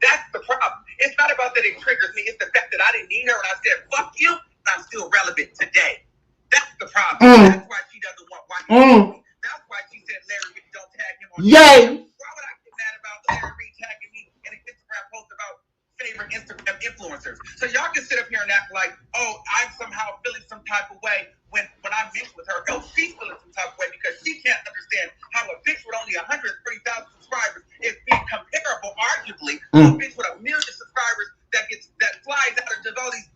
That's the problem. It's not about that it triggers me. It's the fact that I didn't need her and I said, fuck you, and I'm still relevant today. That's the problem. That's why she doesn't want me. That's why she said Larry Reid don't tag him on Instagram. Why would I get mad about Larry Reid tagging me in an Instagram post about favorite Instagram influencers? So y'all can sit up here and act like, oh, I'm somehow feeling some type of way when I mix with her. No, she's feeling some type of way because she can't understand how a bitch with only 130,000 subscribers is being comparable, arguably, to a bitch with 1 million subscribers that flies out and does all these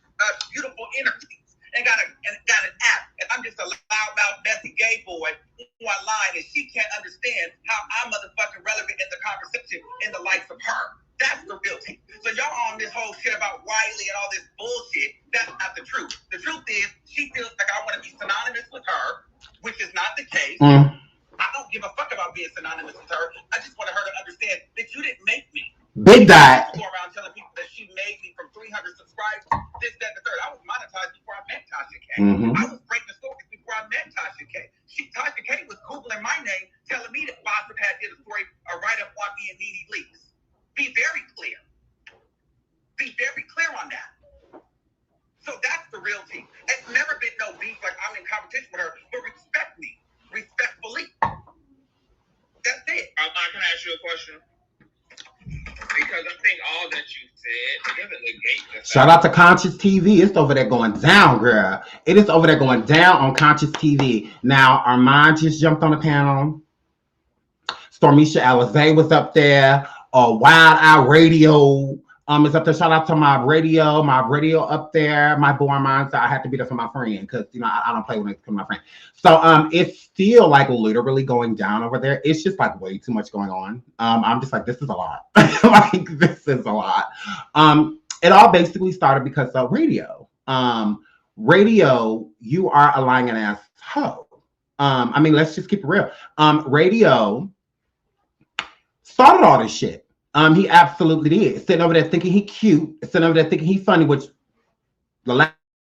beautiful energies and got an app. And I'm just a loudmouth, messy gay boy online, and she can't understand how I'm motherfucking relevant in the conversation in the likes of her. That's the real thing. So y'all on this whole shit about Wiley and all this bullshit. That's not the truth. The truth is she feels like I want to be synonymous with her, which is not the case. I don't give a fuck about being synonymous with her. I just wanted her to understand that you didn't make me. Big that. Go around telling people that she made me from 300 subscribers, this, that, and the third. I was monetized before I met Tasha K. I was breaking stories before I met Tasha K. Tasha K was Googling my name, telling me that Boston had did a story, a write-up on me and Nene Leaks. Be very clear. Be very clear on that. So that's the real thing. It's never been no beef like I'm in competition with her, but respect me. Respectfully. That's it. I can ask you a question. Because I think all that you said, it doesn't negate the Shout out to Conscious TV. It's over there going down, girl. It is over there going down on Conscious TV. Now, Armon just jumped on the panel. Stormisha Alizé was up there. Wild Eye Radio is up there. Shout out to my radio up there. My boy Armon said I had to be there for my friend because I don't play when it comes to my friend. So it's still like literally going down over there. It's just like way too much going on. I'm just like, this is a lot. Like this is a lot. It all basically started because of radio. Radio, you are a lying ass hoe. I mean, let's just keep it real. Radio started all this shit. He absolutely did. Sitting over there thinking he cute, sitting over there thinking he funny, which the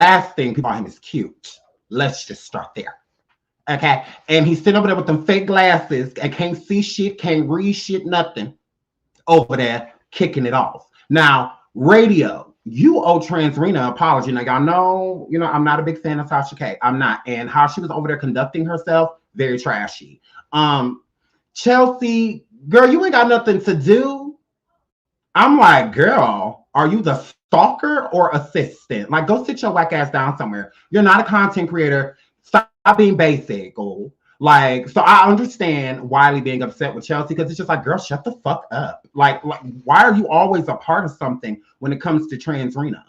last thing people call him is cute. Let's just start there. Okay. And he's sitting over there with them fake glasses and can't see shit, can't read shit, nothing. Over there kicking it off. Now, radio, you owe Transrena an apology. Now, y'all know, I'm not a big fan of Tasha K. I'm not. And how she was over there conducting herself, very trashy. Chelsea, girl, you ain't got nothing to do. I'm like, girl, are you the stalker or assistant? Like, go sit your whack ass down somewhere. You're not a content creator. Stop being basic. So I understand Wiley being upset with Chelsea because it's just like, girl, shut the fuck up. Like, why are you always a part of something when it comes to Transrena?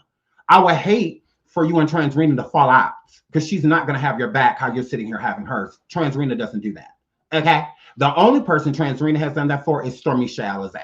I would hate for you and Transrena to fall out because she's not going to have your back how you're sitting here having hers. Transrena doesn't do that. Okay? The only person Transrena has done that for is Stormisha Alizé.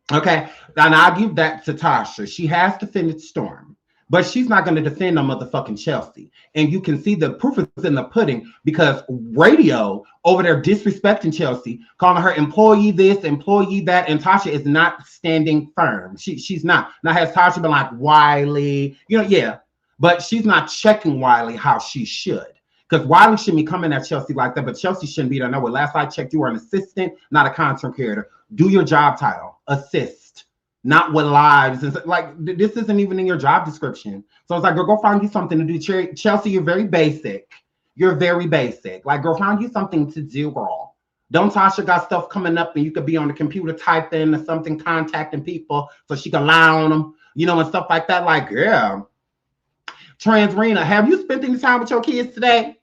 Okay, and I'll give that to Tasha. She has defended Storm, but she's not going to defend no motherfucking Chelsea. And you can see the proof is in the pudding because radio over there disrespecting Chelsea, calling her employee this, employee that, and Tasha is not standing firm. She's not. Now has Tasha been like Wiley, yeah, but she's not checking Wiley how she should. Because Wiley shouldn't be coming at Chelsea like that, but Chelsea shouldn't be there. No, last I checked, you were an assistant, not a content creator. Do your job title, assist, not with lives. Like, this isn't even in your job description. So it's like, girl, go find you something to do. Chelsea, you're very basic. You're very basic. Like, girl, find you something to do, girl. Don't Tasha got stuff coming up and you could be on the computer typing or something, contacting people so she can lie on them, and stuff like that. Like, girl, Transrena, have you spent any time with your kids today?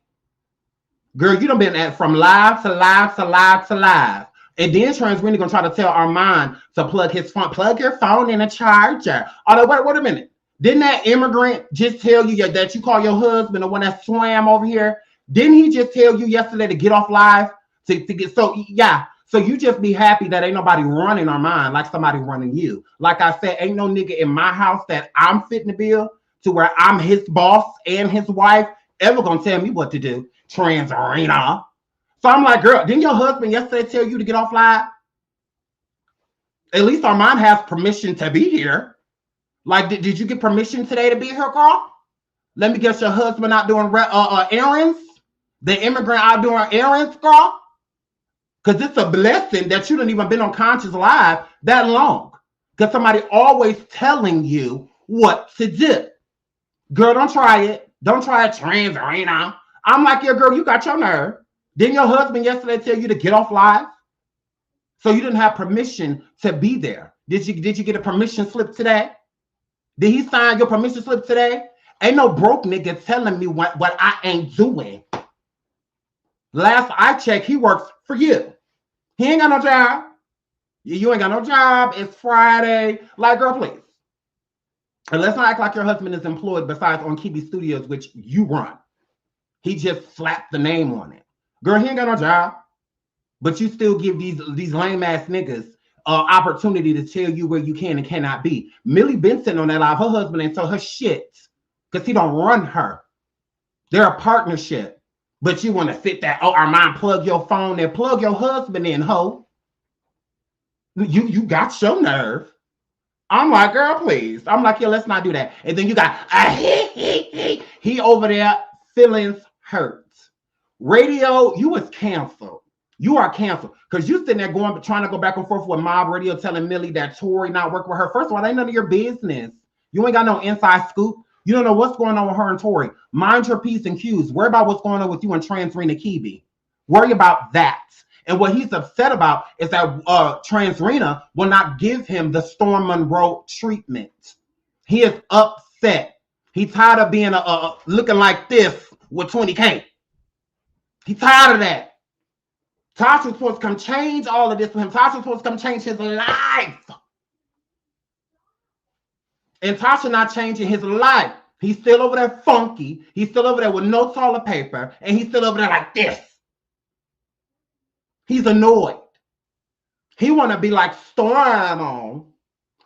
Girl, you done been from live to live to live to live. And then Transrena gonna try to tell Armon to plug his phone, plug your phone in a charger. Oh, wait a minute. Didn't that immigrant just tell you that you call your husband the one that swam over here? Didn't he just tell you yesterday to get off live? To get so you just be happy that ain't nobody running Armon like somebody running you. Like I said, ain't no nigga in my house that I'm fitting to build to where I'm his boss and his wife ever gonna tell me what to do. Transrena. So I'm like, girl, didn't your husband yesterday tell you to get off live? At least Armon has permission to be here. Like, did you get permission today to be here, girl? Let me guess, your husband out doing errands? The immigrant out doing errands, girl? Because it's a blessing that you didn't even been on Conscious Live that long. Because somebody always telling you what to do. Girl, don't try it. Don't try it, trans arena. I'm like, yeah, girl, you got your nerve. Didn't your husband yesterday tell you to get off live? So you didn't have permission to be there. Did you get a permission slip today? Did he sign your permission slip today? Ain't no broke nigga telling me what I ain't doing. Last I checked, he works for you. He ain't got no job. You ain't got no job. It's Friday. Like, girl, please. And let's not act like your husband is employed besides on Kibi Studios, which you run. He just slapped the name on it. Girl, he ain't got no job. But you still give these lame-ass niggas opportunity to tell you where you can and cannot be. Millie been sitting on that live. Her husband ain't told her shit because he don't run her. They're a partnership. But you want to sit there, oh, Armon, plug your phone and plug your husband in, ho. You got your nerve. I'm like, girl, please. I'm like, yeah, let's not do that. And then you got, he over there, feelings hurt. Radio, you was canceled. You are canceled. Because you sitting there trying to go back and forth with Mob Radio telling Millie that Tori not working with her. First of all, that ain't none of your business. You ain't got no inside scoop. You don't know what's going on with her and Tori. Mind your P's and Q's. Worry about what's going on with you and Transrena Kibi. Worry about that. And what he's upset about is that Transrena will not give him the Storm Monroe treatment. He is upset. He's tired of being looking like this with 20K. He's tired of that. Tasha's supposed to come change all of this for him. Tasha's supposed to come change his life. And Tasha not changing his life. He's still over there funky. He's still over there with no toilet paper. And he's still over there like this. He's annoyed. He want to be like Storm on.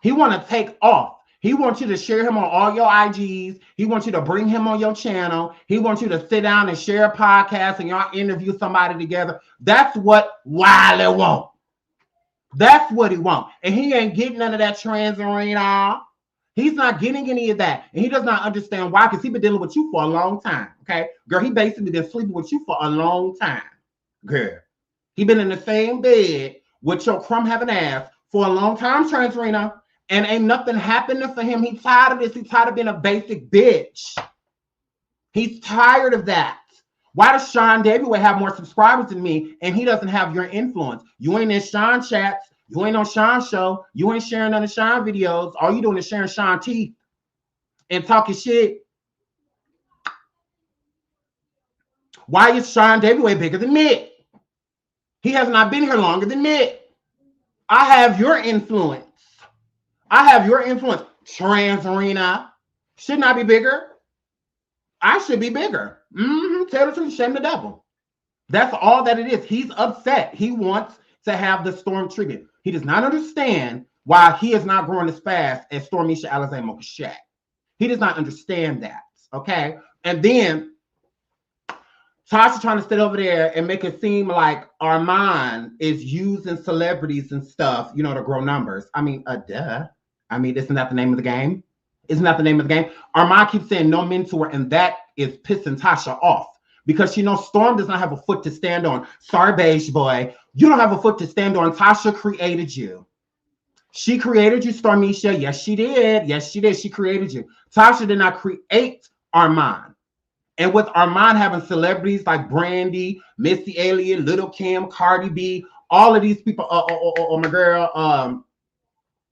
He want to take off. He wants you to share him on all your IGs. He wants you to bring him on your channel. He wants you to sit down and share a podcast and y'all interview somebody together. That's what Wiley want. That's what he want. And he ain't getting none of that trans arena. He's not getting any of that. And he does not understand why, because he's been dealing with you for a long time. Okay? Girl, he basically been sleeping with you for a long time. Girl. He been in the same bed with your crumb having ass for a long time, Transrena. And ain't nothing happening for him. He's tired of this. He's tired of being a basic bitch. He's tired of that. Why does SeanDavieWay have more subscribers than me and he doesn't have your influence? You ain't in Sean chats. You ain't on Sean's show. You ain't sharing none of Sean videos. All you doing is sharing Sean teeth and talking shit. Why is SeanDavieWay bigger than me? He has not been here longer than me. I have your influence. I have your influence. Transrena should not be bigger. I should be bigger. Tell the truth, shame the devil. That's all that it is. He's upset. He wants to have the Storm treatment. He does not understand why he is not growing as fast as Stormisha Alizé Mokashek. He does not understand that. Okay. And then Tasha trying to sit over there and make it seem like Armon is using celebrities and stuff, you know, to grow numbers. I mean, duh. I mean, isn't that the name of the game? Isn't that the name of the game? Armon keeps saying no mentor, and that is pissing Tasha off because she knows Storm does not have a foot to stand on. Sorry, beige boy. You don't have a foot to stand on. Tasha created you. She created you, Stormisha. Yes, she did. Yes, she did. She created you. Tasha did not create Armon. And with Armon having celebrities like Brandy, Missy Elliott, Little Kim, Cardi B, all of these people, my girl,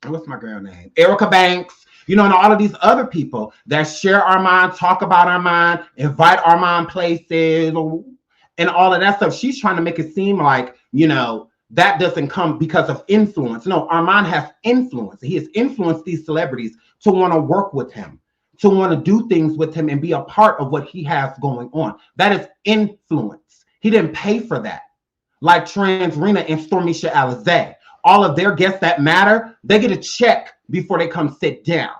what's my girl name? Erica Banks, you know, and all of these other people that share Armon, talk about Armon, invite Armon places, and all of that stuff. She's trying to make it seem like, you know, that doesn't come because of influence. No, Armon has influence. He has influenced these celebrities to want to work with him, to want to do things with him and be a part of what he has going on. That is influence. He didn't pay for that. Like Transrena and Stormisha Alizé. All of their guests that matter, they get a check before they come sit down.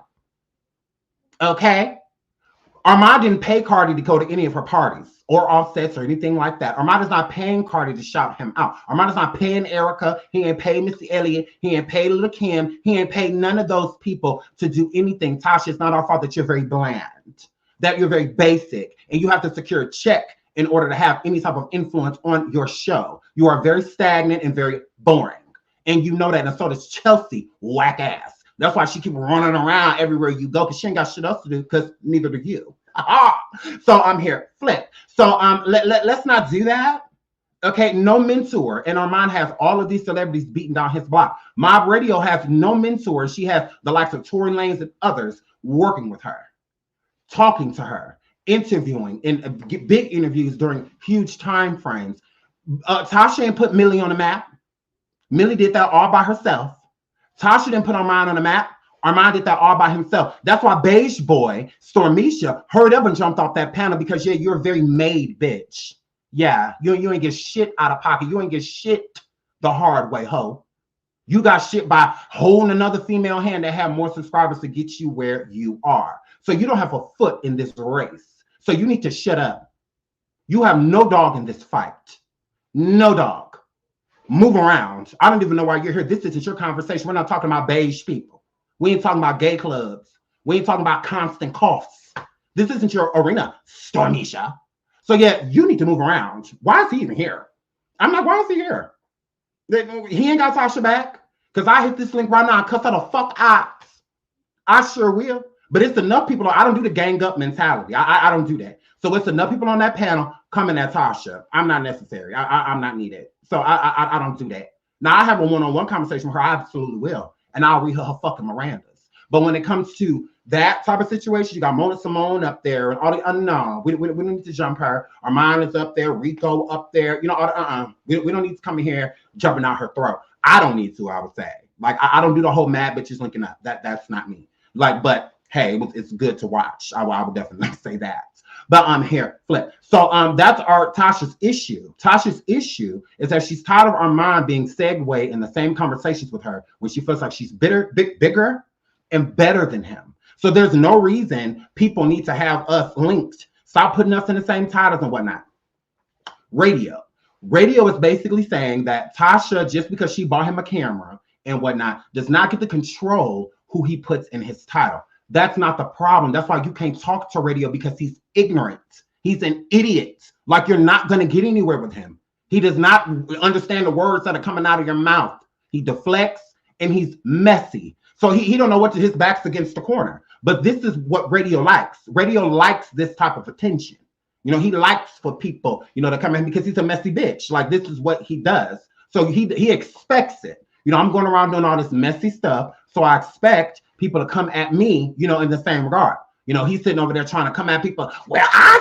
Okay? Armon didn't pay Cardi to go to any of her parties or offsets or anything like that. Armon is not paying Cardi to shout him out. Armon is not paying Erica. He ain't paid Missy Elliott. He ain't paid Little Kim. He ain't paid none of those people to do anything. Tasha, it's not our fault that you're very bland, that you're very basic, and you have to secure a check in order to have any type of influence on your show. You are very stagnant and very boring. And you know that, and so does Chelsea, whack ass. That's why she keep running around everywhere you go, because she ain't got shit else to do, because neither do you. So I'm here, flip. So let's not do that. Okay, no mentor. And Armon has all of these celebrities beating down his block. Mob Radio has no mentor. She has the likes of Tory Lanez and others working with her, talking to her, interviewing in big interviews during huge time frames. Tasha ain't put Millie on the map. Millie did that all by herself. Tasha didn't put Armon on the map. Armon did that all by himself. That's why Beige Boy, Stormisha, heard up and jumped off that panel, because yeah, you're a very made bitch. Yeah, you ain't get shit out of pocket. You ain't get shit the hard way, ho. You got shit by holding another female hand that have more subscribers to get you where you are. So you don't have a foot in this race. So you need to shut up. You have no dog in this fight. No dog. Move around. I don't even know why you're here. This isn't your conversation. We're not talking about beige people. We ain't talking about gay clubs. We ain't talking about constant coughs. This isn't your arena, Stormisha. So yeah, you need to move around. Why is he even here? I'm like, why is he here? He ain't got Tasha back. Because I hit this link right now and cuss out the fuck out. I sure will. But it's enough people. I don't do the gang up mentality. I don't do that. So it's enough people on that panel coming at Tasha. I'm not necessary. I'm not needed. So I don't do that. Now I have a one-on-one conversation with her. I absolutely will. And I'll read her fucking Mirandas. But when it comes to that type of situation, you got Mona Simone up there and all the no, we don't need to jump her. Armon is up there, Rico up there, you know, we don't need to come in here jumping out her throat. I don't need to, I would say. Like I don't do the whole mad bitches linking up. That's not me. Like, but hey, it's good to watch. I would definitely say that. But I'm here, flip. So that's Tasha's issue. Tasha's issue is that she's tired of Armon being segued in the same conversations with her when she feels like she's bigger and better than him. So there's no reason people need to have us linked. Stop putting us in the same titles and whatnot. Radio is basically saying that Tasha, just because she bought him a camera and whatnot, does not get to control who he puts in his title. That's not the problem. That's why you can't talk to Radio, because he's ignorant. He's an idiot. Like, you're not going to get anywhere with him. He does not understand the words that are coming out of your mouth. He deflects and he's messy. So he don't know his back's against the corner. But this is what Radio likes. Radio likes this type of attention. You know, he likes for people, you know, to come in because he's a messy bitch. Like, this is what he does. So he expects it. You know, I'm going around doing all this messy stuff. So I expect people to come at me, you know, in the same regard. You know, he's sitting over there trying to come at people. Well, I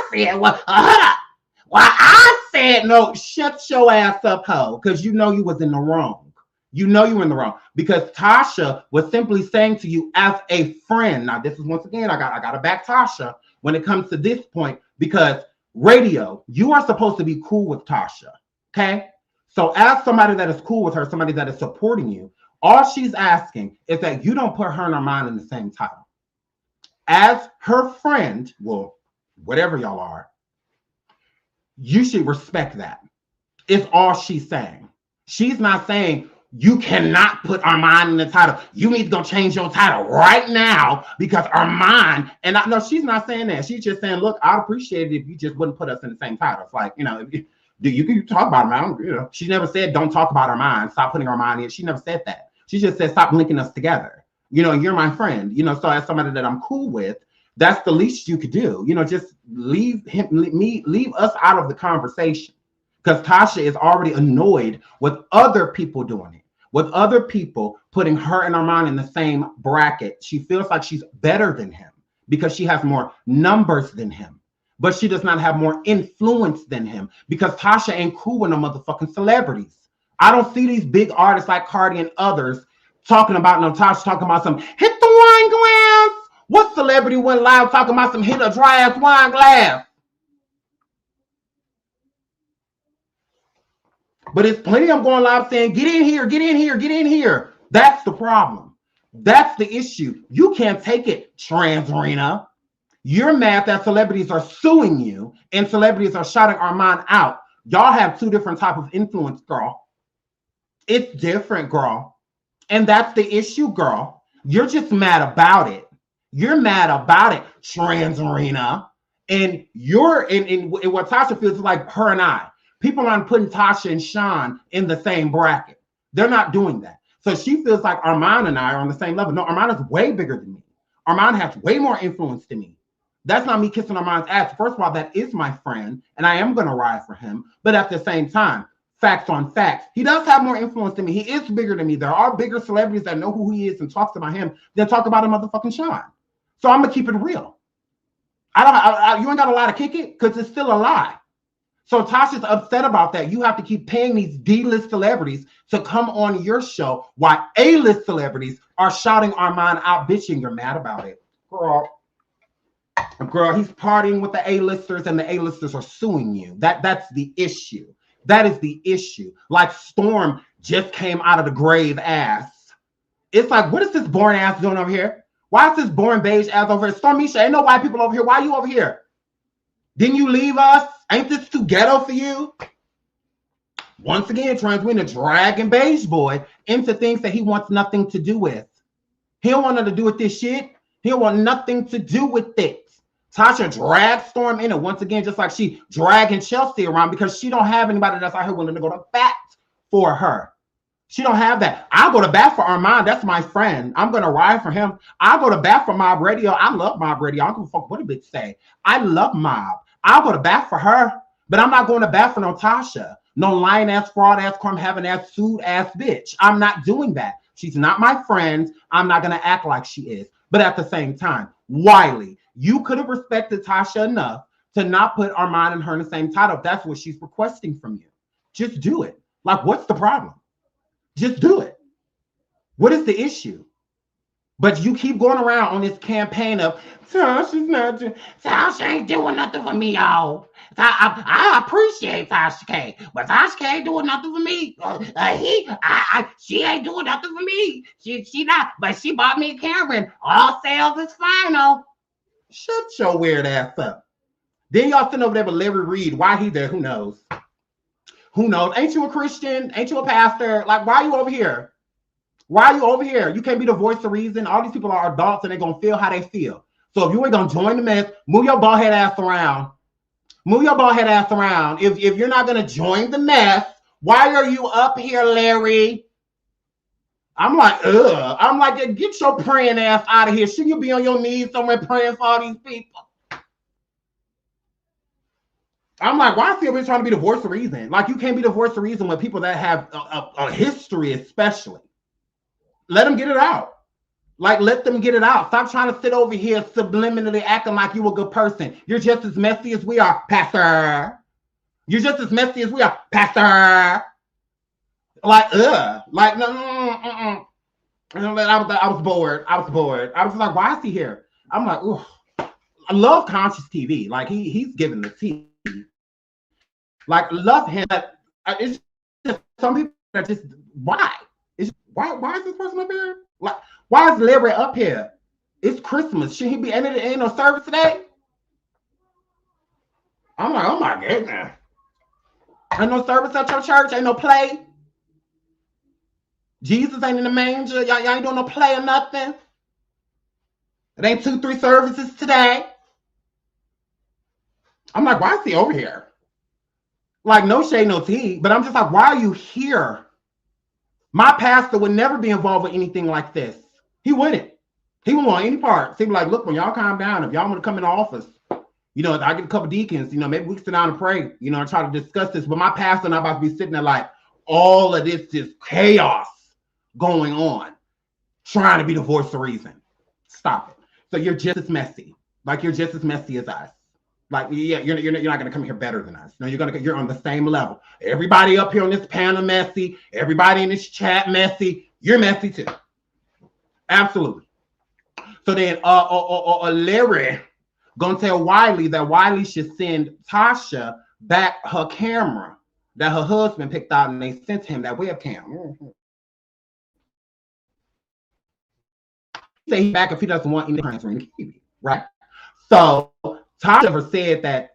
said, no, shut your ass up, ho, because you know you was in the wrong. You know you were in the wrong, because Tasha was simply saying to you as a friend. Now, this is once again, I got to back Tasha when it comes to this point, because Radio, you are supposed to be cool with Tasha, okay? So as somebody that is cool with her, somebody that is supporting you, all she's asking is that you don't put her and Armon in the same title. As her friend, well, whatever y'all are, you should respect that. It's all she's saying. She's not saying you cannot put Armon in the title. You need to go change your title right now because Armon, and no, she's not saying that. She's just saying, look, I'd appreciate it if you just wouldn't put us in the same title. It's like, you know, you can talk about Armon, you know. She never said don't talk about Armon, stop putting Armon in. She never said that. She just said stop linking us together. You know, you're my friend. You know, so as somebody that I'm cool with, that's the least you could do. You know, just leave us out of the conversation, because Tasha is already annoyed with other people doing it, with other people putting her and Armon in the same bracket. She feels like she's better than him because she has more numbers than him, but she does not have more influence than him, because Tasha ain't cool with no motherfucking celebrities. I don't see these big artists like Cardi and others talking about no Tasha talking about some hit the wine glass. What celebrity went live talking about some hit a dry ass wine glass? But it's plenty of them going live saying, get in here, get in here, get in here. That's the problem. That's the issue. You can't take it, Trans Arena. You're mad that celebrities are suing you and celebrities are shouting Armon out. Y'all have two different types of influence, girl. It's different, girl. And that's the issue, girl. You're just mad about it. You're mad about it, Trans Arena. And you're in what Tasha feels like her and I. People aren't putting Tasha and Sean in the same bracket. They're not doing that. So she feels like Armon and I are on the same level. No, Armon is way bigger than me. Armon has way more influence than me. That's not me kissing Armon's ass. First of all, that is my friend, and I am going to ride for him. But at the same time, facts on facts, he does have more influence than me. He is bigger than me. There are bigger celebrities that know who he is and talks about him than talk about a motherfucking Sean. So I'm going to keep it real. You ain't got a lie to kick it because it's still a lie. So Tasha's upset about that. You have to keep paying these D-list celebrities to come on your show while A-list celebrities are shouting Armon out, bitching. You're mad about it. Girl, he's partying with the A-listers and the A-listers are suing you. That's the issue. That is the issue. Like Storm just came out of the grave ass. It's like, what is this boring ass doing over here? Why is this boring beige ass over here? Stormisha, ain't no white people over here. Why are you over here? Didn't you leave us? Ain't this too ghetto for you? Once again, trying to drag and beige boy into things that he wants nothing to do with. He don't want nothing to do with this shit. He don't want nothing to do with it. Tasha dragged Storm in it once again, just like she dragging Chelsea around because she don't have anybody that's out here willing to go to bat for her. She don't have that. I'll go to bat for Armon. That's my friend. I'm going to ride for him. I'll go to bat for Mob Radio. I love Mob Radio. I don't give a fuck what a bitch say. I love Mob. I'll go to bat for her, but I'm not going to bat for no Tasha. No lying ass, fraud ass, crumb having ass, sued ass bitch. I'm not doing that. She's not my friend. I'm not going to act like she is. But at the same time, Wiley, you could have respected Tasha enough to not put Armon and her in the same title. If that's what she's requesting from you. Just do it. Like, what's the problem? Just do it. What is the issue? But you keep going around on this campaign of Tasha ain't doing nothing for me, y'all. I appreciate Tasha K, but Tasha K ain't doing nothing for me. She ain't doing nothing for me. She not, but she bought me a camera and all sales is final. Shut your weird ass up. Then y'all sitting over there with Larry Reed. Why he there? Who knows? Who knows? Ain't you a Christian? Ain't you a pastor? Like, why are you over here? Why are you over here? You can't be the voice of reason. All these people are adults and they're going to feel how they feel. So if you ain't going to join the mess, move your bald head ass around. Move your bald head ass around. If you're not going to join the mess, why are you up here, Larry? I'm like, ugh. I'm like, get your praying ass out of here. Shouldn't you be on your knees somewhere praying for all these people? I'm like, why is he always trying to be the voice of reason? Like, you can't be the voice of reason with people that have a history, especially. Let them get it out. Like, let them get it out. Stop trying to sit over here subliminally acting like you a good person. You're just as messy as we are, Pastor. You're just as messy as we are, Pastor. Like, like, no. I was bored. I was like, why is he here? I'm like, ooh. I love Conscious TV. Like, he's giving the tea. Like, love him. It's just some people are just, why? Why is this person up here? Like, why is Larry up here? It's Christmas. Should he be ain't no service today? I'm like, oh my goodness. Ain't no service at your church, ain't no play. Jesus ain't in the manger. Y'all ain't doing no play or nothing. It ain't 2-3 services today. I'm like, why is he over here? Like, no shade, no tea. But I'm just like, why are you here? My pastor would never be involved with anything like this. He wouldn't. He wouldn't want any parts. He'd be like, look, when y'all calm down, if y'all want to come in the office, you know, I get a couple deacons, you know, maybe we can sit down and pray, you know, and try to discuss this. But my pastor not about to be sitting there like, all of this is chaos going on, trying to be the voice of reason. Stop it. So you're just as messy. Like, you're just as messy as us. Like, yeah, you're not gonna come here better than us. No, you're on the same level. Everybody up here on this panel messy. Everybody in this chat messy. You're messy too. Absolutely. So then, Larry gonna tell Wiley that Wiley should send Tasha back her camera that her husband picked out, and they sent him that webcam. Mm-hmm. Say he's back if he doesn't want any transferring TV, right? So Tasha never said that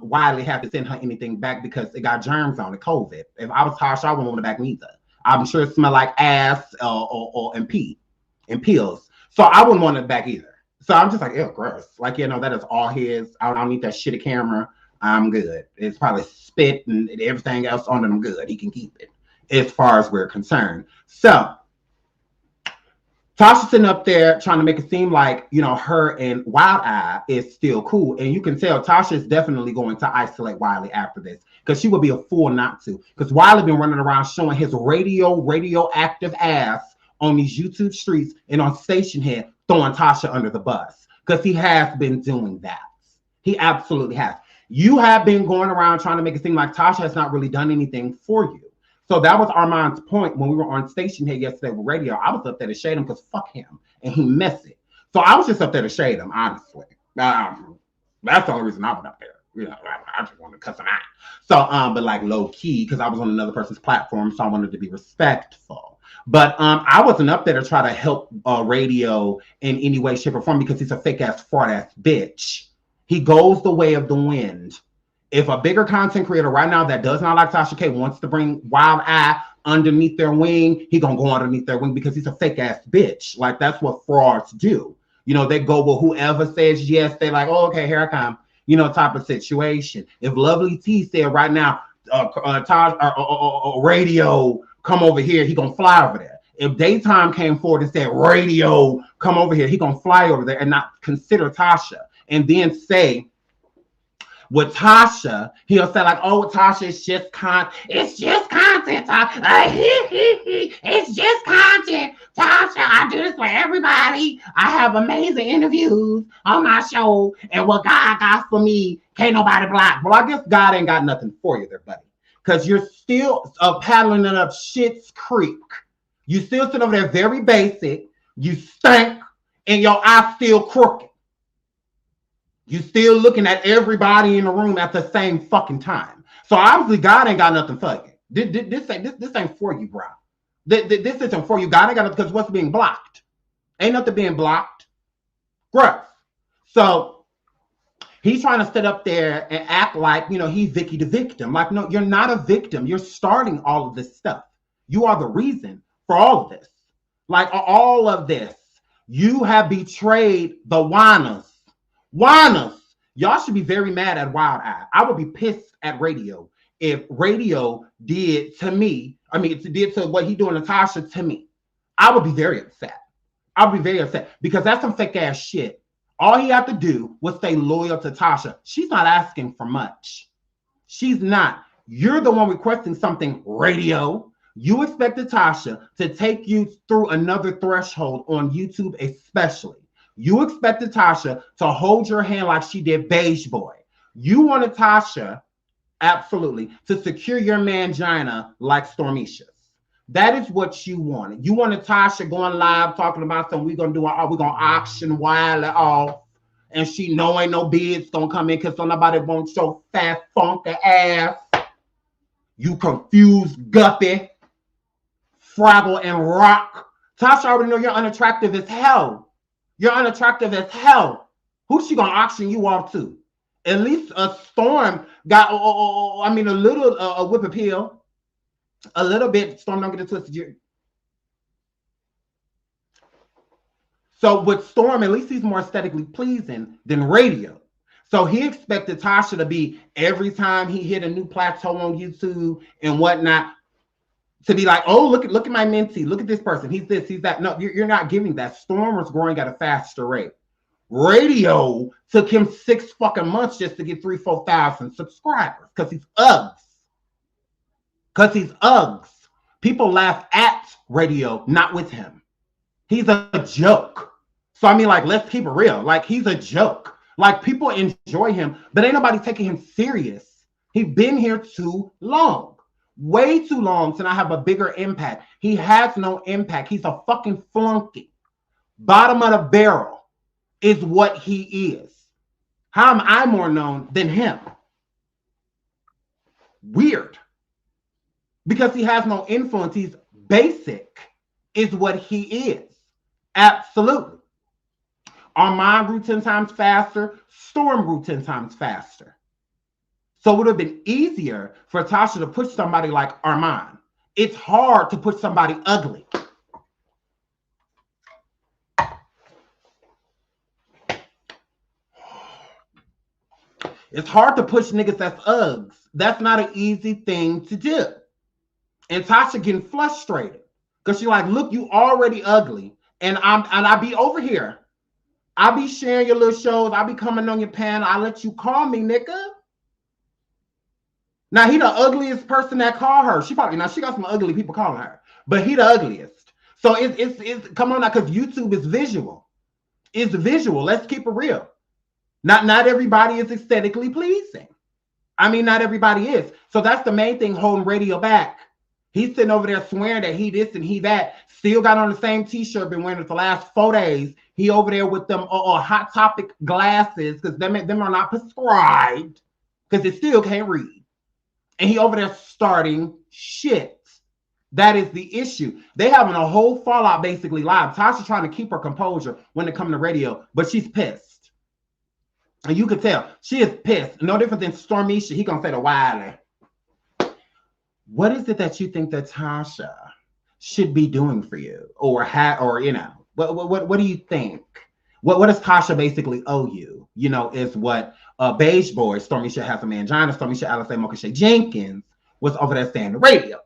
Wiley had to send her anything back because it got germs on it, COVID. If I was Tasha, I wouldn't want it back neither. I'm sure it smelled like ass and pee and pills. So I wouldn't want it back either. So I'm just like, ew, gross. Like, you know, that is all his. I don't need that shitty camera. I'm good. It's probably spit and everything else on it. I'm good. He can keep it as far as we're concerned. So Tasha sitting up there trying to make it seem like, her and Wild Eye is still cool. And you can tell Tasha is definitely going to isolate Wiley after this because she would be a fool not to. Because Wiley been running around showing his radioactive ass on these YouTube streets and on Station Head throwing Tasha under the bus because he has been doing that. He absolutely has. You have been going around trying to make it seem like Tasha has not really done anything for you. So that was Armon's point when we were on Station Head yesterday with radio. I was up there to shade him because fuck him. And he messy. So I was just up there to shade him, honestly. That's the only reason I went up there. I just wanted to cuss him out. So, but like low key, because I was on another person's platform, so I wanted to be respectful. But I wasn't up there to try to help radio in any way, shape, or form because he's a fake ass, fraud ass bitch. He goes the way of the wind. If a bigger content creator right now that does not like Tasha K wants to bring Wild Eye underneath their wing, he gonna go underneath their wing because he's a fake ass bitch. Like that's what frauds do. They go with whoever says yes. They like, oh, okay, here I come. Type of situation. If Lovely T said right now, radio, come over here, he gonna fly over there. If Daytime came forward and said, radio, come over here, he gonna fly over there and not consider Tasha. And then say, with Tasha, he'll say like, "Oh, Tasha, it's just content. It's just content. It's just content. Tasha, I do this for everybody. I have amazing interviews on my show, and what God got for me, can't nobody block." Well, I guess God ain't got nothing for you there, buddy, because you're still paddling it up Shit's Creek. You still sit over there very basic. You stink, and your eye still crooked. You still looking at everybody in the room at the same fucking time. So obviously God ain't got nothing for you. This ain't for you, bro. This isn't for you. God ain't got nothing because what's being blocked? Ain't nothing being blocked. Gross. So he's trying to sit up there and act like, he's Vicky the victim. Like, no, you're not a victim. You're starting all of this stuff. You are the reason for all of this. Like all of this. You have betrayed the whiners. Whiners, y'all should be very mad at Wild Eye. I would be pissed at radio if radio did to me. I mean, it did to what he doing to Tasha to me. I would be very upset. I would be very upset because that's some fake ass shit. All he had to do was stay loyal to Tasha. She's not asking for much. She's not. You're the one requesting something, radio. You expected Tasha to take you through another threshold on YouTube, especially. You expected Tasha to hold your hand like she did Beige Boy. You wanted Tasha, absolutely, to secure your mangina like Stormisha's. That is what you wanted. You wanted Tasha going live talking about something we're gonna auction Wiley off, and she know ain't no bids gonna come in because nobody wants your fat funky ass. You confused guppy, Fraggle and Rock. Tasha already know you're unattractive as hell. You're unattractive as hell. Who's she gonna auction you off to? At least a Storm got, a little a whip appeal. A little bit. Storm, don't get it twisted. So with Storm, at least he's more aesthetically pleasing than radio. So he expected Tasha to be, every time he hit a new plateau on YouTube and whatnot, to be like, oh, look at my mentee. Look at this person. He's this, he's that. No, you're not giving that. Storm was growing at a faster rate. Radio took him 6 fucking months just to get 3,000-4,000 subscribers because he's Uggs. Because he's Uggs. People laugh at radio, not with him. He's a joke. So I mean, like, let's keep it real. Like, he's a joke. Like, people enjoy him, but ain't nobody taking him serious. He's been here too long. Way too long to not have a bigger impact. He has no impact. He's a fucking flunky. Bottom of the barrel is what he is. How am I more known than him? Weird. Because he has no influence. He's basic is what he is. Absolutely. Armon grew 10 times faster. Storm grew 10 times faster. So it would have been easier for Tasha to push somebody like Armon. It's hard to push somebody ugly. It's hard to push niggas that's Uggs. That's not an easy thing to do. And Tasha getting frustrated because she's like, look, you already ugly. And I be over here. I be sharing your little shows. I be coming on your panel. I let you call me, nigga. Now he the ugliest person that called her. She got some ugly people calling her, but he the ugliest. So it's come on now, because YouTube is visual. It's visual. Let's keep it real. Not everybody is aesthetically pleasing. I mean, not everybody is. So that's the main thing holding radio back. He's sitting over there swearing that he this and he that. Still got on the same t-shirt, been wearing it for the last 4 days. He over there with them Hot Topic glasses, because them are not prescribed, because it still can't read. And he over there starting shit. That is the issue. They having a whole fallout basically live. Tasha trying to keep her composure when it comes to radio, but she's pissed. And you can tell she is pissed. No different than Stormisha. He gonna say the Wiley. What is it that you think that Tasha should be doing for you, or what do you think? What does Tasha basically owe you? Is what Beige Boy, Stormisha has a mangina, Stormisha Alice Mokashay Jenkins was over there saying the radio.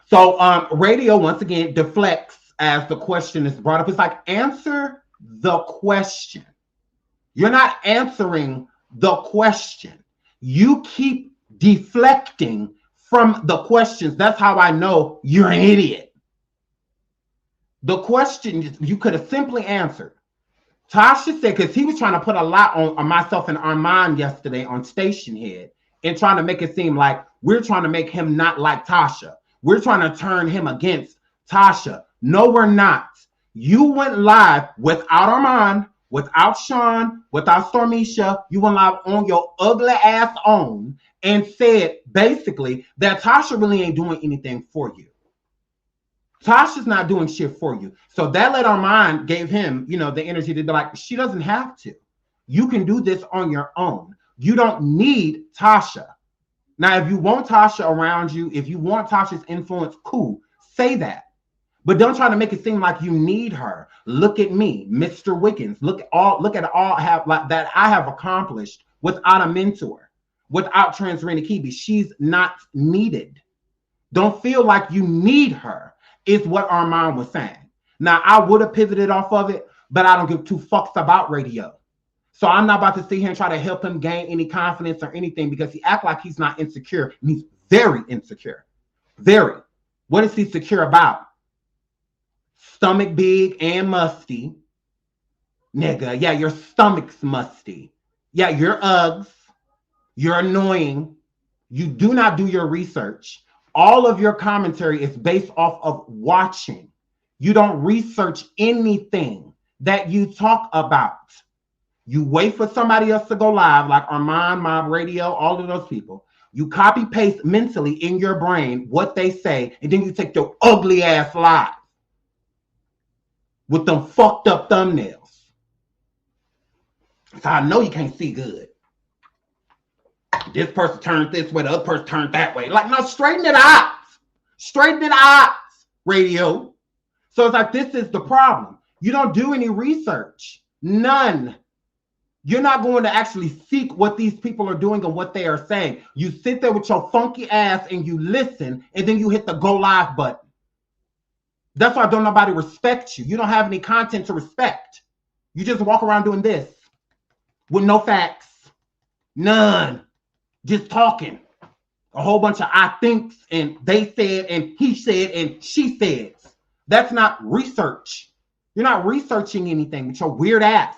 So radio once again deflects as the question is brought up. It's like, answer the question. You're not answering the question. You keep deflecting from the questions. That's how I know you're an idiot. The question you could have simply answered. Tasha said, because he was trying to put a lot on myself and Armon yesterday on Station Head and trying to make it seem like we're trying to make him not like Tasha. We're trying to turn him against Tasha. No, we're not. You went live without Armon, without Sean, without Stormisha. You went live on your ugly ass own and said basically that Tasha really ain't doing anything for you. Tasha's not doing shit for you. So that let Armon gave him, the energy to be like, she doesn't have to. You can do this on your own. You don't need Tasha. Now, if you want Tasha around you, if you want Tasha's influence, cool, say that. But don't try to make it seem like you need her. Look at me, Mr. Wiggins. Look at all that I have accomplished without a mentor, without Transrena Kibi. She's not needed. Don't feel like you need her, is what Armon was saying. Now, I would have pivoted off of it, but I don't give two fucks about radio. So I'm not about to sit here and try to help him gain any confidence or anything, because he acts like he's not insecure. And he's very insecure. Very. What is he secure about? Stomach big and musty. Nigga, yeah, your stomach's musty. Yeah, you're Uggs. You're annoying. You do not do your research. All of your commentary is based off of watching. You don't research anything that you talk about. You wait for somebody else to go live, like Armon, Mob Radio, all of those people. You copy paste mentally in your brain what they say, and then you take your ugly ass live with them fucked up thumbnails. So I know you can't see good. This person turned this way, the other person turned that way. Like, no, straighten it out. Straighten it out, radio. So it's like, this is the problem. You don't do any research. None. You're not going to actually seek what these people are doing and what they are saying. You sit there with your funky ass and you listen, and then you hit the go live button. That's why don't nobody respect you. You don't have any content to respect. You just walk around doing this with no facts. None. Just talking. A whole bunch of I thinks and they said and he said and she said. That's not research. You're not researching anything with your weird ass.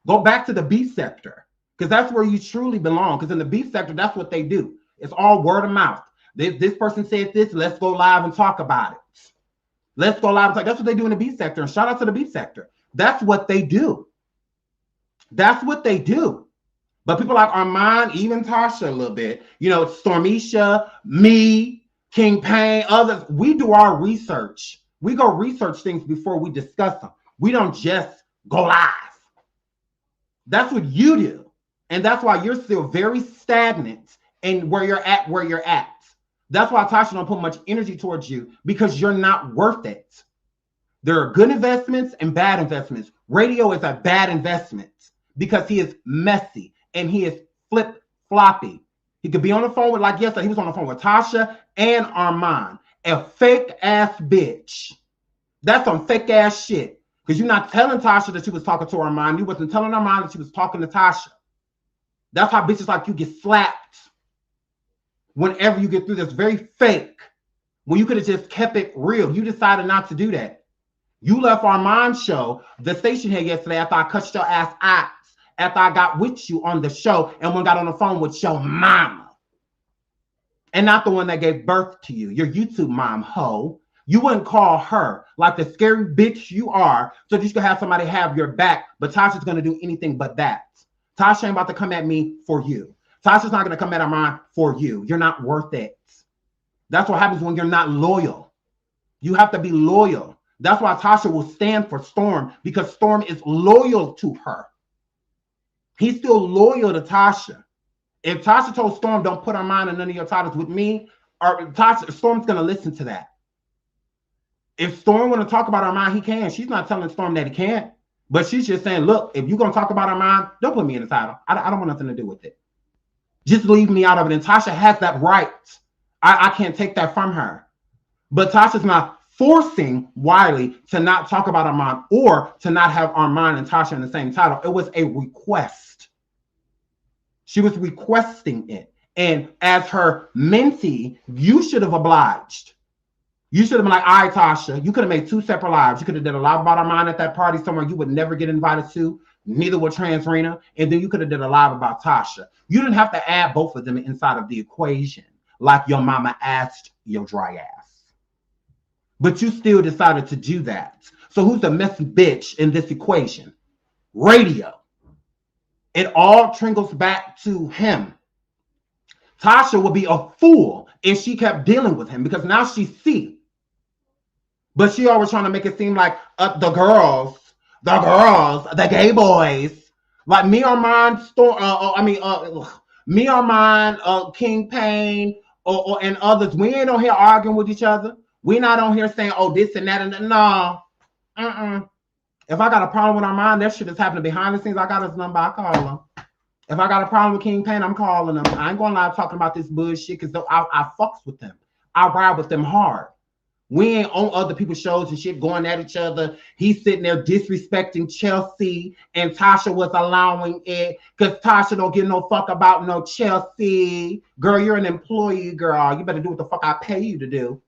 Go back to the beef sector, because that's where you truly belong. Because in the beef sector, that's what they do. It's all word of mouth. This person said this. Let's go live and talk about it. Let's go live and talk. That's what they do in the beef sector. And shout out to the beef sector. That's what they do. That's what they do. But people like Armon, even Tasha a little bit, Stormisha, me, King Payne, others, we do our research. We go research things before we discuss them. We don't just go live. That's what you do. And that's why you're still very stagnant in where you're at. That's why Tasha don't put much energy towards you, because you're not worth it. There are good investments and bad investments. Radio is a bad investment because he is messy and he is flip-floppy. He could be on the phone with, like yesterday, he was on the phone with Tasha and Armon, a fake ass bitch That's some fake ass shit. Because you're not telling Tasha that she was talking to Armon. You wasn't telling Armon that she was talking to Tasha. That's how bitches like you get slapped whenever you get through this very fake. When you could have just kept it real. You decided not to do that. You left Armon's show, the station here yesterday, after I cut your ass out, after I got with you on the show and when I got on the phone with your mama. And not the one that gave birth to you, your YouTube mom, hoe. You wouldn't call her like the scary bitch you are so that you could have somebody have your back. But Tasha's going to do anything but that. Tasha ain't about to come at me for you. Tasha's not going to come at Armon for you. You're not worth it. That's what happens when you're not loyal. You have to be loyal. That's why Tasha will stand for Storm, because Storm is loyal to her. He's still loyal to Tasha. If Tasha told Storm, don't put Armon in none of your titles with me, or Tasha, Storm's going to listen to that. If Storm want to talk about Armon, he can. She's not telling Storm that he can't. But she's just saying, look, if you're going to talk about Armon, don't put me in the title. I don't want nothing to do with it. Just leave me out of it. And Tasha has that right. I can't take that from her. But Tasha's not forcing Wiley to not talk about Armon or to not have Armon and Tasha in the same title. It was a request. She was requesting it. And as her mentee, you should have obliged. You should have been like, all right, Tasha, you could have made 2 separate lives. You could have did a live about Armon at that party somewhere you would never get invited to. Neither would Transrena. And then you could have did a live about Tasha. You didn't have to add both of them inside of the equation like your mama asked your dry ass. But you still decided to do that. So who's the messy bitch in this equation? Radio. It all trickles back to him. Tasha would be a fool if she kept dealing with him because now she sees. But she always trying to make it seem like the girls, the gay boys, like me, Armon, King Payne, and others. We ain't on here arguing with each other. We not on here saying, oh, this and that and that. No. If I got a problem with Armon, that shit is happening behind the scenes. I got his number. I call him. If I got a problem with King Payne, I'm calling him. I ain't going to lie talking about this bullshit because I fucks with them. I ride with them hard. We ain't on other people's shows and shit going at each other. He's sitting there disrespecting Chelsea and Tasha was allowing it because Tasha don't give no fuck about no Chelsea. Girl, you're an employee, girl. You better do what the fuck I pay you to do.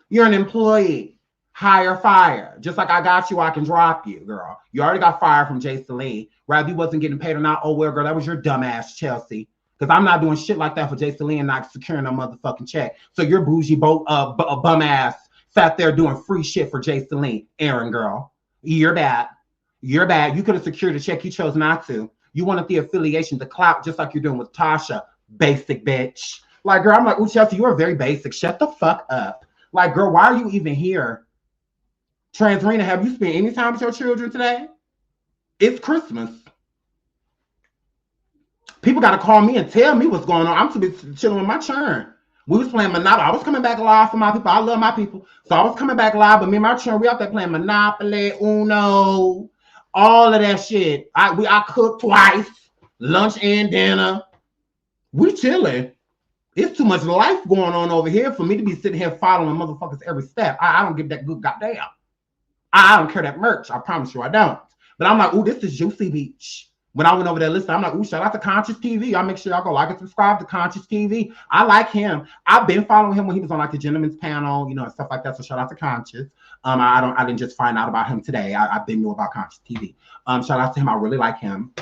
You're an employee. Hire, fire. Just like I got you, I can drop you, girl. You already got fired from Jason Lee. Rather you wasn't getting paid or not. Oh, well, girl, that was your dumb ass, Chelsea. Because I'm not doing shit like that for Jason Lee and not securing a motherfucking check. So your bougie bum ass sat there doing free shit for Jason Lee. Aaron, girl. You're bad. You're bad. You could have secured a check. You chose not to. You wanted the affiliation, the clout, just like you're doing with Tasha. Basic bitch. Like, girl, I'm like, ooh, Chelsea, you are very basic. Shut the fuck up. Like, girl, why are you even here? Transrena, have you spent any time with your children today? It's Christmas. People got to call me and tell me what's going on. I'm too busy chilling with my churn. We was playing Monopoly. I was coming back live for my people. I love my people. So I was coming back live, but me and my churn, we out there playing Monopoly, Uno, all of that shit. I cooked twice, lunch and dinner. We chilling. It's too much life going on over here for me to be sitting here following motherfuckers every step. I don't give that good goddamn. I don't care that merch. I promise you I don't. But I'm like, ooh, this is Juicy Beach. When I went over there listening, I'm like, ooh, shout out to Conscious TV. I'll make sure y'all go like and subscribe to Conscious TV. I like him. I've been following him when he was on like the Gentleman's Panel, and stuff like that. So shout out to Conscious. I didn't just find out about him today. I've been new about Conscious TV. Shout out to him. I really like him.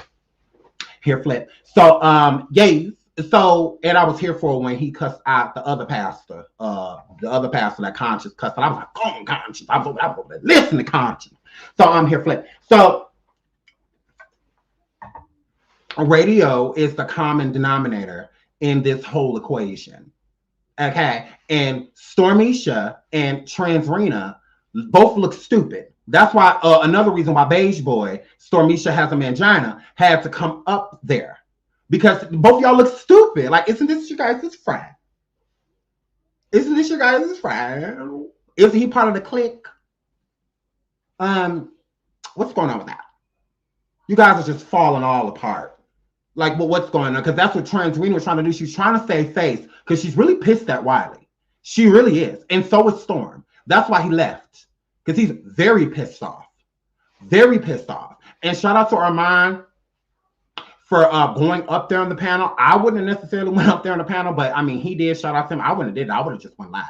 Here, Flip. So, yes. So, and I was here for when he cussed out the other pastor that Conscious cussed out. I was like, go on, Conscious. I was listen to Conscious. So I'm here, Flip. So radio is the common denominator in this whole equation. Okay. And Stormisha and Transrena both look stupid. That's why another reason why Beige Boy, Stormisha has a mangina, had to come up there. Because both y'all look stupid. Like, isn't this your guys' friend? Isn't this your guys' friend? Isn't he part of the clique? What's going on with that? You guys are just falling all apart. Like, well, what's going on? Because that's what Transrena was trying to do. She's trying to save face because she's really pissed at Wiley. She really is. And so is Storm. That's why he left. because he's very pissed off. Very pissed off. And shout out to Armon for going up there on the panel. I wouldn't have necessarily went up there on the panel, but I mean, he did. Shout out to him. I wouldn't have did it. I would have just went live.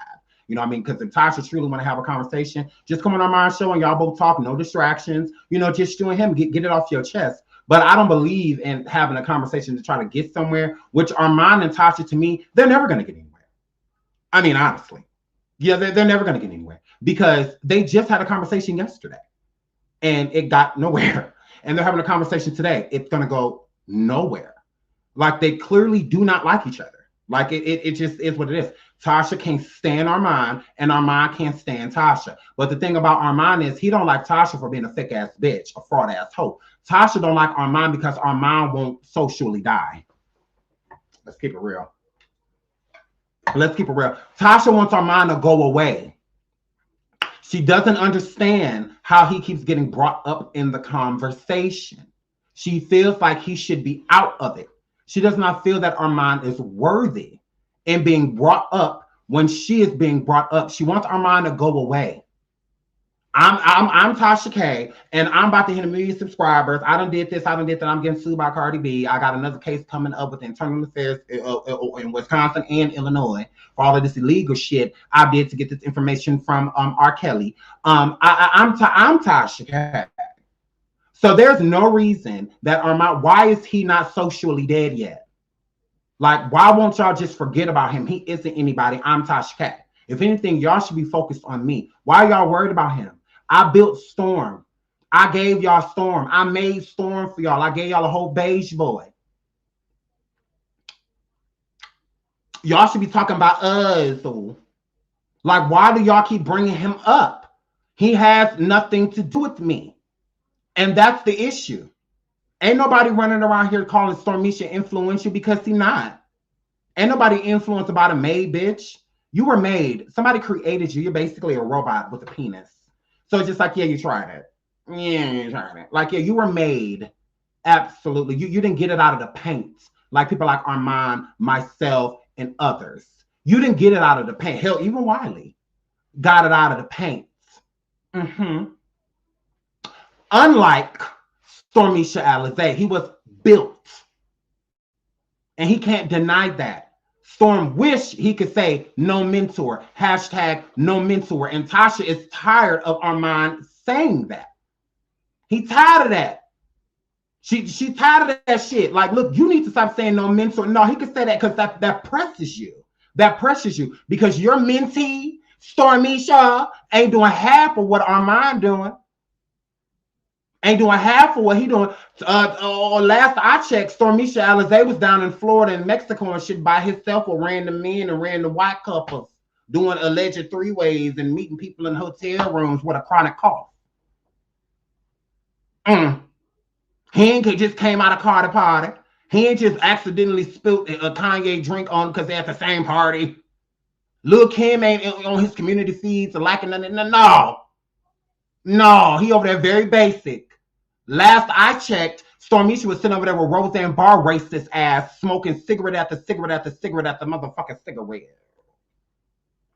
You know what I mean? Because if Tasha truly want to have a conversation, just come on Armon's show and y'all both talk. No distractions. You know, just you and him. Get it off your chest. But I don't believe in having a conversation to try to get somewhere, which Armon and Tasha, to me, they're never going to get anywhere. I mean, honestly. Yeah, they're never going to get anywhere because they just had a conversation yesterday and it got nowhere. And they're having a conversation today. It's going to go nowhere. Like, they clearly do not like each other. Like, it just is what it is. Tasha can't stand Armon and Armon can't stand Tasha. But the thing about Armon is he don't like Tasha for being a thick ass bitch, a fraud ass hoe. Tasha don't like Armon because Armon won't socially die. Let's keep it real. Let's keep it real. Tasha wants Armon to go away. She doesn't understand how he keeps getting brought up in the conversation. She feels like he should be out of it. She does not feel that Armon is worthy in being brought up when she is being brought up. She wants Armon to go away. I'm Tasha K, and I'm about to hit 1 million subscribers. I done did this, I done did that. I'm getting sued by Cardi B. I got another case coming up with internal affairs in Wisconsin and Illinois for all of this illegal shit I did to get this information from R. Kelly. I'm Tasha K. So there's no reason that Armon, why is he not socially dead yet? Like, why won't y'all just forget about him? He isn't anybody. I'm Tasha K. If anything, y'all should be focused on me. Why are y'all worried about him? I built Storm. I gave y'all Storm. I made Storm for y'all. I gave y'all a whole beige boy. Y'all should be talking about us. Like, why do y'all keep bringing him up? He has nothing to do with me. And that's the issue. Ain't nobody running around here calling Stormisha influential because he's not. Ain't nobody influenced about a maid, bitch. You were made. Somebody created you. You're basically a robot with a penis. So it's just like, yeah, you tried it. Yeah, you tried it. Like, yeah, you were made. Absolutely. You didn't get it out of the paint. Like people like Armon, myself, and others. You didn't get it out of the paint. Hell, even Wiley got it out of the paint. Unlike Stormisha Alizé, he was built. And he can't deny that. Storm wish he could say no mentor, hashtag no mentor. And Tasha is tired of Armon saying that. He tired of that. She tired of that shit. Like, look, you need to stop saying no mentor. No, he could say that because that presses you. That pressures you because your mentee, Stormisha, ain't doing half of what Armon doing. Ain't doing half of what he doing. Last I checked, Stormisha Alizé was down in Florida and Mexico and shit by himself with random men and random white couples doing alleged three-ways and meeting people in hotel rooms with a chronic cough. He ain't just came out of Cardi party. He ain't just accidentally spilled a Kanye drink on because they're at the same party. Lil' Kim ain't on his community feeds or liking nothing. No, he over there very basic. Last I checked, Stormisha was sitting over there with Roseanne Barr racist ass, smoking cigarette after cigarette after cigarette after motherfucking cigarette.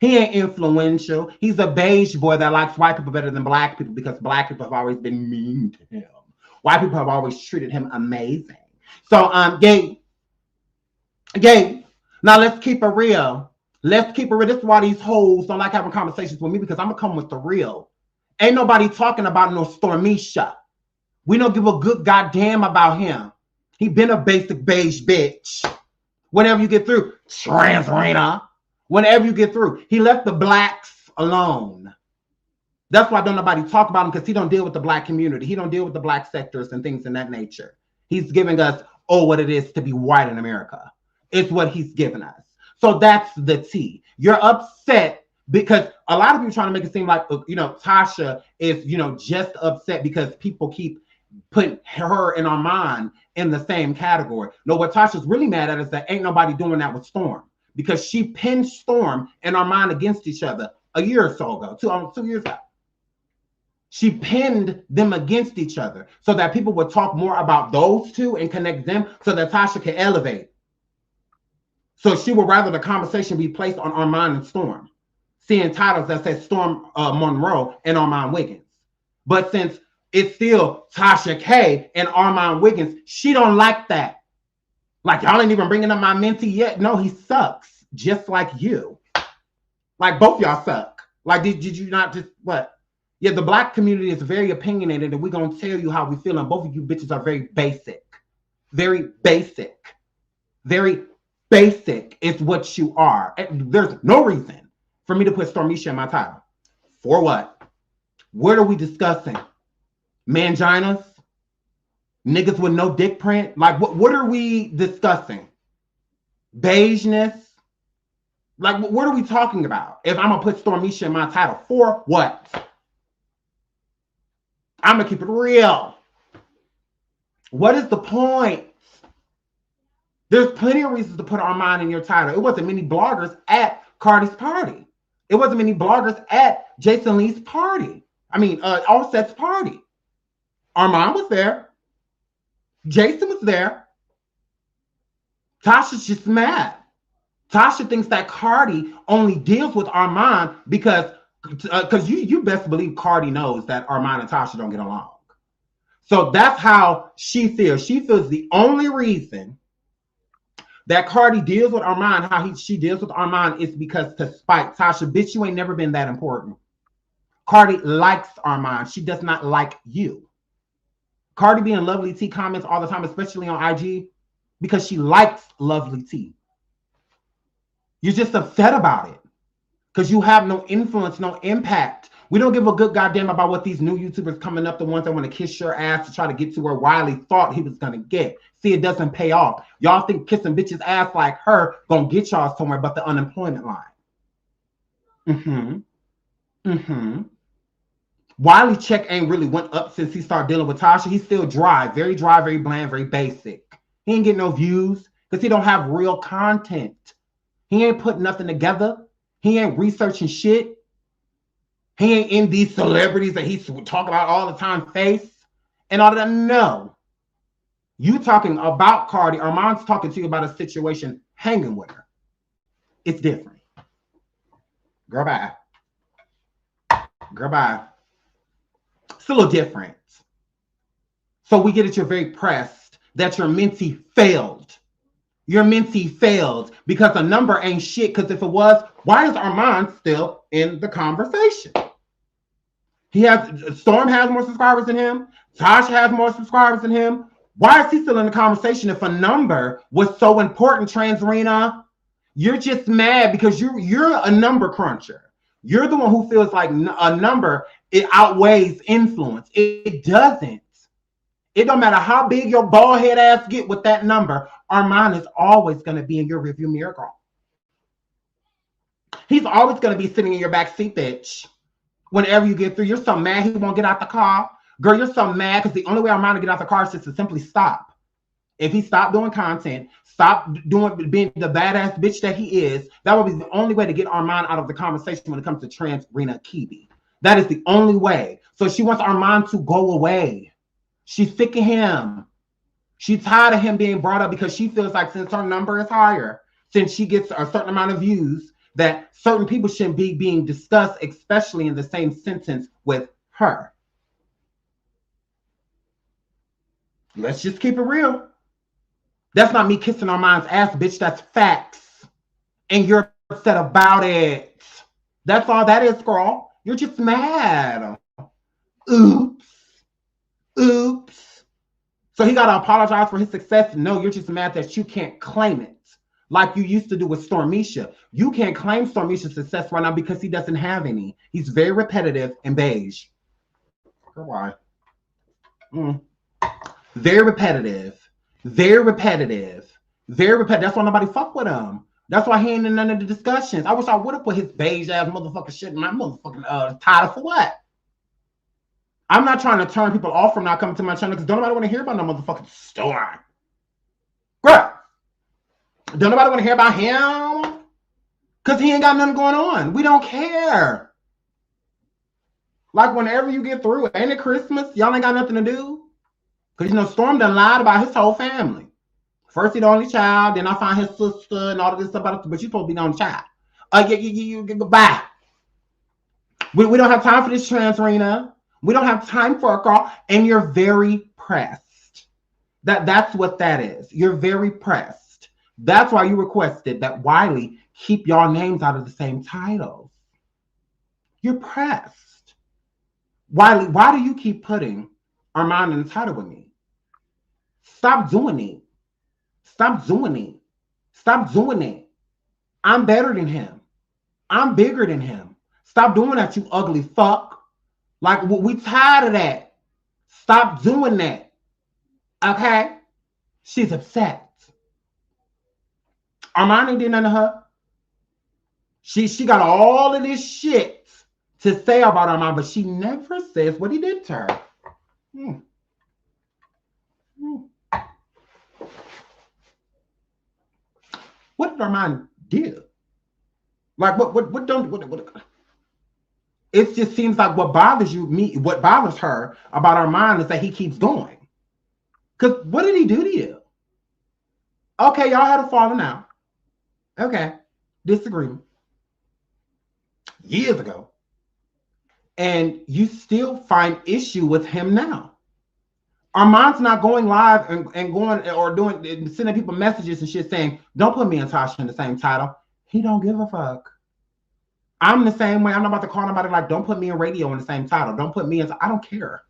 He ain't influential. He's a beige boy that likes white people better than black people because black people have always been mean to him. White people have always treated him amazing. So, gay. Now let's keep it real. Let's keep it real. This is why these hoes don't like having conversations with me because I'm gonna come with the real. Ain't nobody talking about no Stormisha. We don't give a good goddamn about him. He been a basic beige bitch. Whenever you get through, trans arena. Whenever you get through, he left the blacks alone. That's why don't nobody talk about him because he don't deal with the black community. He don't deal with the black sectors and things in that nature. He's giving us, what it is to be white in America. It's what he's giving us. So that's the tea. You're upset because a lot of people trying to make it seem like, Tasha is, just upset because people keep putting her and Armon in the same category. No, what Tasha's really mad at is that ain't nobody doing that with Storm because she pinned Storm and Armon against each other a year or so ago, 2 years ago. She pinned them against each other so that people would talk more about those two and connect them so that Tasha can elevate. So she would rather the conversation be placed on Armon and Storm. seeing titles that say Storm Monroe and Armon Wiggins. But since it's still Tasha K and Armon Wiggins, she don't like that. Like, y'all ain't even bringing up my mentee yet. No, he sucks, just like you. Like, both y'all suck. Like, did you not just, what? Yeah, the black community is very opinionated, and we're going to tell you how we feel, and both of you bitches are very basic. Very basic. Very basic is what you are. And there's no reason for me to put Stormisha in my title. For what? What are we discussing? Manginas? Niggas with no dick print? Like, what are we discussing? Beigeness? Like, what are we talking about? If I'm going to put Stormisha in my title, for what? I'm going to keep it real. What is the point? There's plenty of reasons to put Armon in your title. It wasn't many bloggers at Cardi's party. It wasn't many bloggers at Jason Lee's party. I mean, Offset's party. Armon was there. Jason was there. Tasha's just mad. Tasha thinks that Cardi only deals with Armon because you best believe Cardi knows that Armon and Tasha don't get along. So that's how she feels. She feels the only reason that Cardi deals with Armon, how she deals with Armon, is because to spite Tasha. Bitch, you ain't never been that important. Cardi likes Armon. She does not like you. Cardi be in Lovely T comments all the time, especially on IG, because she likes Lovely T. You're just upset about it because you have no influence, no impact. We don't give a good goddamn about what these new YouTubers coming up, the ones that want to kiss your ass to try to get to where Wiley thought he was going to get. See, it doesn't pay off. Y'all think kissing bitches' ass like her going to get y'all somewhere but the unemployment line. Wiley check ain't really went up since he started dealing with Tasha. He's still dry, very bland, very basic. He ain't getting no views because he don't have real content. He ain't putting nothing together. He ain't researching shit. He ain't in these celebrities that he's talking about all the time, face and all of that. No. You talking about Cardi. Armon's talking to you about a situation hanging with her. It's different. Girl, bye. Girl, bye. It's a little different. So we get it. You're very pressed that your mentee failed. Your mentee failed because the number ain't shit. Because if it was, why is Armon still in the conversation? Storm has more subscribers than him. Tasha has more subscribers than him. Why is he still in the conversation if a number was so important, Transrena? You're just mad because you're a number cruncher. You're the one who feels like a number, it outweighs influence. It doesn't. It don't matter how big your bald head ass get with that number. Armon is always going to be in your review mirror, girl. He's always going to be sitting in your back seat, bitch. Whenever you get through, you're so mad he won't get out the car. Girl, you're so mad because the only way Armon to get out the car is just to simply stop. If he stopped doing content, stop being the badass bitch that he is, that would be the only way to get Armon out of the conversation when it comes to Transrena Kibi. That is the only way. So she wants Armon to go away. She's sick of him. She's tired of him being brought up because she feels like since her number is higher, since she gets a certain amount of views, that certain people shouldn't be being discussed, especially in the same sentence with her. Let's just keep it real. That's not me kissing Armon's ass, bitch. That's facts. And you're upset about it. That's all that is, girl. You're just mad. Oops. Oops. So he got to apologize for his success? No, you're just mad that you can't claim it like you used to do with Stormisha. You can't claim Stormisha's success right now because he doesn't have any. He's very repetitive and beige. Why? Very repetitive. Very repetitive. Very repetitive. That's why nobody fuck with him. That's why he ain't in none of the discussions. I wish I would have put his beige ass motherfucking shit in my motherfucking title for what? I'm not trying to turn people off from not coming to my channel because don't nobody want to hear about no motherfucking Storm. Girl. Don't nobody want to hear about him because he ain't got nothing going on. We don't care. Like whenever you get through, ain't it Christmas? Y'all ain't got nothing to do? Because, you know, Storm done lied about his whole family. First, he the only child. Then I find his sister and all of this stuff about it. But you're supposed to be the only child. Goodbye. We don't have time for this trans arena. We don't have time for a girl. And you're very pressed. That's what that is. You're very pressed. That's why you requested that Wiley keep y'all names out of the same titles. You're pressed. Wiley, why do you keep putting Armon in the title with me? Stop doing it. Stop doing it. Stop doing it. I'm better than him. I'm bigger than him. Stop doing that, you ugly fuck. Like, we tired of that. Stop doing that. Okay? She's upset. Armani did nothing to her. She got all of this shit to say about Armani, but she never says what he did to her. What did Armani do? Like, what it just seems like what bothers what bothers her about Armani is that he keeps going. Because what did he do to you? Okay, y'all had a falling out. Okay, disagreement. Years ago. And you still find issue with him now. Armon's not going live and going or doing sending people messages and shit saying, don't put me and Tasha in the same title. He don't give a fuck. I'm the same way. I'm not about to call nobody like, don't put me in radio in the same title. Don't put me in. I don't care.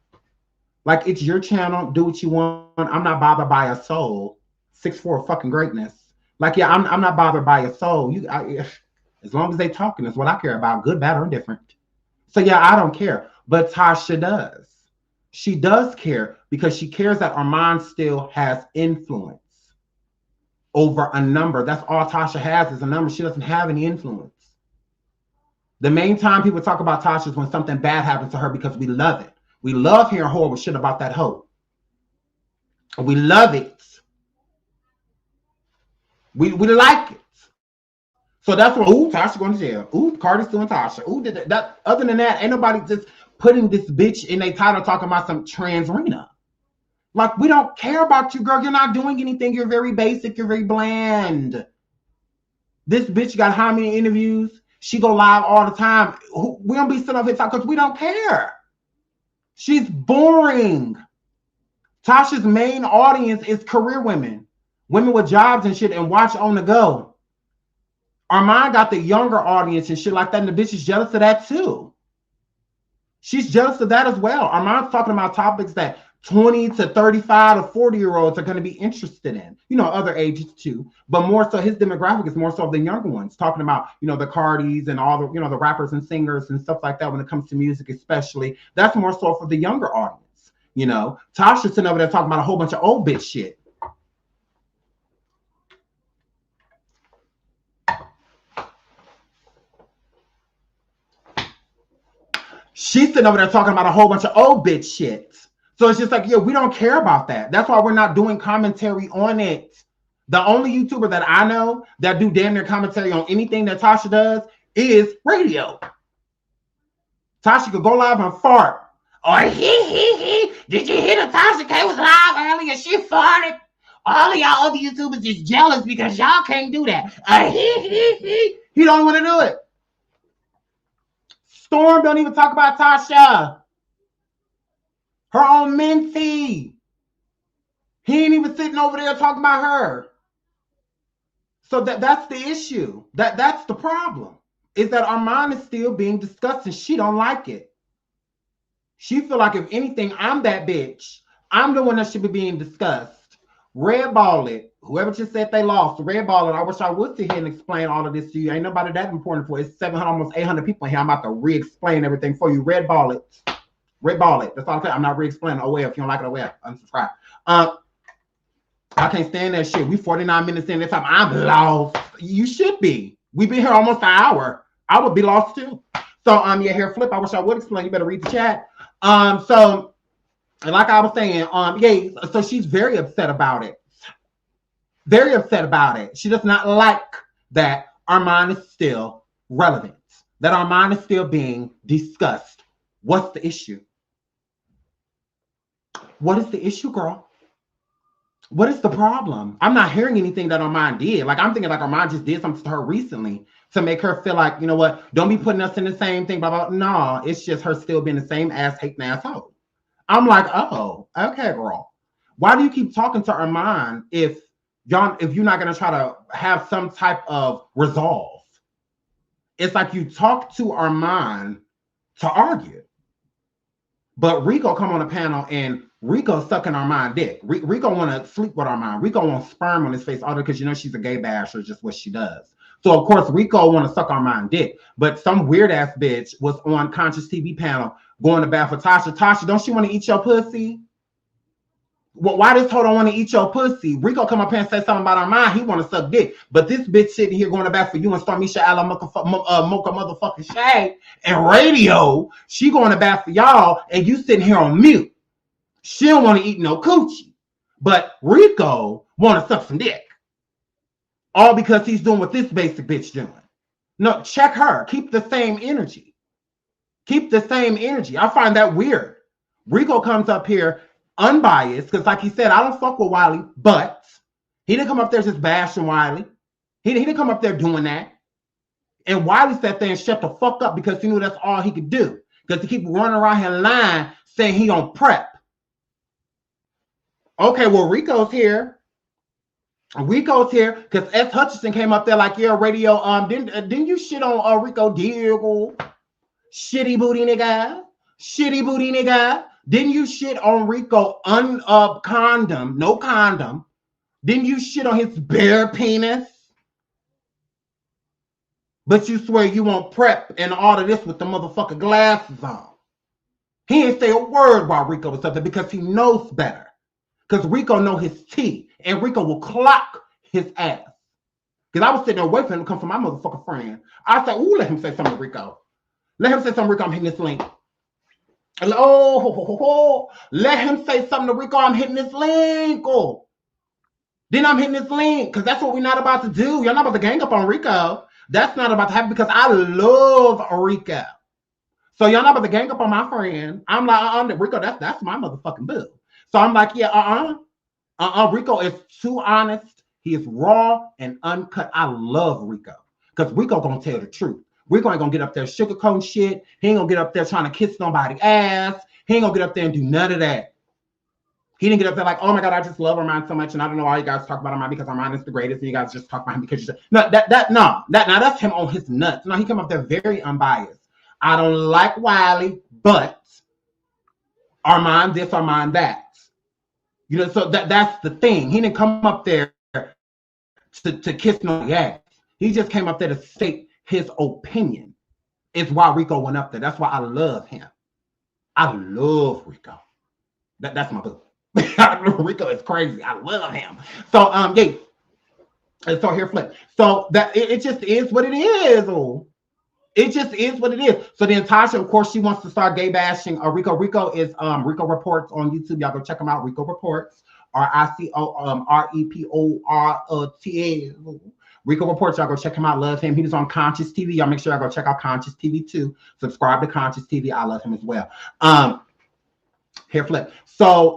Like, it's your channel. Do what you want. I'm not bothered by a soul. 6'4" fucking greatness. Like, yeah, I'm not bothered by a soul. As long as they talking, is what I care about. Good, bad, or indifferent. So yeah, I don't care. But Tasha does. She does care because she cares that Armon still has influence over a number. That's all Tasha has is a number. She doesn't have any influence. The main time people talk about Tasha is when something bad happens to her because we love it. We love hearing horrible shit about that hoe. We love it. We like it. So that's what, ooh, Tasha going to jail. Ooh, Cardi's doing Tasha. Ooh, that. Other than that, ain't nobody just putting this bitch in a title talking about some trans arena. Like, we don't care about you, girl. You're not doing anything. You're very basic. You're very bland. This bitch got how many interviews? She go live all the time. We don't be sitting up here talking because we don't care. She's boring. Tasha's main audience is career women. Women with jobs and shit and watch on the go. Armon got the younger audience and shit like that, and the bitch is jealous of that too. She's jealous of that as well. Armon's talking about topics that 20 to 35 to 40-year-olds are going to be interested in. You know, other ages too. But more so, his demographic is more so the younger ones, talking about, you know, the Cardis and all the, you know, the rappers and singers and stuff like that when it comes to music especially. That's more so for the younger audience. You know, Tasha's sitting over there talking about a whole bunch of old bitch shit. She's sitting over there talking about a whole bunch of old bitch shit. So it's just like, yeah, we don't care about that. That's why we're not doing commentary on it. The only YouTuber that I know that do damn near commentary on anything that Tasha does is radio. Tasha could go live and fart. Or he. Did you hear that Tasha K was live earlier? She farted. All of y'all other YouTubers is jealous because y'all can't do that. He don't want to do it. Storm don't even talk about Tasha. Her own Mentee. He ain't even sitting over there talking about her. So that's the issue. That's the problem. Is that Armon is still being discussed and she don't like it. She feel like if anything, I'm that bitch. I'm the one that should be being discussed. Redball it. Whoever just said they lost, redball it. I wish I would sit here and explain all of this to you. Ain't nobody that important for it. It's 700, almost 800 people in here. I'm about to re-explain everything for you. Redball it. Redball it. That's all I'm saying. I'm not re-explaining. Oh, well, if you don't like it, oh, well, unsubscribe. I can't stand that shit. We 49 minutes in this time. I'm lost. You should be. We've been here almost an hour. I would be lost too. So, yeah, here, Flip. I wish I would explain. You better read the chat. So, and like I was saying, yeah, so she's very upset about it. Very upset about it. She does not like that Armon is still relevant. That Armon is still being discussed. What's the issue? What is the issue, girl? What is the problem? I'm not hearing anything that Armon did. Like, I'm thinking like Armon just did something to her recently. to make her feel like, you know what, don't be putting us in the same thing, blah, blah. No, it's just her still being the same ass hating asshole. I'm like, oh, okay, girl. Why do you keep talking to Armon if you're not gonna try to have some type of resolve? It's like you talk to Armon to argue. But Rico come on the panel and Rico sucking Armon dick. Rico want to sleep with Armon. Rico want sperm on his face, all because she's a gay basher, just what she does. So of course Rico want to suck Armon dick. But some weird ass bitch was on Conscious TV panel going to bat for Tasha. Tasha, don't she want to eat your pussy? Well, why does Toto want to eat your pussy? Rico come up here and say something about Armon. He want to suck dick. But this bitch sitting here going to bat for you and Stormisha Ala Mocha motherfucking Shag and radio. She going to bat for y'all and you sitting here on mute. She don't want to eat no coochie. But Rico want to suck some dick. All because he's doing what this basic bitch doing. No, check her. Keep the same energy. Keep the same energy. I find that weird. Rico comes up here unbiased, because like he said, I don't fuck with Wiley, but he didn't come up there just bashing Wiley. He didn't come up there doing that. And Wiley sat there and shut the fuck up because he knew that's all he could do. Because he keep running around here lying, saying he on prep. Okay, well, Rico's here. Rico's here because S. Hutchinson came up there like, yeah, radio, didn't you shit on Rico Diego? Shitty booty nigga. Shitty booty nigga. Didn't you shit on Rico condom, no condom? Didn't you shit on his bare penis? But you swear you won't prep and all of this with the motherfucking glasses on. He didn't say a word while Rico was up there because he knows better. Because Rico know his tea and Rico will clock his ass. Because I was sitting there waiting for him to come from my motherfucking friend. I said, ooh, let him say something to Rico. Let him say something to Rico, I'm hitting this link. Oh, let him say something to Rico. I'm hitting this link. Oh. Then I'm hitting this link because that's what we're not about to do. You're not about to gang up on Rico. That's not about to happen because I love Rico. So y'all not about to gang up on my friend. I'm like, Rico, that's my motherfucking boo. So I'm like, yeah, Rico is too honest. He is raw and uncut. I love Rico because Rico gonna tell the truth. Rico ain't gonna get up there sugarcoating shit. He ain't gonna get up there trying to kiss nobody's ass. He ain't gonna get up there and do none of that. He didn't get up there like, oh my God, I just love Armon so much, and I don't know why you guys talk about Armon because Armon is the greatest, and you guys just talk about him because you no, that's him on his nuts. No, he come up there very unbiased. I don't like Wiley, but Armon this, Armon that. You know, so that's the thing. He didn't come up there to kiss no ass. He just came up there to state his opinion. It's why Rico went up there. That's why I love him. I love Rico. That's my boo. Rico is crazy. I love him. So yeah. And so here flip. So that it just is what it is. Oh. It just is what it is. So then Tasha, of course, she wants to start gay bashing Rico. Rico is Rico Reports on YouTube. Y'all go check him out. Rico Reports. RICO REPORTA. Rico Reports, y'all go check him out. Love him. He was on Conscious TV. Y'all make sure y'all go check out Conscious TV too. Subscribe to Conscious TV. I love him as well. Here flip. So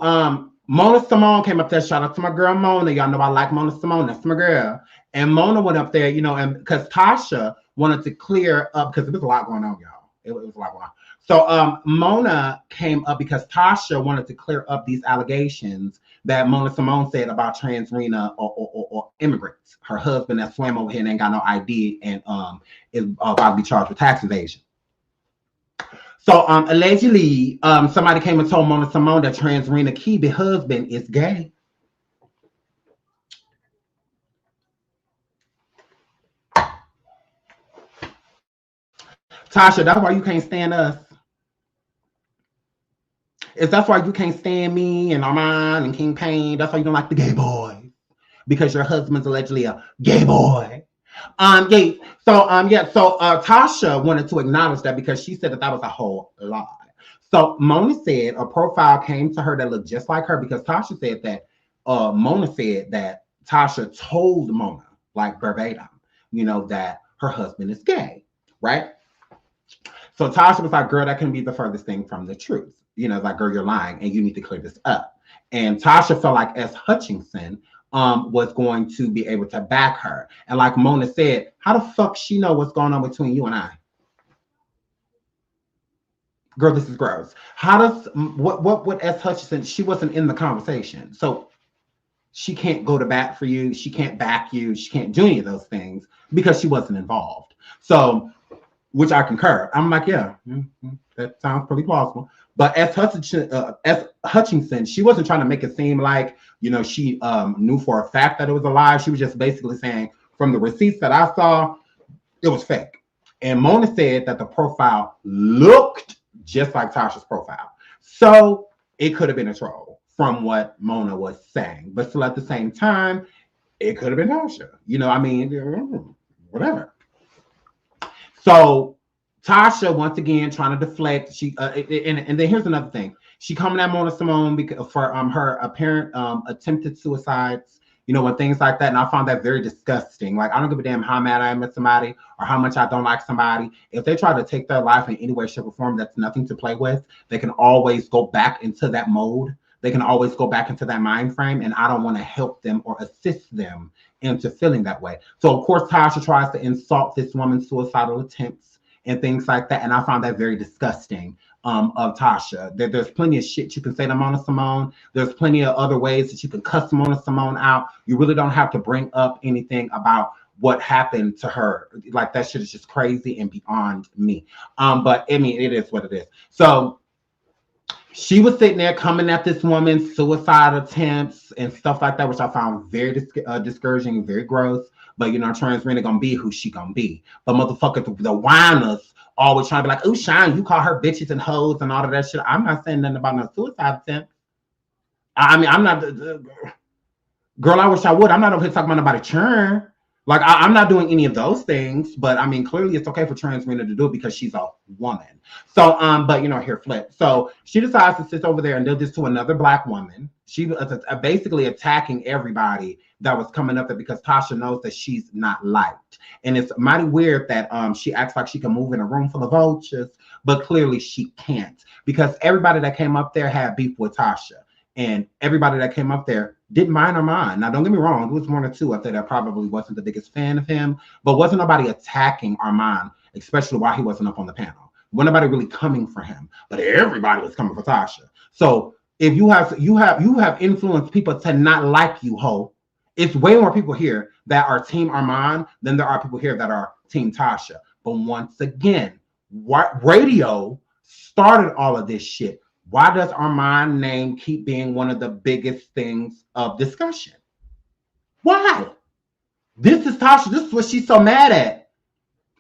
Mona Simone came up there. Shout out to my girl Mona. Y'all know I like Mona Simone. That's my girl. And Mona went up there, you know, and because Tasha wanted to clear up because there was a lot going on, y'all. It was a lot going on. So Mona came up because Tasha wanted to clear up these allegations that Mona Simone said about transrena or immigrants. Her husband that swam over here and ain't got no ID and is about to be charged with tax evasion. So allegedly, somebody came and told Mona Simone that transrena Kibi husband is gay. Tasha, that's why you can't stand us. That's why you can't stand me and Armon and King Payne. That's why you don't like the gay boys. Because your husband's allegedly a gay boy. Yeah. So Tasha wanted to acknowledge that because she said that was a whole lie. So Mona said a profile came to her that looked just like her because Tasha said that Mona said that Tasha told Mona, like verbatim, you know, that her husband is gay, right? So Tasha was like, girl, that can be the furthest thing from the truth. You know, like, girl, you're lying and you need to clear this up. And Tasha felt like S. Hutchinson was going to be able to back her. And like Mona said, how the fuck she know what's going on between you and I? Girl, this is gross. How does what S. Hutchinson? She wasn't in the conversation, so she can't go to bat for you. She can't back you. She can't do any of those things because she wasn't involved. So, which I concur. I'm like, yeah, that sounds pretty plausible. But S. Hutchinson, she wasn't trying to make it seem like, you know, she knew for a fact that it was a lie. She was just basically saying, from the receipts that I saw, it was fake. And Mona said that the profile looked just like Tasha's profile. So it could have been a troll from what Mona was saying. But still at the same time, it could have been Tasha. You know, I mean, whatever. So Tasha, once again, trying to deflect. She and then here's another thing. She coming at Mona Simone because for her apparent attempted suicides, you know, and things like that. And I found that very disgusting. Like, I don't give a damn how mad I am at somebody or how much I don't like somebody. If they try to take their life in any way, shape, or form, that's nothing to play with. They can always go back into that mode. They can always go back into that mind frame. And I don't want to help them or assist them into feeling that way. So, of course, Tasha tries to insult this woman's suicidal attempts and things like that. And I found that very disgusting. Of Tasha. There's plenty of shit you can say to Mona Simone. There's plenty of other ways that you can cuss Mona Simone out. You really don't have to bring up anything about what happened to her. Like, that shit is just crazy and beyond me. But I mean, it is what it is. So she was sitting there coming at this woman's suicide attempts and stuff like that, which I found very discouraging, very gross. But, you know, trans women gonna be who she gonna be. But motherfuckers, the whiners, always trying to be like, oh, Shine, you call her bitches and hoes and all of that shit. I'm not saying nothing about no suicide attempt. I mean, I'm not, girl, I wish I would. I'm not over here talking about nobody churn. Like, I'm not doing any of those things, but I mean, clearly it's okay for trans women to do it because she's a woman. So, but you know, here flip. So she decides to sit over there and do this to another Black woman. She was basically attacking everybody that was coming up there because Tasha knows that she's not liked. And it's mighty weird that she acts like she can move in a room full of vultures, but clearly she can't because everybody that came up there had beef with Tasha. And everybody that came up there didn't mind Armon. Now, don't get me wrong. There was one or two up there that probably wasn't the biggest fan of him, but wasn't nobody attacking Armon, especially while he wasn't up on the panel. Wasn't nobody really coming for him, but everybody was coming for Tasha. So if you have influenced people to not like you, ho, it's way more people here that are Team Armon than there are people here that are Team Tasha. But once again, what radio started all of this shit? Why does Armon's name keep being one of the biggest things of discussion? Why? This is Tasha. This is what she's so mad at.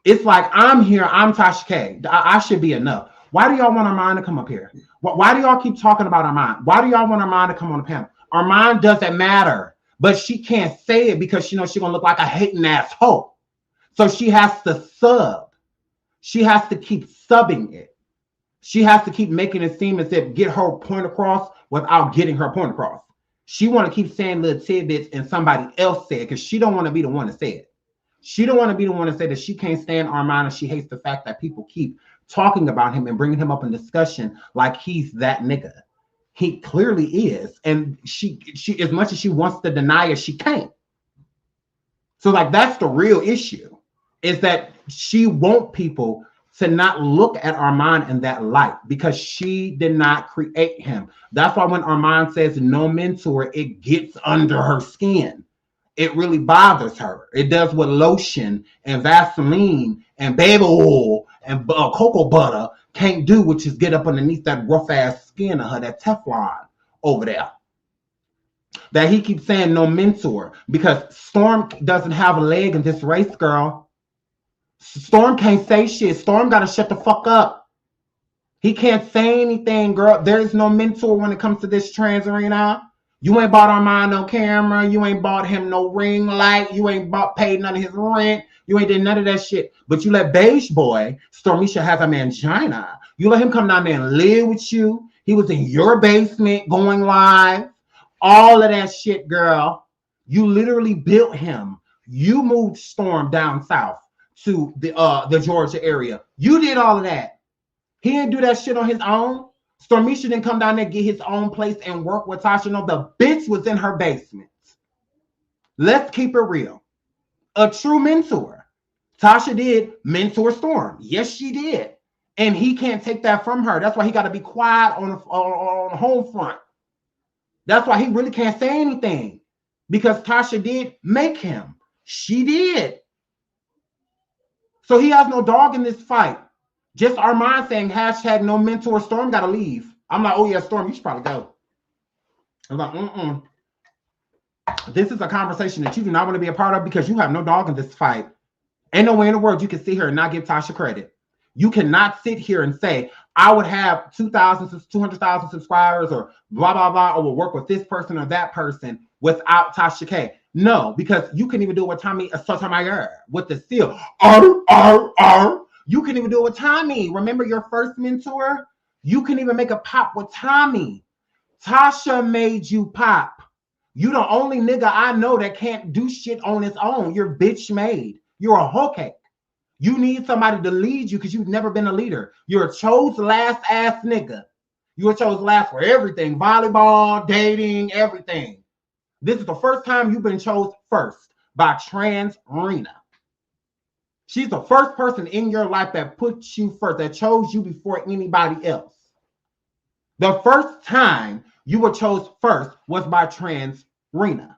It's like, I'm here. I'm Tasha K. I should be enough. Why do y'all want Armon to come up here? Why do y'all keep talking about Armon? Why do y'all want Armon to come on the panel? Armon doesn't matter, but she can't say it because she knows she's going to look like a hating asshole. So she has to sub. She has to keep subbing it. She has to keep making it seem as if get her point across without getting her point across. She want to keep saying little tidbits and somebody else say it because she don't want to be the one to say it. She don't want to be the one to say that she can't stand Armon and she hates the fact that people keep talking about him and bringing him up in discussion like he's that nigga. He clearly is. And she as much as she wants to deny it, she can't. So like, that's the real issue, is that she wants people to not look at Armon in that light because she did not create him. That's why when Armon says no mentor, it gets under her skin. It really bothers her. It does what lotion and Vaseline and baby oil and cocoa butter can't do, which is get up underneath that rough ass skin of her, that Teflon over there. That he keeps saying no mentor because Storm doesn't have a leg in this race, girl. Storm can't say shit. Storm got to shut the fuck up. He can't say anything, girl. There is no mentor when it comes to this trans arena. You ain't bought Armon no camera. You ain't bought him no ring light. You ain't paid none of his rent. You ain't did none of that shit. But you let Beige Boy, Stormisha has a mangina. You let him come down there and live with you. He was in your basement going live. All of that shit, girl. You literally built him. You moved Storm down south to the Georgia area. You did all of that. He didn't do that shit on his own. Stormisha didn't come down there, get his own place and work with Tasha. No, the bitch was in her basement. Let's keep it real. A true mentor. Tasha did mentor Storm. Yes, she did. And he can't take that from her. That's why he got to be quiet on the home front. That's why he really can't say anything. Because Tasha did make him. She did. So he has no dog in this fight. Just Armon saying hashtag no mentor, Storm got to leave. I'm like, oh yeah, Storm, you should probably go. I'm like, this is a conversation that you do not want to be a part of because you have no dog in this fight. Ain't no way in the world you can sit here and not give Tasha credit. You cannot sit here and say, I would have 200,000 subscribers or blah, blah, blah, or will work with this person or that person without Tasha K. No, because you can even do it with Tommy Sotomayor with the seal. You can even do it with Tommy. Remember your first mentor? You can even make a pop with Tommy. Tasha made you pop. You the only nigga I know that can't do shit on his own. You're bitch made. You're a hoe cake. You need somebody to lead you because you've never been a leader. You're a chose last ass nigga. You were chose last for everything. Volleyball, dating, everything. This is the first time you've been chose first by Trans Rena. She's the first person in your life that put you first, that chose you before anybody else. The first time you were chose first was by Trans Rena.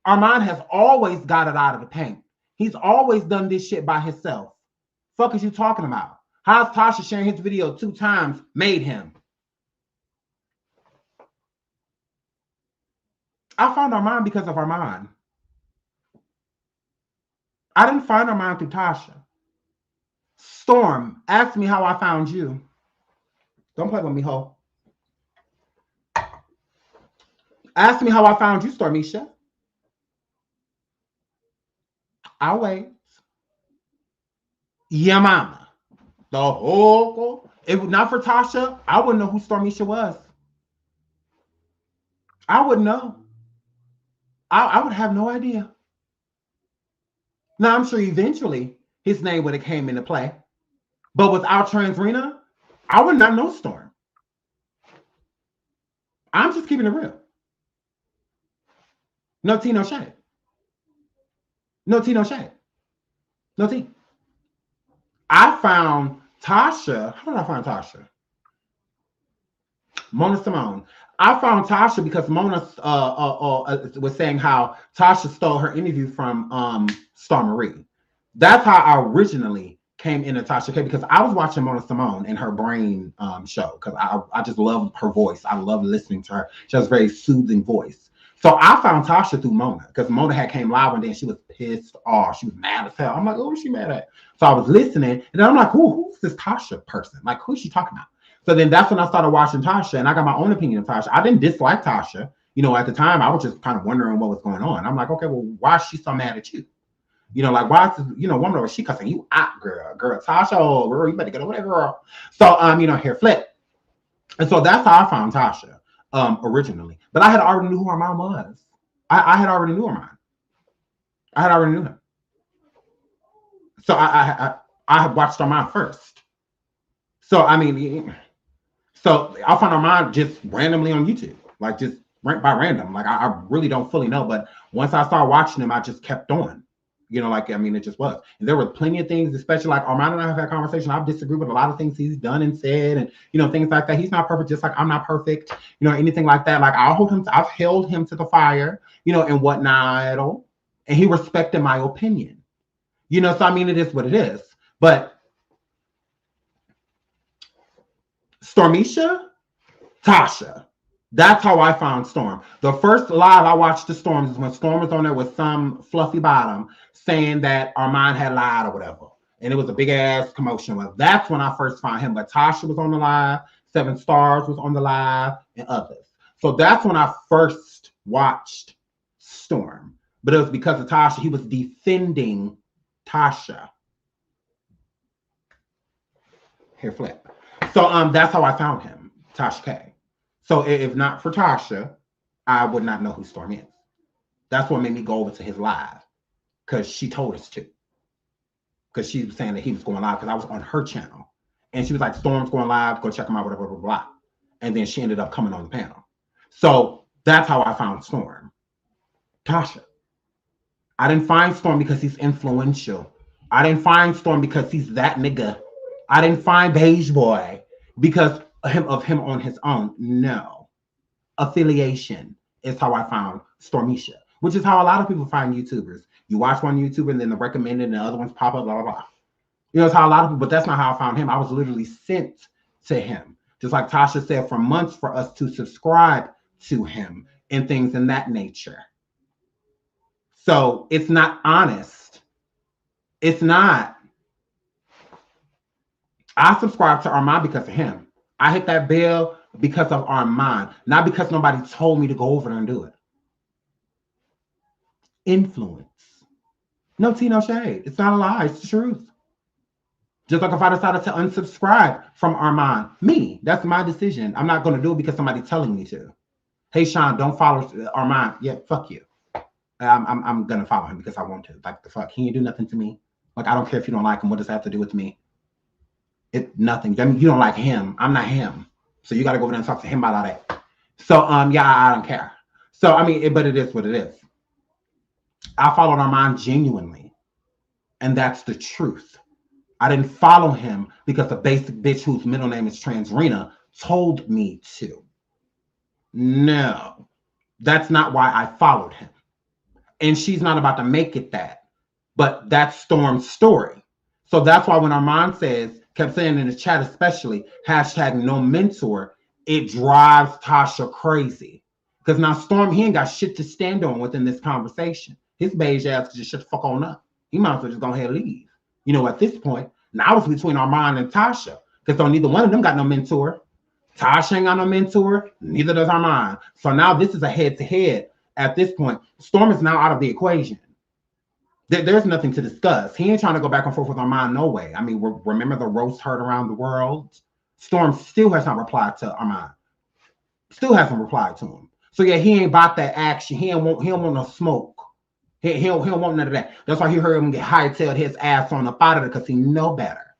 Armon has always got it out of the paint. He's always done this shit by himself. Fuck is you talking about? How's Tasha sharing his video 2 times made him? I found Armon because of Armon. I didn't find Armon through Tasha. Storm, ask me how I found you. Don't play with me, ho. Ask me how I found you, Stormisha. I'll wait. Yeah, mama. The whole, if not for Tasha, I wouldn't know who Stormisha was. I wouldn't know. I would have no idea. Now, I'm sure eventually his name would have came into play. But without Trans Rena, I would not know Storm. I'm just keeping it real. No tea, no shade. No tea, no shade. No tea. I found Tasha. How did I find Tasha? Mona Simone. I found Tasha because Mona was saying how Tasha stole her interview from Star Marie. That's how I originally came into Tasha K, because I was watching Mona Simone and her brain show because I just loved her voice. I love listening to her. She has a very soothing voice. So I found Tasha through Mona because Mona had came live and then she was pissed off. She was mad as hell. I'm like, oh, who's she mad at? So I was listening and then I'm like, who's this Tasha person? Like, who's she talking about? So then that's when I started watching Tasha and I got my own opinion of Tasha. I didn't dislike Tasha. You know, at the time I was just kind of wondering what was going on. I'm like, okay, well, why is she so mad at you? You know, like, why is this, you know, woman over she cussing you out, girl, Tasha, oh, girl, you better get over there, girl. So, you know, hair flip. And so that's how I found Tasha originally. But I had already knew who Armon was. I had already knew Armon. I had already knew him. So I had watched Armon first. So, I mean, so I found Armon just randomly on YouTube, like just by random. Like I really don't fully know. But once I started watching him, I just kept on. You know, like, I mean, it just was. And there were plenty of things, especially like Armon and I have had a conversation. I've disagreed with a lot of things he's done and said, and, you know, things like that. He's not perfect, just like I'm not perfect, you know, anything like that. Like I've held him to the fire, you know, and whatnot. And he respected my opinion, you know, so I mean, it is what it is. But Stormisha, Tasha. That's how I found Storm. The first live I watched the Storms is when Storm was on there with some fluffy bottom saying that Armon had lied or whatever. And it was a big ass commotion. Well, that's when I first found him. But Tasha was on the live, 7 Stars was on the live, and others. So that's when I first watched Storm. But it was because of Tasha. He was defending Tasha. Hair flip. So that's how I found him, Tasha K. So if not for Tasha, I would not know who Storm is. That's what made me go over to his live, because she told us to. Because she was saying that he was going live, because I was on her channel. And she was like, Storm's going live, go check him out, whatever, blah, blah, blah. And then she ended up coming on the panel. So that's how I found Storm. Tasha. I didn't find Storm because he's influential. I didn't find Storm because he's that nigga. I didn't find Beige Boy because of him on his own. No. Affiliation is how I found Stormisha, which is how a lot of people find YouTubers. You watch one YouTuber and then the recommended and the other ones pop up, blah, blah, blah. You know, it's how a lot of people, but that's not how I found him. I was literally sent to him. Just like Tasha said, for months for us to subscribe to him and things in that nature. So it's not honest. It's not. I subscribed to Armon because of him. I hit that bell because of Armon, not because nobody told me to go over there and do it. Influence. No tea, no shade. It's not a lie. It's the truth. Just like if I decided to unsubscribe from Armon, me, that's my decision. I'm not going to do it because somebody's telling me to. Hey, Sean, don't follow Armon. Yeah, fuck you. I'm going to follow him because I want to. Like, the fuck? He ain't do nothing to me. Like, I don't care if you don't like him. What does that have to do with me? Nothing. I mean, you don't like him. I'm not him. So you got to go over there and talk to him about all that. So, yeah, I don't care. So, I mean, but it is what it is. I followed Armon genuinely. And that's the truth. I didn't follow him because a basic bitch whose middle name is Transrena told me to. No, that's not why I followed him. And she's not about to make it that. But that's Storm's story. So that's why when Armon kept saying in the chat especially, hashtag no mentor, it drives Tasha crazy. Because now Storm, he ain't got shit to stand on within this conversation. His beige ass could just shut the fuck on up. He might as well just go ahead and leave. You know, at this point, now it's between Armon and Tasha. Because neither one of them got no mentor. Tasha ain't got no mentor. Neither does Armon. So now this is a head-to-head at this point. Storm is now out of the equation. There's nothing to discuss. He ain't trying to go back and forth with Armon, no way. I mean, remember the roast heard around the world? Storm still has not replied to Armon. Still hasn't replied to him. So yeah, he ain't about that action. He don't want no smoke. He don't want none of that. That's why he heard him get hightailed his ass on up out of it because he know better.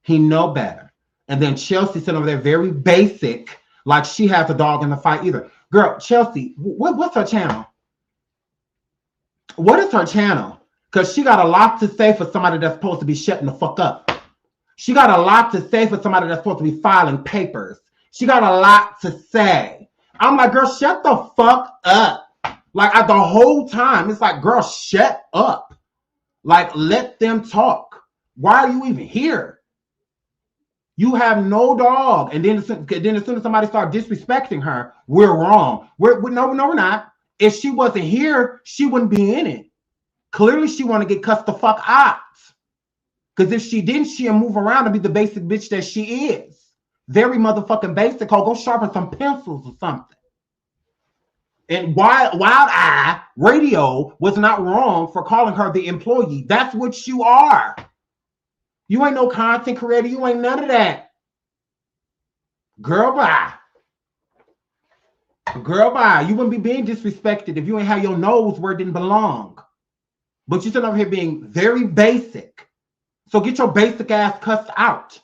He know better. And then Chelsea sitting over there very basic, like she has a dog in the fight either. Girl, Chelsea, what's her channel? What is her channel? Because she got a lot to say for somebody that's supposed to be shutting the fuck up. She got a lot to say for somebody that's supposed to be filing papers. She got a lot to say. I'm like, girl, shut the fuck up. Like, the whole time, it's like, girl, shut up. Like, let them talk. Why are you even here? You have no dog. And then as soon as somebody starts disrespecting her, we're wrong. No, we're not. If she wasn't here, she wouldn't be in it. Clearly, she want to get cussed the fuck out. Because if she didn't, she'll move around and be the basic bitch that she is. Very motherfucking basic. Go sharpen some pencils or something. And Wild Eye Radio was not wrong for calling her the employee. That's what you are. You ain't no content creator. You ain't none of that. Girl, bye. Girl, bye. You wouldn't be being disrespected if you ain't have your nose where it didn't belong. But you're sitting over here being very basic. So get your basic ass cussed out.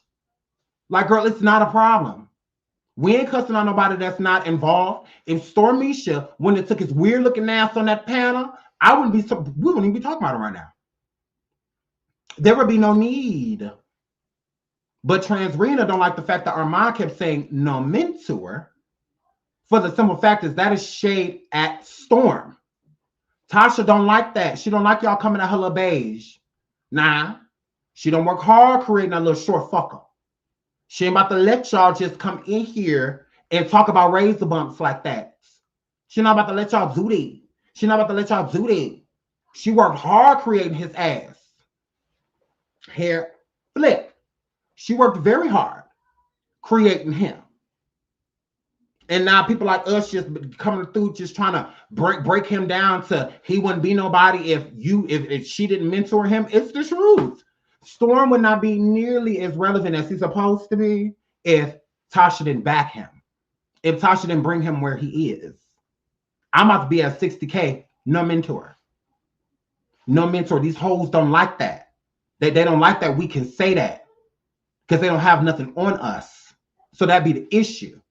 Like, girl, it's not a problem. We ain't cussing on nobody that's not involved. If Stormisha wouldn't have took his weird looking ass on that panel, we wouldn't even be talking about it right now. There would be no need. But Transrena don't like the fact that Armon kept saying no mentor for the simple fact is that is shade at Storm. Tasha don't like that. She don't like y'all coming at her little beige. Nah, she don't work hard creating a little short fucker. She ain't about to let y'all just come in here and talk about razor bumps like that. She not about to let y'all do that. She not about to let y'all do that. She worked hard creating his ass. Hair flip. She worked very hard creating him. And now people like us just coming through just trying to break him down to he wouldn't be nobody if she didn't mentor him. It's the truth. Storm would not be nearly as relevant as he's supposed to be if Tasha didn't back him. If Tasha didn't bring him where he is. I'm about to be at 60K, no mentor. No mentor. These hoes don't like that. They don't like that we can say that. Because they don't have nothing on us. So that'd be the issue.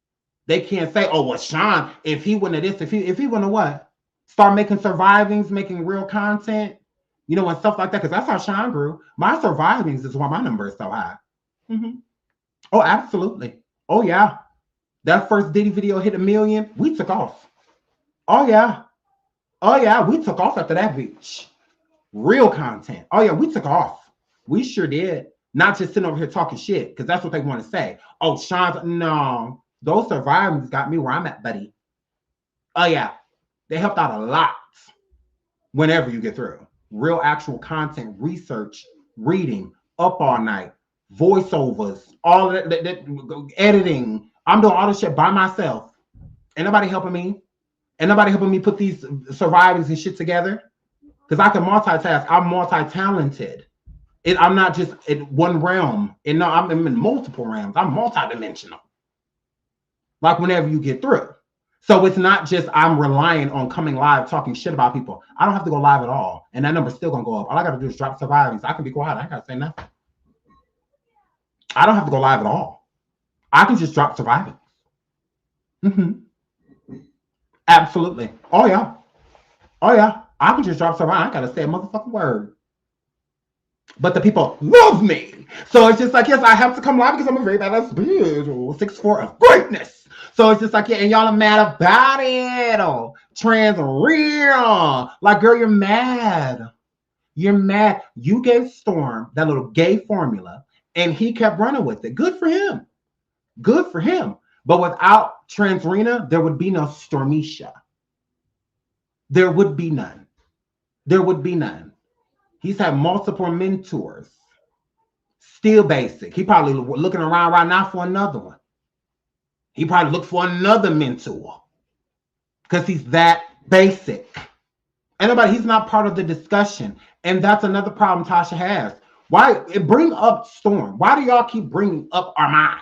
They can't say, oh, well, Sean, if he wouldn't have this, if he wouldn't have what? Start making survivings, making real content, you know, and stuff like that. Because that's how Sean grew. My survivings is why my number is so high. Mm-hmm. Oh, absolutely. Oh, yeah. That first Diddy video hit 1 million. We took off. Oh, yeah. Oh, yeah. We took off after that bitch. Real content. Oh, yeah. We took off. We sure did. Not just sitting over here talking shit, because that's what they want to say. Oh, Sean's, no. Those survivors got me where I'm at, buddy. Oh, yeah. They helped out a lot whenever you get through. Real actual content, research, reading, up all night, voiceovers, all that editing. I'm doing all this shit by myself. Ain't nobody helping me. Ain't nobody helping me put these survivors and shit together. Because I can multitask. I'm multi-talented. I'm not just in one realm. And no, I'm in multiple realms. I'm multidimensional. Like whenever you get through. So it's not just I'm relying on coming live talking shit about people. I don't have to go live at all. And that number's still going to go up. All I got to do is drop survivors. I can be quiet. I ain't got to say nothing. I don't have to go live at all. I can just drop survivors. Mm-hmm. Absolutely. Oh, yeah. Oh, yeah. I can just drop survivors. I ain't got to say a motherfucking word. But the people love me. So it's just like, yes, I have to come live because I'm a very badass bitch. 6'4" of greatness. So it's just like, yeah, and y'all are mad about it. Oh, trans real. Like, girl, you're mad. You're mad. You gave Storm that little gay formula, and he kept running with it. Good for him. Good for him. But without Transrena, there would be no Stormisha. There would be none. There would be none. He's had multiple mentors. Still basic. He probably looking around right now for another one. He probably looked for another mentor. Because he's that basic. He's not part of the discussion. And that's another problem Tasha has. Why bring up Storm? Why do y'all keep bringing up Armon?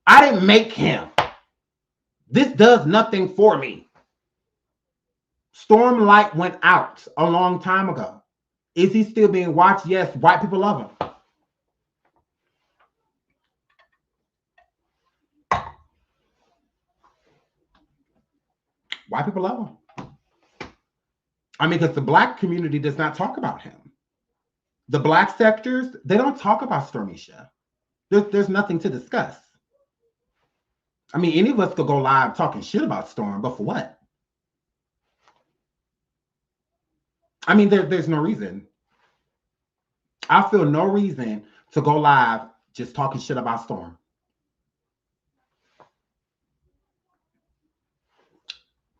I didn't make him. This does nothing for me. Storm light went out a long time ago. Is he still being watched? Yes, white people love him. White people love him. I mean, because the black community does not talk about him. The black sectors, they don't talk about Stormisha. There's nothing to discuss. I mean, any of us could go live talking shit about Storm, but for what? I mean, there's no reason. I feel no reason to go live just talking shit about Storm.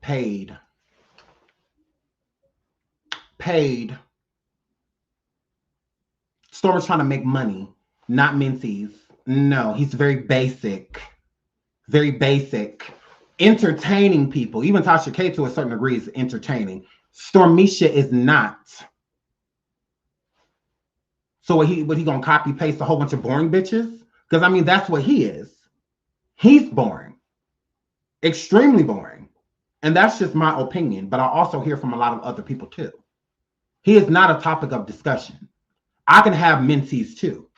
Paid. Storm is trying to make money, not Mentee's. No, he's very basic. Very basic. Entertaining people. Even Tasha K to a certain degree is entertaining. Stormisha is not. So what he gonna copy paste a whole bunch of boring bitches? Because I mean that's what he is. He's boring. Extremely boring. And that's just my opinion, but I also hear from a lot of other people too. He is not a topic of discussion. I can have mentees too.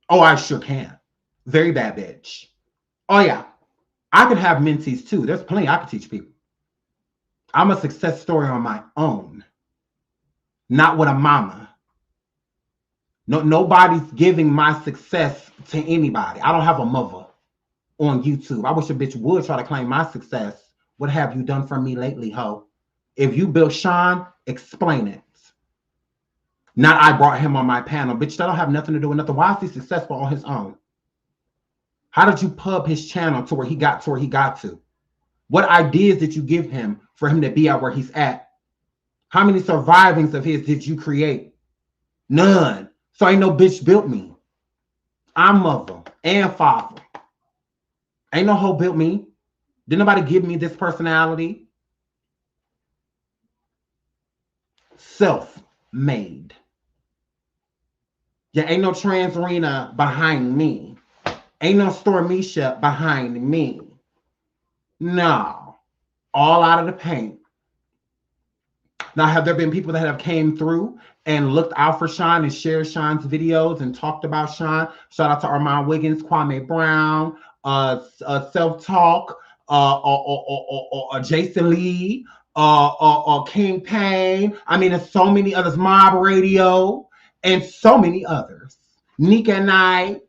Oh, I sure can. Very bad bitch. Oh yeah. I can have mentees too. There's plenty I can teach people. I'm a success story on my own. Not with a mama. No, nobody's giving my success to anybody. I don't have a mother on YouTube. I wish a bitch would try to claim my success. What have you done for me lately, ho? If you built Sean, explain it. Not I brought him on my panel. Bitch, that don't have nothing to do with nothing. Why is he successful on his own? How did you pub his channel to where he got to? What ideas did you give him for him to be at where he's at? How many survivings of his did you create? None. So ain't no bitch built me. I'm mother and father. Ain't no hoe built me. Did nobody give me this personality? Self-made. Yeah, ain't no Transrena behind me. Ain't no Stormisha behind me. No. All out of the paint. Now, have there been people that have came through and looked out for Sean and shared Sean's videos and talked about Sean? Shout out to Armon Wiggins, Kwame Brown, Self-Talk, or Jason Lee, King Payne. I mean, there's so many others, Mob Radio, and so many others. Nika Knight,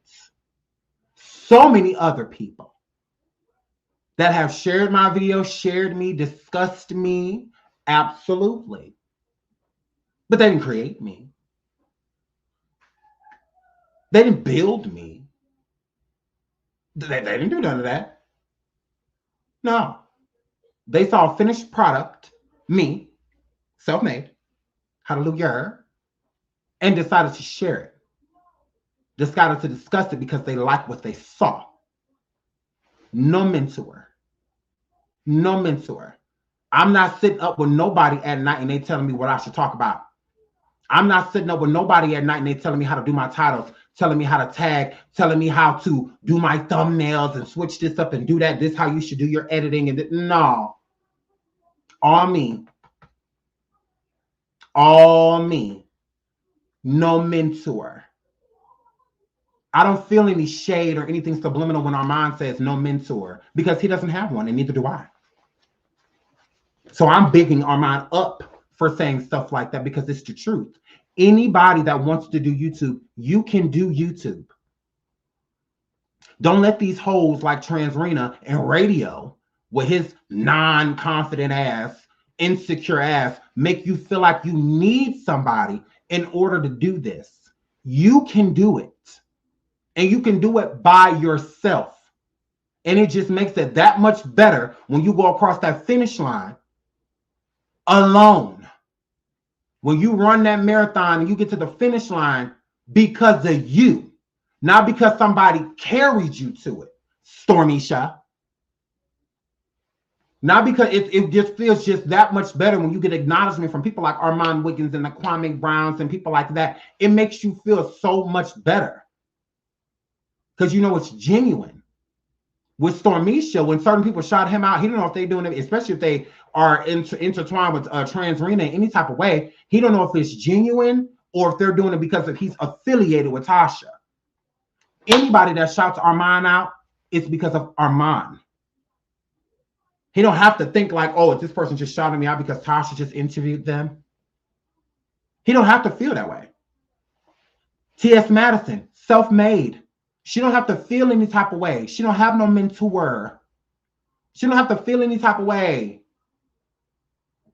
so many other people that have shared my video, shared me, discussed me. Absolutely. But they didn't create me. They didn't build me. They didn't do none of that. No. They saw a finished product, me, self-made, hallelujah, and decided to share it. Decided to discuss it because they liked what they saw. No mentor. No mentor. I'm not sitting up with nobody at night and they telling me what I should talk about. I'm not sitting up with nobody at night and they telling me how to do my titles, telling me how to tag, telling me how to do my thumbnails and switch this up and do that. This is how you should do your editing. And no. All me. All me. No mentor. I don't feel any shade or anything subliminal when Armon says no mentor because he doesn't have one and neither do I. So I'm bigging Armon up for saying stuff like that because it's the truth. Anybody that wants to do YouTube, you can do YouTube. Don't let these hoes like Transrena and Radio with his non-confident ass, insecure ass make you feel like you need somebody in order to do this. You can do it. And you can do it by yourself. And it just makes it that much better when you go across that finish line alone. When you run that marathon and you get to the finish line because of you, not because somebody carried you to it, Stormisha. Not because it just feels just that much better when you get acknowledgement from people like Armon Wiggins and the Kwame Browns and people like that. It makes you feel so much better. Because you know it's genuine. With Stormisha, when certain people shot him out, he don't know if they're doing it, especially if they are intertwined with Transrena in any type of way. He don't know if it's genuine or if they're doing it because he's affiliated with Tasha. Anybody that shouts Armon out, it's because of Armon. He don't have to think like, oh, is this person just shouting me out because Tasha just interviewed them? He don't have to feel that way. T.S. Madison, self-made. She don't have to feel any type of way. She don't have no mentor. She don't have to feel any type of way.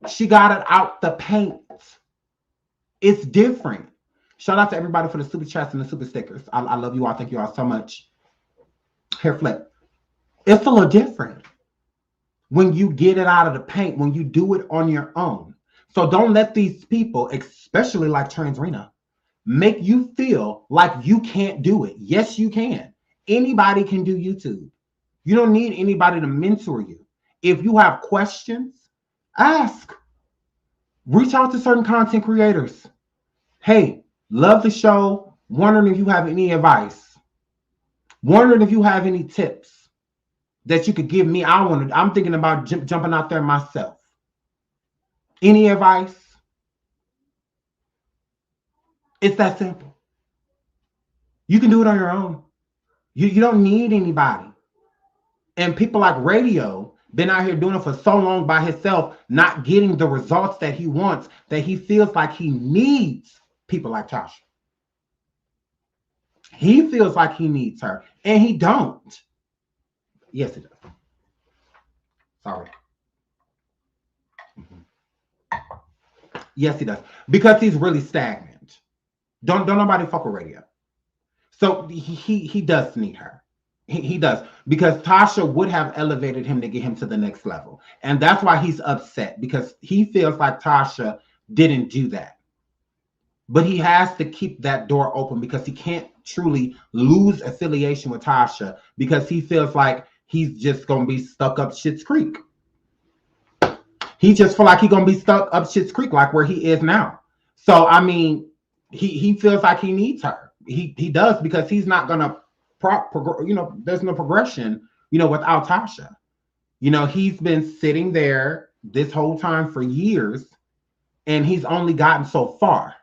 She got it out the paint. It's different. Shout out to everybody for the super chats and the super stickers. I love you all. Thank you all so much. Hair flip. It's a little different when you get it out of the paint, when you do it on your own. So don't let these people, especially like Transrena, make you feel like you can't do it. Yes, you can. Anybody can do YouTube. You don't need anybody to mentor you. If you have questions, ask. Reach out to certain content creators. Hey, love the show. Wondering if you have any advice. Wondering if you have any tips that you could give me. I'm thinking about jumping out there myself. Any advice? It's that simple. You can do it on your own. You don't need anybody. And people like Radio been out here doing it for so long by himself, not getting the results that he wants, that he feels like he needs people like Tasha. He feels like he needs her, and he don't. Yes, he does. Sorry. Yes, he does. Because he's really stagnant. Don't nobody fuck with Radio. So he does need her. He does. Because Tasha would have elevated him to get him to the next level. And that's why he's upset. Because he feels like Tasha didn't do that. But he has to keep that door open because he can't truly lose affiliation with Tasha because he feels like he's just going to be stuck up Schitt's Creek. He just feel like he's going to be stuck up Schitt's Creek like where he is now. So, I mean, he feels like he needs her. He does because he's not going to, there's no progression, without Tasha. He's been sitting there this whole time for years and he's only gotten so far.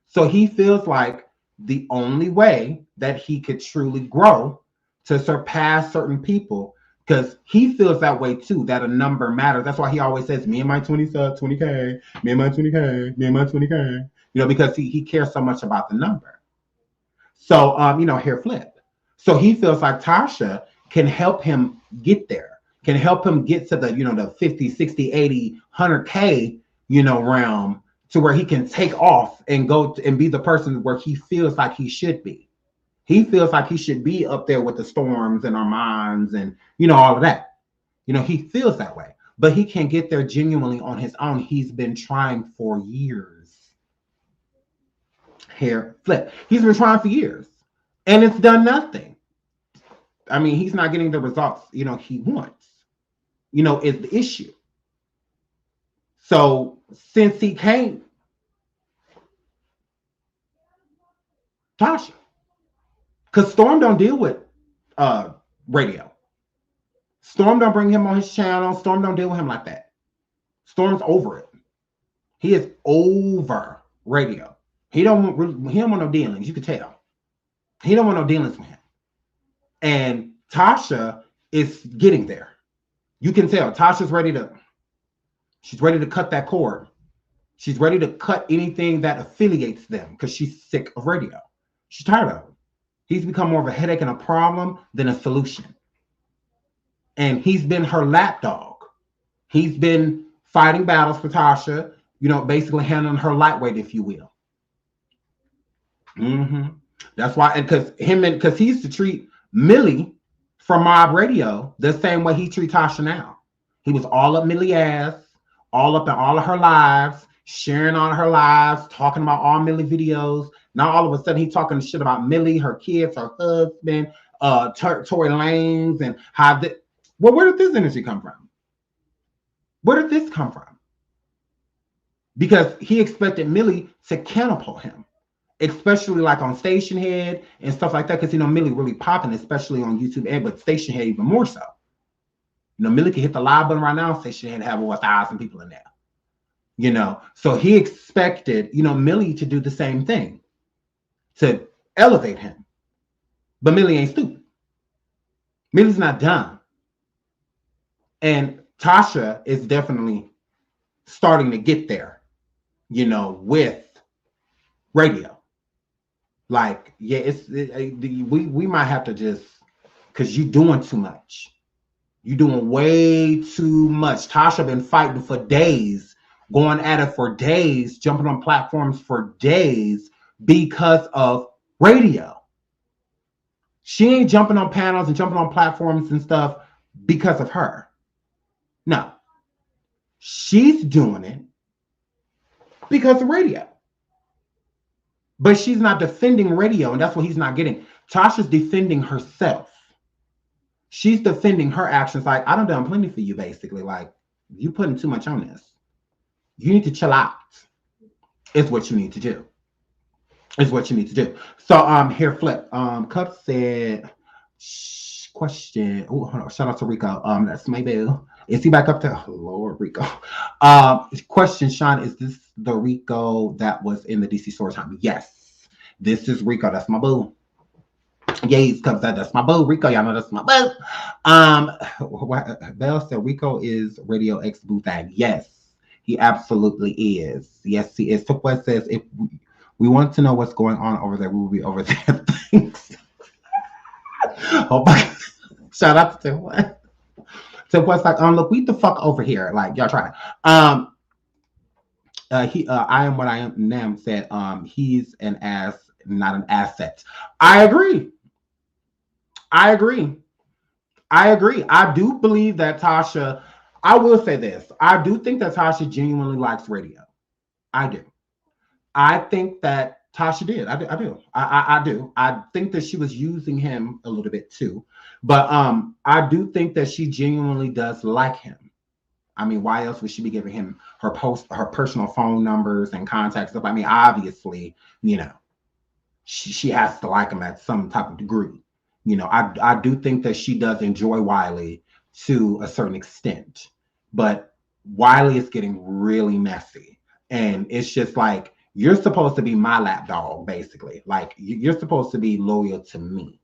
So he feels like the only way that he could truly grow to surpass certain people Because he feels that way too, that a number matters. That's why he always says, me and my 20K, me and my 20K, me and my 20K. Because he cares so much about the number. So, hair flip. So he feels like Tasha can help him get there, can help him get to the, the 50, 60, 80, 100K, realm, to where he can take off and go and be the person where he feels like he should be. He feels like he should be up there with the Storms and Armons and, all of that. He feels that way, but he can't get there genuinely on his own. He's been trying for years. Hair flip. He's been trying for years and it's done nothing. I mean, he's not getting the results, he wants, is the issue. So since he can't, Tasha, because Storm don't deal with radio. Storm don't bring him on his channel. Storm don't deal with him like that. Storm's over it. He is over radio. He don't want no dealings. You can tell. He don't want no dealings with him. And Tasha is getting there. You can tell. Tasha's ready to cut that cord. She's ready to cut anything that affiliates them because she's sick of radio. She's tired of it. He's become more of a headache and a problem than a solution. And he's been her lapdog. He's been fighting battles for Tasha, basically handling her lightweight, if you will. That's why, because he used to treat Millie from Mob Radio the same way he treats Tasha now. He was all up Millie's ass, all up in all of her lives, sharing on her lives, talking about all Millie videos. Now all of a sudden he's talking shit about Millie, her kids, her husband, Tory Lanez, and how where did this energy come from? Where did this come from? Because he expected Millie to catapult him, especially like on Station Head and stuff like that. Because Millie really popping, especially on YouTube, but Station Head even more so. Millie can hit the live button right now. Station Head have over 1,000 people in there. So he expected, Millie to do the same thing, to elevate him. But Millie ain't stupid. Millie's not dumb. And Tasha is definitely starting to get there, with radio. Like, yeah, we might have to just, because you're doing too much. You're doing way too much. Tasha been fighting for days, going at it for days, jumping on platforms for days because of radio. She ain't jumping on panels and jumping on platforms and stuff because of her. No. She's doing it because of radio. But she's not defending radio, and that's what he's not getting. Tasha's defending herself. She's defending her actions. Like, I done done plenty for you, basically. Like, you putting too much on this. You need to chill out. Is what you need to do. Is what you need to do. So, here, flip. Cup said, question. Oh, hold on. Shout out to Rico. That's my boo. Is he back up to Lord Rico? Question, Sean, is this the Rico that was in the DC store time? Yes. This is Rico. That's my boo. Yes, Cup said that's my boo. Rico, y'all know that's my boo. Bell said Rico is Radio X boo thing. Yes, he absolutely is. Yes, he is. Tupwa says if we want to know what's going on over there, we will be over there. Thanks. Oh my. Shout out to Tupwa. Tupwa's like, look, we the fuck over here. Like, y'all try. I am what I am. Nam said, he's an ass, not an asset. I agree. I do believe that Tasha, I will say this. I do think that Tasha genuinely likes radio. I do. I think that Tasha did. I do. I do. I think that she was using him a little bit too. But I do think that she genuinely does like him. I mean, why else would she be giving him her personal phone numbers and contacts stuff? I mean, obviously, she has to like him at some type of degree. I do think that she does enjoy Wiley to a certain extent, but Wiley is getting really messy. And it's just like, you're supposed to be my lapdog, basically. Like, you're supposed to be loyal to me.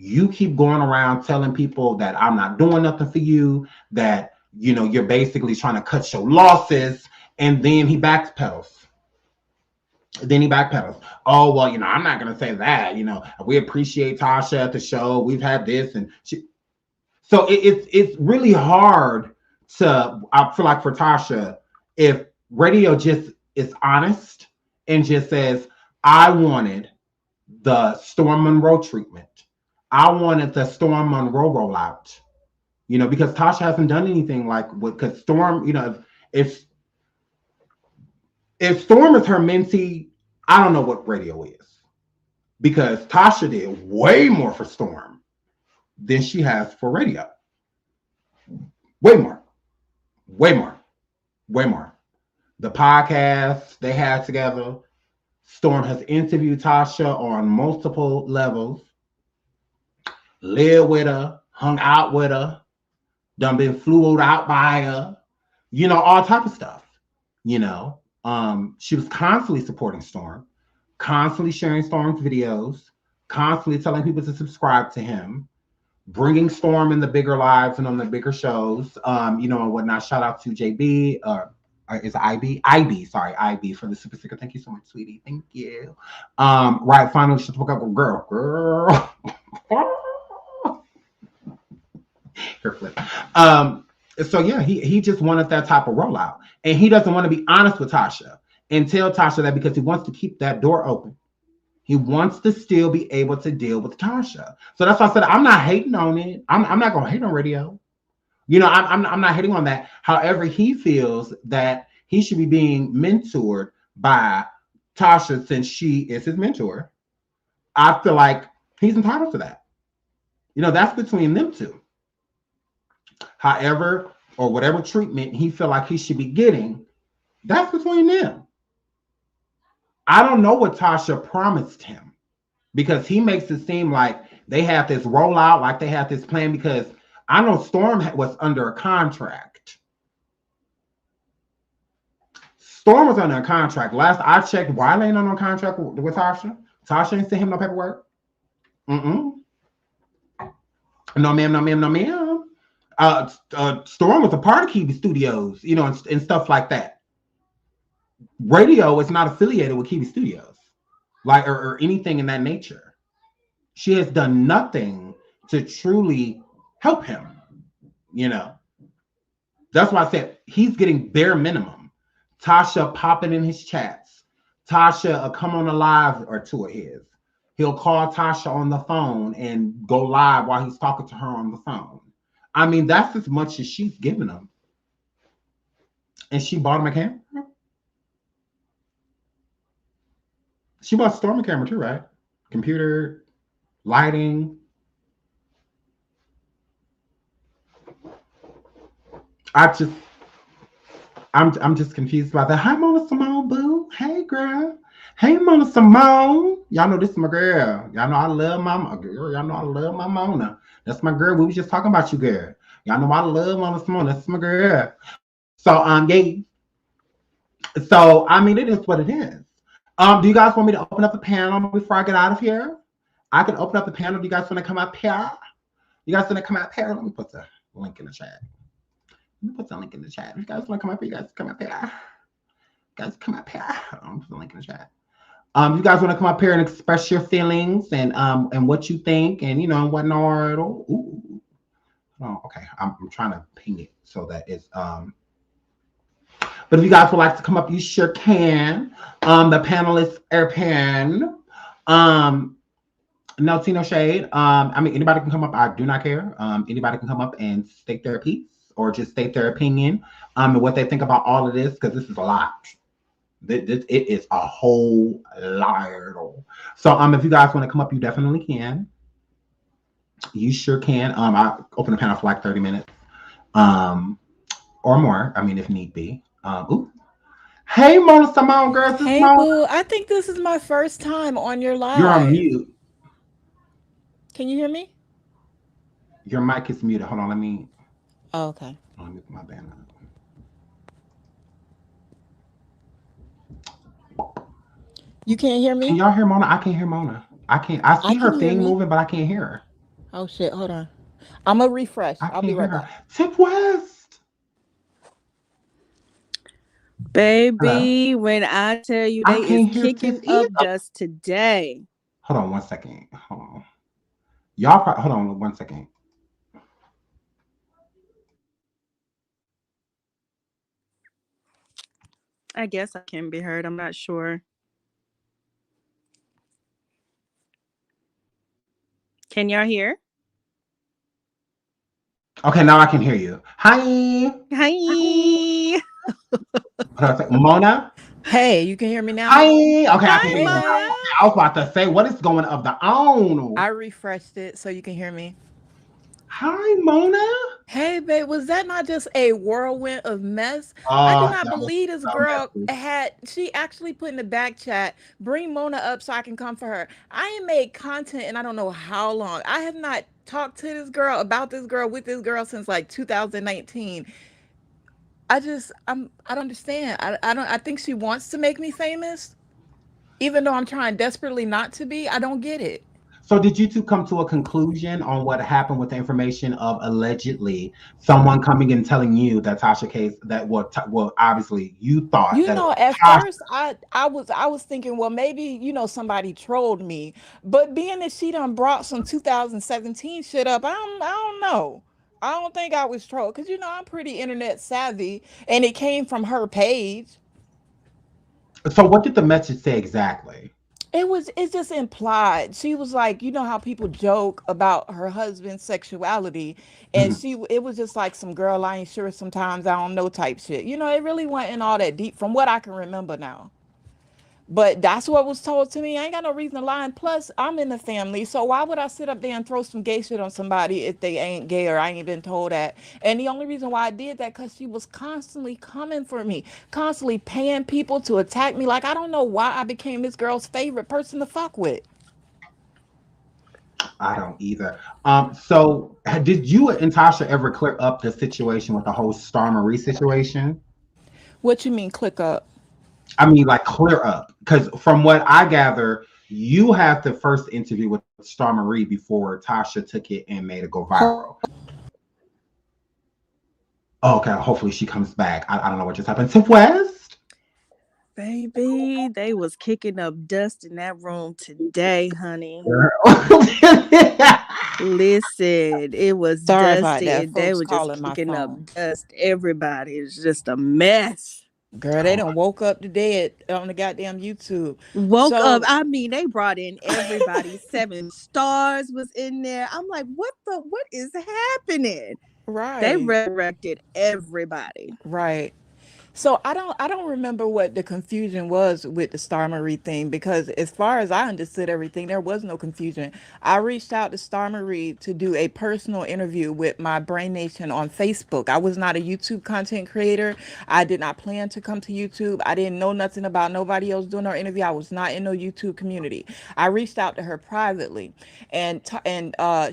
You keep going around telling people that I'm not doing nothing for you, that, you know, you're basically trying to cut your losses. And then he backpedals. Oh, well, you know, I'm not going to say that. You know, we appreciate Tasha at the show. We've had this. And so it's really hard to, I feel like, for Tasha, if radio just is honest and just says, I wanted the Storm Monroe treatment. I wanted the Storm Monroe rollout. You know, because Tasha hasn't done anything like what, because Storm, you know, if Storm is her mentee, I don't know what radio is. Because Tasha did way more for Storm than she has for radio. Way more. The podcast they had together, Storm has interviewed Tasha on multiple levels, lived with her, hung out with her, done been flew out by her, you know, all type of stuff. You know, she was constantly supporting Storm, constantly sharing Storm's videos, constantly telling people to subscribe to him, bringing Storm in the bigger lives and on the bigger shows, you know, and whatnot. Shout out to JB, is it IB? IB for the super sticker. Thank you so much, sweetie. Thank you. Right, finally, shut the fuck up, girl. Her flip. So yeah, he just wanted that type of rollout, and he doesn't want to be honest with Tasha and tell Tasha that, because he wants to keep that door open. He wants to still be able to deal with Tasha. So that's why I said I'm not hating on it. I'm not gonna hate on radio. You know, I'm not hating on that. However, he feels that he should be being mentored by Tasha since she is his mentor. I feel like he's entitled to that. You know, that's between them two. However, or whatever treatment he feel like he should be getting, that's between them. I don't know what Tasha promised him, because he makes it seem like they have this rollout, like they have this plan, because I know Storm was under a contract. Storm was under a contract. Last I checked, Wiley ain't on a contract with Tasha. Tasha ain't sent him no paperwork. No ma'am. Storm was a part of Kiwi Studios, you know, and stuff like that. Radio is not affiliated with Kiwi Studios, like or anything in that nature. She has done nothing to truly help him. You know, that's why I said he's getting bare minimum. Tasha popping in his chats. Tasha come on a live or two of his. He'll call Tasha on the phone and go live while he's talking to her on the phone. I mean, that's as much as she's given him. And she bought him a camera. She bought Storm a camera too, right? Computer, lighting. I'm just confused about that. Hi, Mona Simone, boo. Hey, girl. Hey, Mona Simone. Y'all know this is my girl. Y'all know I love my girl. Y'all know I love my Mona. That's my girl. We was just talking about you, girl. Y'all know I love Mona Simone. That's my girl. So, yeah. So, I mean, it is what it is. Do you guys want me to open up the panel before I get out of here? I can open up the panel. Do you guys want to come up here? You guys want to come up here? Let me put the link in the chat. If you guys want to come up here, you guys come up here. Guys, come up here. I'll put the link in the chat. You guys want to come up here and express your feelings and what you think and, you know, whatnot. Ooh. Oh, okay. I'm trying to ping it so that it's But if you guys would like to come up, you sure can. The panelists are pen. No tea, no shade. I mean, anybody can come up. I do not care. Anybody can come up and state their piece or just state their opinion and what they think about all of this, because this is a lot. It is a whole lot. So if you guys want to come up, you definitely can. You sure can. I open the panel for like 30 minutes or more. I mean, if need be. Hey, Mona Simone, girls. Hey, boo. I think this is my first time on your live. You're on mute. Can you hear me? Your mic is muted. Hold on, let me. Oh, okay. Let me put my band on. You can't hear me? Can y'all hear Mona? I can't hear Mona. I see her thing moving, but I can't hear her. Oh shit, hold on. I'm gonna refresh. I I'll can't be hear right her. back. Tip West. Hello. Baby, when I tell you I they is can't hear kicking Sis either. up dust today. Hold on 1 second. Hold on. Y'all hold on 1 second. I guess I can be heard. I'm not sure. Can y'all hear? Okay, now I can hear you. Hi. Hi. Mona. Hey, you can hear me now? Hi. Okay, I can Hi, hear you now. Mona. Okay, I was about to say, what is going of the on? I refreshed it so you can hear me. Hi, Mona. Hey, babe, was that not just a whirlwind of mess? I cannot That was believe this so girl messy. she actually put in the back chat, bring Mona up so I can come for her. I ain't made content and I don't know how long. I have not talked to this girl, about this girl, with this girl since like 2019. I don't understand. I think she wants to make me famous, even though I'm trying desperately not to be. I don't get it. So did you two come to a conclusion on what happened with the information of allegedly someone coming and telling you that Tasha case that well obviously you thought You that it know, was at Tasha. first I was thinking, well, maybe, somebody trolled me. But being that she done brought some 2017 shit up, I don't know. I don't think I was trolled because I'm pretty internet savvy and it came from her page. So what did the message say exactly? It's just implied. She was like, how people joke about her husband's sexuality, and Mhm. it was just like some girl I ain't sure sometimes I don't know type shit. It really wasn't all that deep from what I can remember now. But that's what was told to me. I ain't got no reason to lie. And plus, I'm in the family. So why would I sit up there and throw some gay shit on somebody if they ain't gay or I ain't been told that? And the only reason why I did that, because she was constantly coming for me, constantly paying people to attack me. Like, I don't know why I became this girl's favorite person to fuck with. I don't either. So did you and Tasha ever clear up the situation with the whole Star Marie situation? What you mean, click up? I mean, like clear up, because from what I gather, you had the first interview with Star Marie before Tasha took it and made it go viral. Oh, okay, hopefully she comes back. I don't know what just happened. Tip West. Baby, they was kicking up dust in that room today, honey. Listen, it was Sorry about that, dusty. They folks were just calling my kicking up phone. dust. Everybody is just a mess. Girl, they done woke up the dead on the goddamn YouTube. Woke up. So, I mean, they brought in everybody. 7 stars was in there. I'm like, what is happening? They right, resurrected everybody. right. So I don't remember what the confusion was with the Star Marie thing, because as far as I understood everything, there was no confusion. I reached out to Star Marie to do a personal interview with my Brain Nation on Facebook. I was not a YouTube content creator. I did not plan to come to YouTube. I didn't know nothing about nobody else doing our interview. I was not in no YouTube community. I reached out to her privately, and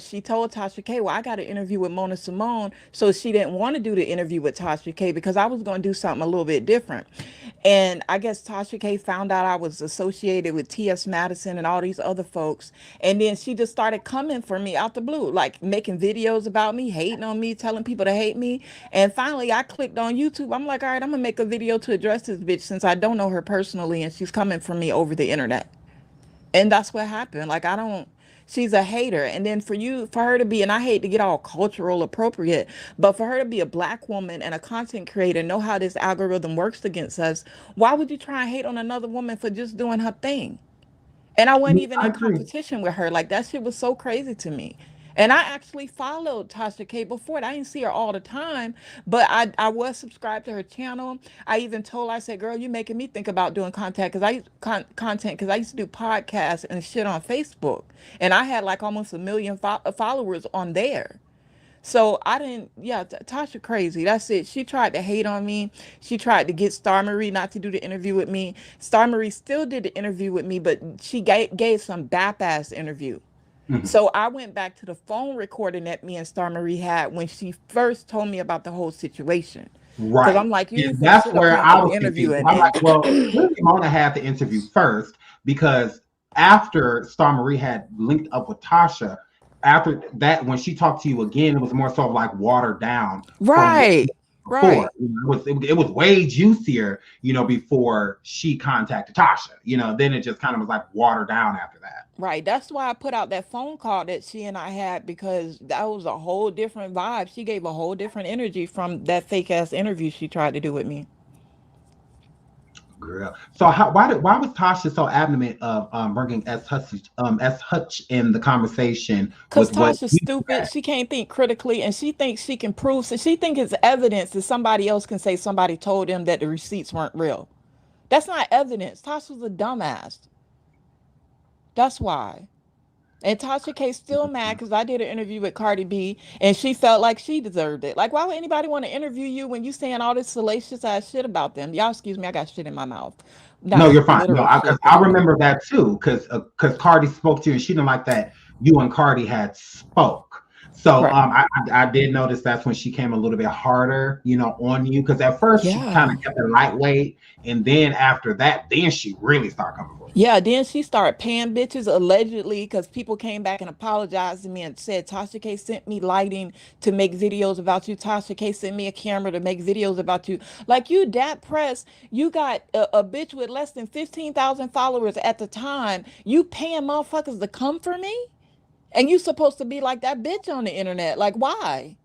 she told Tasha K, well, I got an interview with Mona Simone, so she didn't want to do the interview with Tasha K because I was going to do something a little bit different. And I guess Tasha K found out I was associated with T.S. Madison and all these other folks. And then she just started coming for me out the blue, like making videos about me, hating on me, telling people to hate me. And finally, I clicked on YouTube. I'm like, all right, I'm going to make a video to address this bitch since I don't know her personally and she's coming for me over the internet. And that's what happened. Like, I don't, she's a hater. And then for her to be, and I hate to get all cultural appropriate, but for her to be a black woman and a content creator, know how this algorithm works against us, why would you try and hate on another woman for just doing her thing? And I wasn't even I in agree. competition with her. Like, that shit was so crazy to me. And I actually followed Tasha K before it. I didn't see her all the time, but I was subscribed to her channel. I even told her, I said, girl, you making me think about doing content because I used to do podcasts and shit on Facebook. And I had like almost 1 million followers on there. So I didn't, yeah, Tasha crazy. That's it. She tried to hate on me. She tried to get Star Marie not to do the interview with me. Star Marie still did the interview with me, but she gave some bap ass interview. Mhm. So I went back to the phone recording that me and Star Marie had when she first told me about the whole situation. Because I'm Right. like, you Yeah, ain't finna that's sit up where here and I do was the interview confused. and I'm like, well, then clearly Mona had the interview first because after Star Marie had linked up with Tasha, after that, when she talked to you again, it was more sort of like watered down from what Right. before. Right. It was way juicier, before she contacted Tasha. Then it just kind of was like watered down after that. Right. That's why I put out that phone call that she and I had, because that was a whole different vibe. She gave a whole different energy from that fake ass interview she tried to do with me. Girl. So why was Tasha so adamant of bringing S Hutch in the conversation Cause with what Tasha's you stupid. said? She can't think critically, and she thinks she can prove. So she thinks it's evidence that somebody else can say somebody told them that the receipts weren't real. That's not evidence. Tasha's a dumbass. That's why. And Tasha K still mad because I did an interview with Cardi B and she felt like she deserved it. Like, why would anybody want to interview you when you saying all this salacious ass shit about them? Y'all, excuse me, I got shit in my mouth. No, Not you're fine. No, literal because shit, but I you know. remember that too. Because Cardi spoke to you, and she didn't like that you and Cardi had spoke. So Right. I did notice that's when she came a little bit harder, on you. Because at first she kind Yeah. of kept it lightweight, and then after that, then she really started coming for you. Yeah, then she started paying bitches allegedly because people came back and apologized to me and said Tasha K sent me lighting to make videos about you. Tasha K sent me a camera to make videos about you. Like, you dat press, you got a bitch with less than 15,000 followers at the time. You paying motherfuckers to come for me? And you supposed to be like that bitch on the internet. Like, why?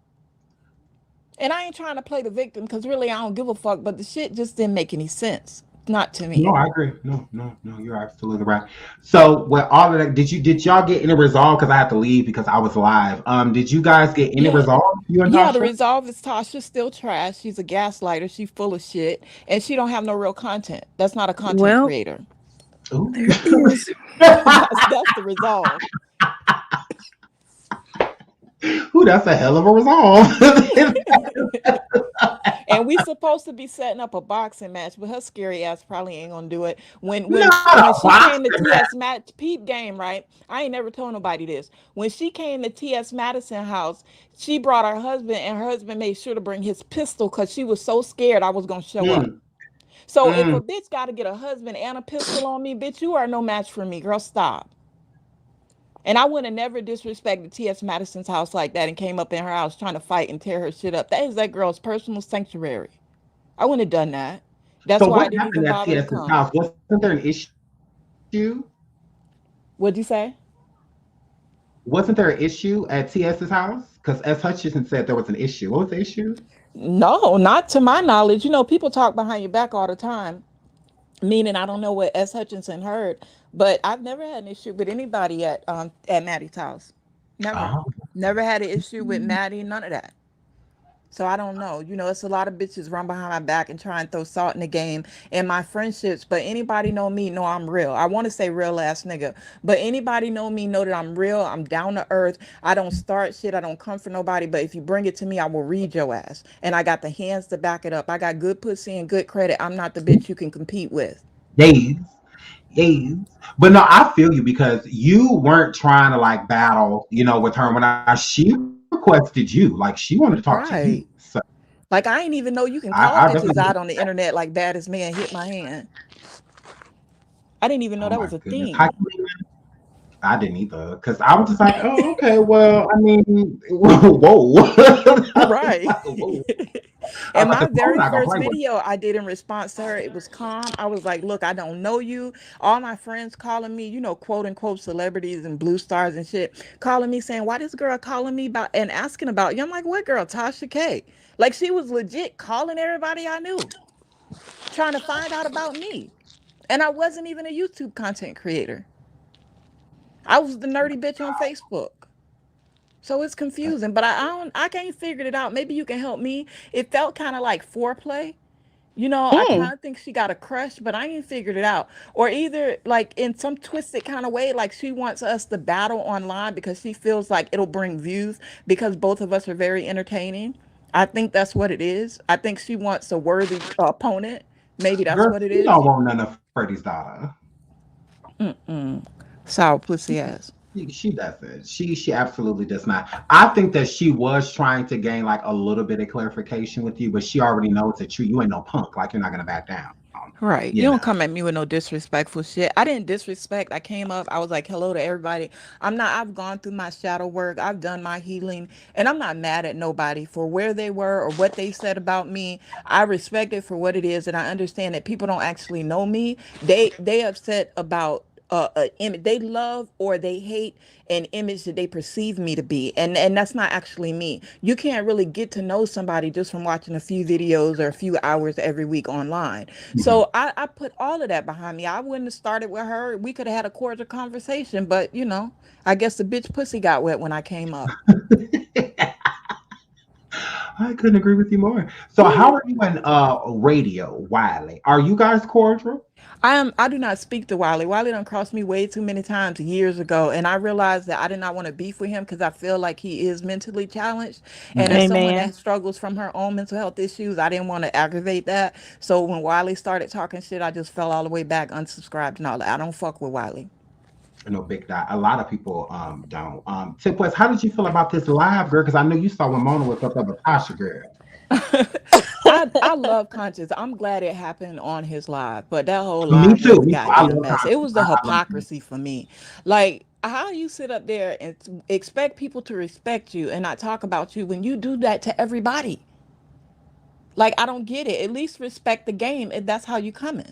And I ain't trying to play the victim because really I don't give a fuck, but the shit just didn't make any sense. Not to No, me. I agree. No, no, no, you're absolutely right. So with all of that, did y'all get any resolve? Because I had to leave because I was live. Did you guys get any Yeah. resolve, you and Yeah, the Tasha? resolve is Tasha's still trash. She's a gaslighter. She's full of shit. And she don't have no real content. That's not a content Well, creator. Ooh. there it is. That's the resolve. Ooh, that's a hell of a resolve. And we supposed to be setting up a boxing match, but her scary ass probably ain't gonna do it. When when Not when a she came to boxing match. TS Match Peep Game, right? I ain't never told nobody this. When she came to TS Madison house, she brought her husband, and her husband made sure to bring his pistol because she was so scared I was gonna show up. Mm, So if mm. a bitch got to get a husband and a pistol on me, bitch, you are no match for me, girl. Stop. And I would have never disrespected T.S. Madison's house like that and came up in her house trying to fight and tear her shit up. That is that girl's personal sanctuary. I wouldn't have done that. That's So why I what didn't even happened at bother to TS's come. house? Wasn't there an issue? What'd you say? Wasn't there an issue at TS's house? Because S. Hutchinson said there was an issue. What was the issue? No, not to my knowledge. You know, people talk behind your back all the time, meaning I don't know what S. Hutchinson heard, but I've never had an issue with anybody at Maddie's house. Never. Oh. Never had an issue with Maddie, none of that. So I don't know. You know, it's a lot of bitches run behind my back and try and throw salt in the game in my friendships. But anybody know me, know I'm real. I want to say real ass nigga. But anybody know me, know that I'm real. I'm down to earth. I don't start shit. I don't come for nobody. But if you bring it to me, I will read your ass. And I got the hands to back it up. I got good pussy and good credit. I'm not the bitch you can compete with. Days. Days. But no, I feel you because you weren't trying to like battle, with her she requested you. Like she wanted to talk to you. Right. So Like, I ain't even know you can I call bitches definitely out on the internet like baddest man hit my hand. I didn't even know oh that my was a goodness. How thing. I didn't either because I was just like, oh, okay, well, I mean, whoa. I was Right. like, whoa. I was And like, my 'cause I'm very not gonna first play with video I did in response to her, it was calm. I was like, look, I don't know you. All my friends calling me, quote unquote celebrities and blue stars and shit, calling me saying, why this girl calling me about and asking about you? I'm like, what girl? Tasha K. Like, she was legit calling everybody I knew, trying to find out about me. And I wasn't even a YouTube content creator. I was the nerdy bitch on Facebook. So it's confusing, but I can't figure it out. Maybe you can help me. It felt kind of like foreplay. I Mm. kind of think she got a crush, but I ain't figured it out. Or either like in some twisted kind of way, like she wants us to battle online because she feels like it'll bring views because both of us are very entertaining. I think that's what it is. I think she wants a worthy opponent. Maybe that's girl, what it you don't is. want none of Freddie's daughter. Mm-mm. Sour pussy ass. She doesn't. She absolutely does not. I think that she was trying to gain like a little bit of clarification with you, but she already knows that you ain't no punk. Like you're not gonna back down. Right. You You know. don't come at me with no disrespectful shit. I didn't disrespect. I came up, I was like, hello to everybody. I've gone through my shadow work. I've done my healing. And I'm not mad at nobody for where they were or what they said about me. I respect it for what it is. And I understand that people don't actually know me. They upset about image they love or they hate an image that they perceive me to be, and that's not actually me. You can't really get to know somebody just from watching a few videos or a few hours every week online. Mhm. So I put all of that behind me. I wouldn't have started with her. We could have had a cordial conversation, but I guess the bitch pussy got wet when I came up. I couldn't agree with you more. So how are you in radio, Wiley? Are you guys cordial? I do not speak to Wiley. Wiley done crossed me way too many times years ago, and I realized that I did not want to beef with him because I feel like he is mentally challenged. And as Mhm. someone Amen. that struggles from her own mental health issues, I didn't want to aggravate that. So when Wiley started talking shit, I just fell all the way back, unsubscribed and all that. I don't fuck with Wiley. No, big dot. A lot of people don't. Tip West, how did you feel about this live, girl? Because I know you saw when Mona was up with Tasha, girl. I love Conscious. I'm glad it happened on his live, but that whole Me live too. was a Me too. I goddamn love mess. It Tasha. was the I love Tasha. hypocrisy for me. Like, how you sit up there and expect people to respect you and not talk about you when you do that to everybody? Like, I don't get it. At least respect the game if that's how you coming.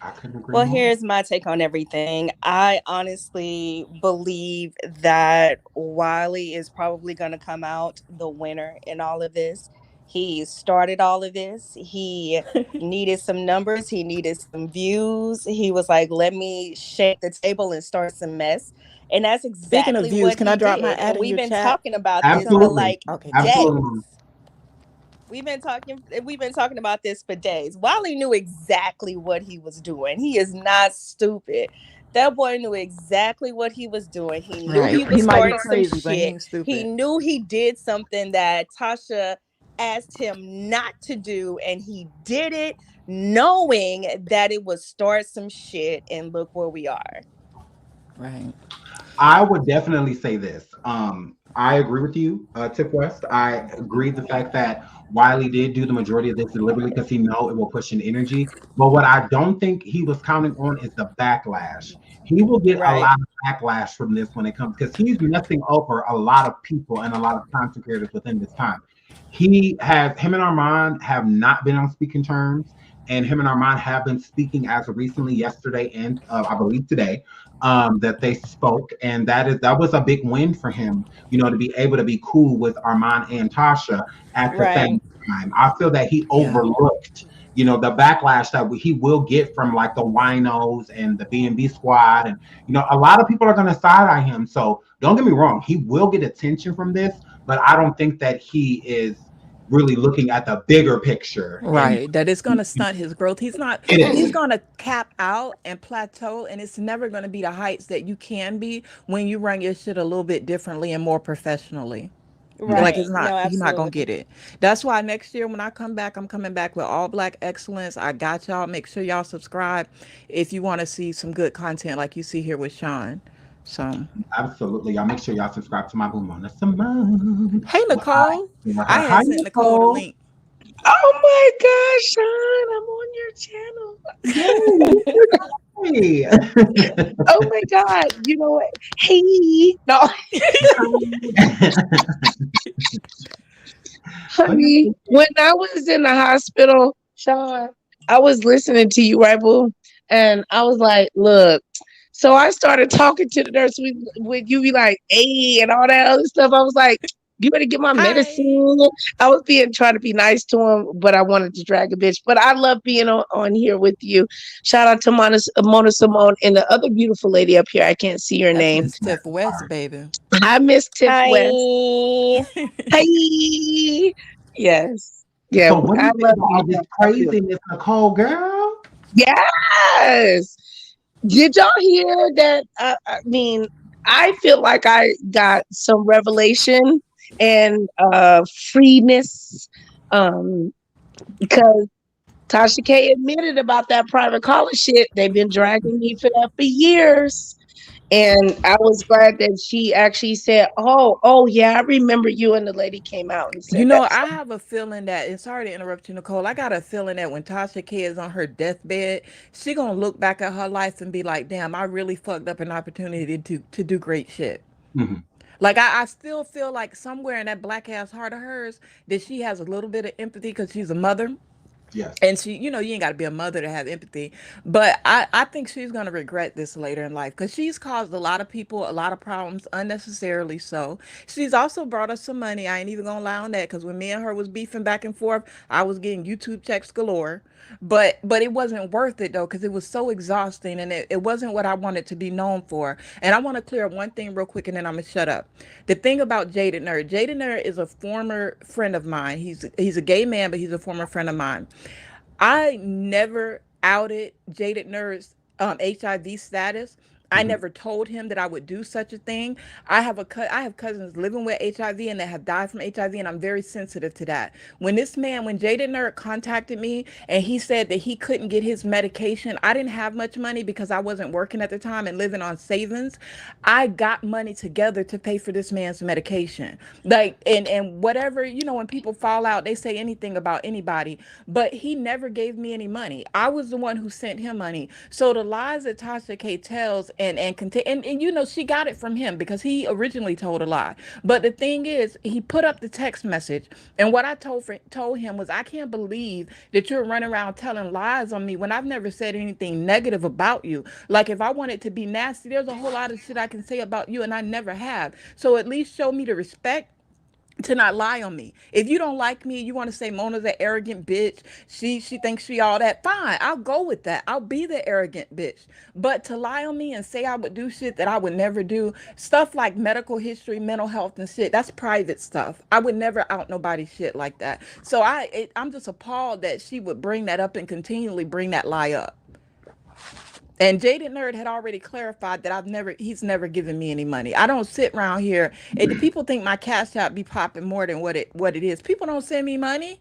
I couldn't agree Well, more. here's my take on everything. I honestly believe that Wiley is probably going to come out the winner in all of this. He started all of this. He needed some numbers, he needed some views. He was like, let me shake the table and start some mess. And that's Speaking of exactly views, what can he I drop my did. ad And in we've your been chat? talking about this for Absolutely. like Okay, thank you. Absolutely. days. We've been talking about this for days. Wiley knew exactly what he was doing. He is not stupid. That boy knew exactly what he was doing. He knew Right. he He was might be starting some crazy, but he shit. ain't He stupid. knew he did something that Tasha asked him not to do, and he did it knowing that it would start some shit. And look where we are. Right. I would definitely say this. I agree with you, Tip West. I agree the fact that Wiley did do the majority of this deliberately because he know it will push in energy. But what I don't think he was counting on is the backlash. He will get a Right. lot of backlash from this when it comes because he's messing over a lot of people and a lot of content creators within this time. Him and Armon have not been on speaking terms, and him and Armon have been speaking as of recently yesterday and I believe today that they spoke, and that was a big win for him. To be able to be cool with Armand and Tasha at the Right. same time. I feel that he Yeah. overlooked, the backlash that he will get from like the winos and the B&B squad, and a lot of people are going to side eye him. So don't get me wrong, he will get attention from this, but I don't think that he is really looking at the bigger picture. And Right. That it's going to stunt his growth. it He's is. going to cap out and plateau, and it's never going to be the heights that you can be when you run your shit a little bit differently and more professionally. Mhm. Like, it's Right. not, No, he's not going to absolutely. get it. That's why next year when I come back, I'm coming back with all black excellence. I got y'all. Make sure y'all subscribe if you want to see some good content like you see here with Sean. So, Absolutely. Y'all make sure y'all subscribe to my boo Mona Simone. hey, Well, I Nicole. with I her. Hi, had sent Nicole the Nicole. link. Oh my gosh, Sean, I'm on your channel. Yay. Oh my God. You know what? Hey, no, honey, when I was in the hospital, Sean, I was listening to you, right, boo? And I was like, look, so I started talking to the nurse when you be like, hey, and all that other stuff. I was like, you better get my Hi. medicine. I was trying to be nice to him, but I wanted to drag a bitch. But I love being on here with you. Shout out to Mona Simone and the other beautiful lady up here. I can't see your That's name. Miss Tiff West, baby. I miss Tiff West. Hi. Hey, yes, yeah, So what do I you think love about all being this on. I do. craziness, Nicole, girl? Yes. Did y'all hear that? I mean, I feel like I got some revelation and freeness, um, because Tasha K admitted about that private caller shit. They've been dragging me for that for years. And I was glad that she actually said, oh yeah, I remember you, and the lady came out and You said that. know, I have a feeling that, and sorry to interrupt you, Nicole. I got a feeling that when Tasha K is on her deathbed, she gonna look back at her life and be like, "Damn, I really fucked up an opportunity to do great shit." Mhm. Like I still feel like somewhere in that black ass heart of hers that she has a little bit of empathy because she's a mother, Yes. and she, you know, you ain't got to be a mother to have empathy, but I think she's going to regret this later in life because she's caused a lot of people a lot of problems unnecessarily. So she's also brought us some money. I ain't even gonna lie on that, because when me and her was beefing back and forth, I was getting YouTube checks galore. But it wasn't worth it though, because it was so exhausting, and it wasn't what I wanted to be known for. And I want to clear up one thing real quick, and then I'm gonna shut up. The thing about Jaded Nerd is a former friend of mine. He's a gay man, but he's a former friend of mine. I never outed Jaded Nerd's HIV status. I Mhm. never told him that I would do such a thing. I have cousins living with HIV and that have died from HIV, and I'm very sensitive to that. When Jaded Nerd contacted me and he said that he couldn't get his medication, I didn't have much money because I wasn't working at the time and living on savings. I got money together to pay for this man's medication. Like, and whatever, you know, when people fall out, they say anything about anybody, but he never gave me any money. I was the one who sent him money. So the lies that Tasha K tells and you know, she got it from him because he originally told a lie. But the thing is, he put up the text message, and what I told him was, I can't believe that you're running around telling lies on me when I've never said anything negative about you. Like, if I wanted to be nasty, there's a whole lot of shit I can say about you, and I never have. So at least show me the respect to not lie on me. If you don't like me, you want to say Mona's an arrogant bitch. She thinks she all that. Fine, I'll go with that. I'll be the arrogant bitch. But to lie on me and say I would do shit that I would never do, stuff like medical history, mental health and shit, that's private stuff. I would never out nobody shit like that. So I'm just appalled that she would bring that up and continually bring that lie up. And Jaded Nerd had already clarified that he's never given me any money. I don't sit around here, and the people think my cash app be popping more than what it is. People don't send me money.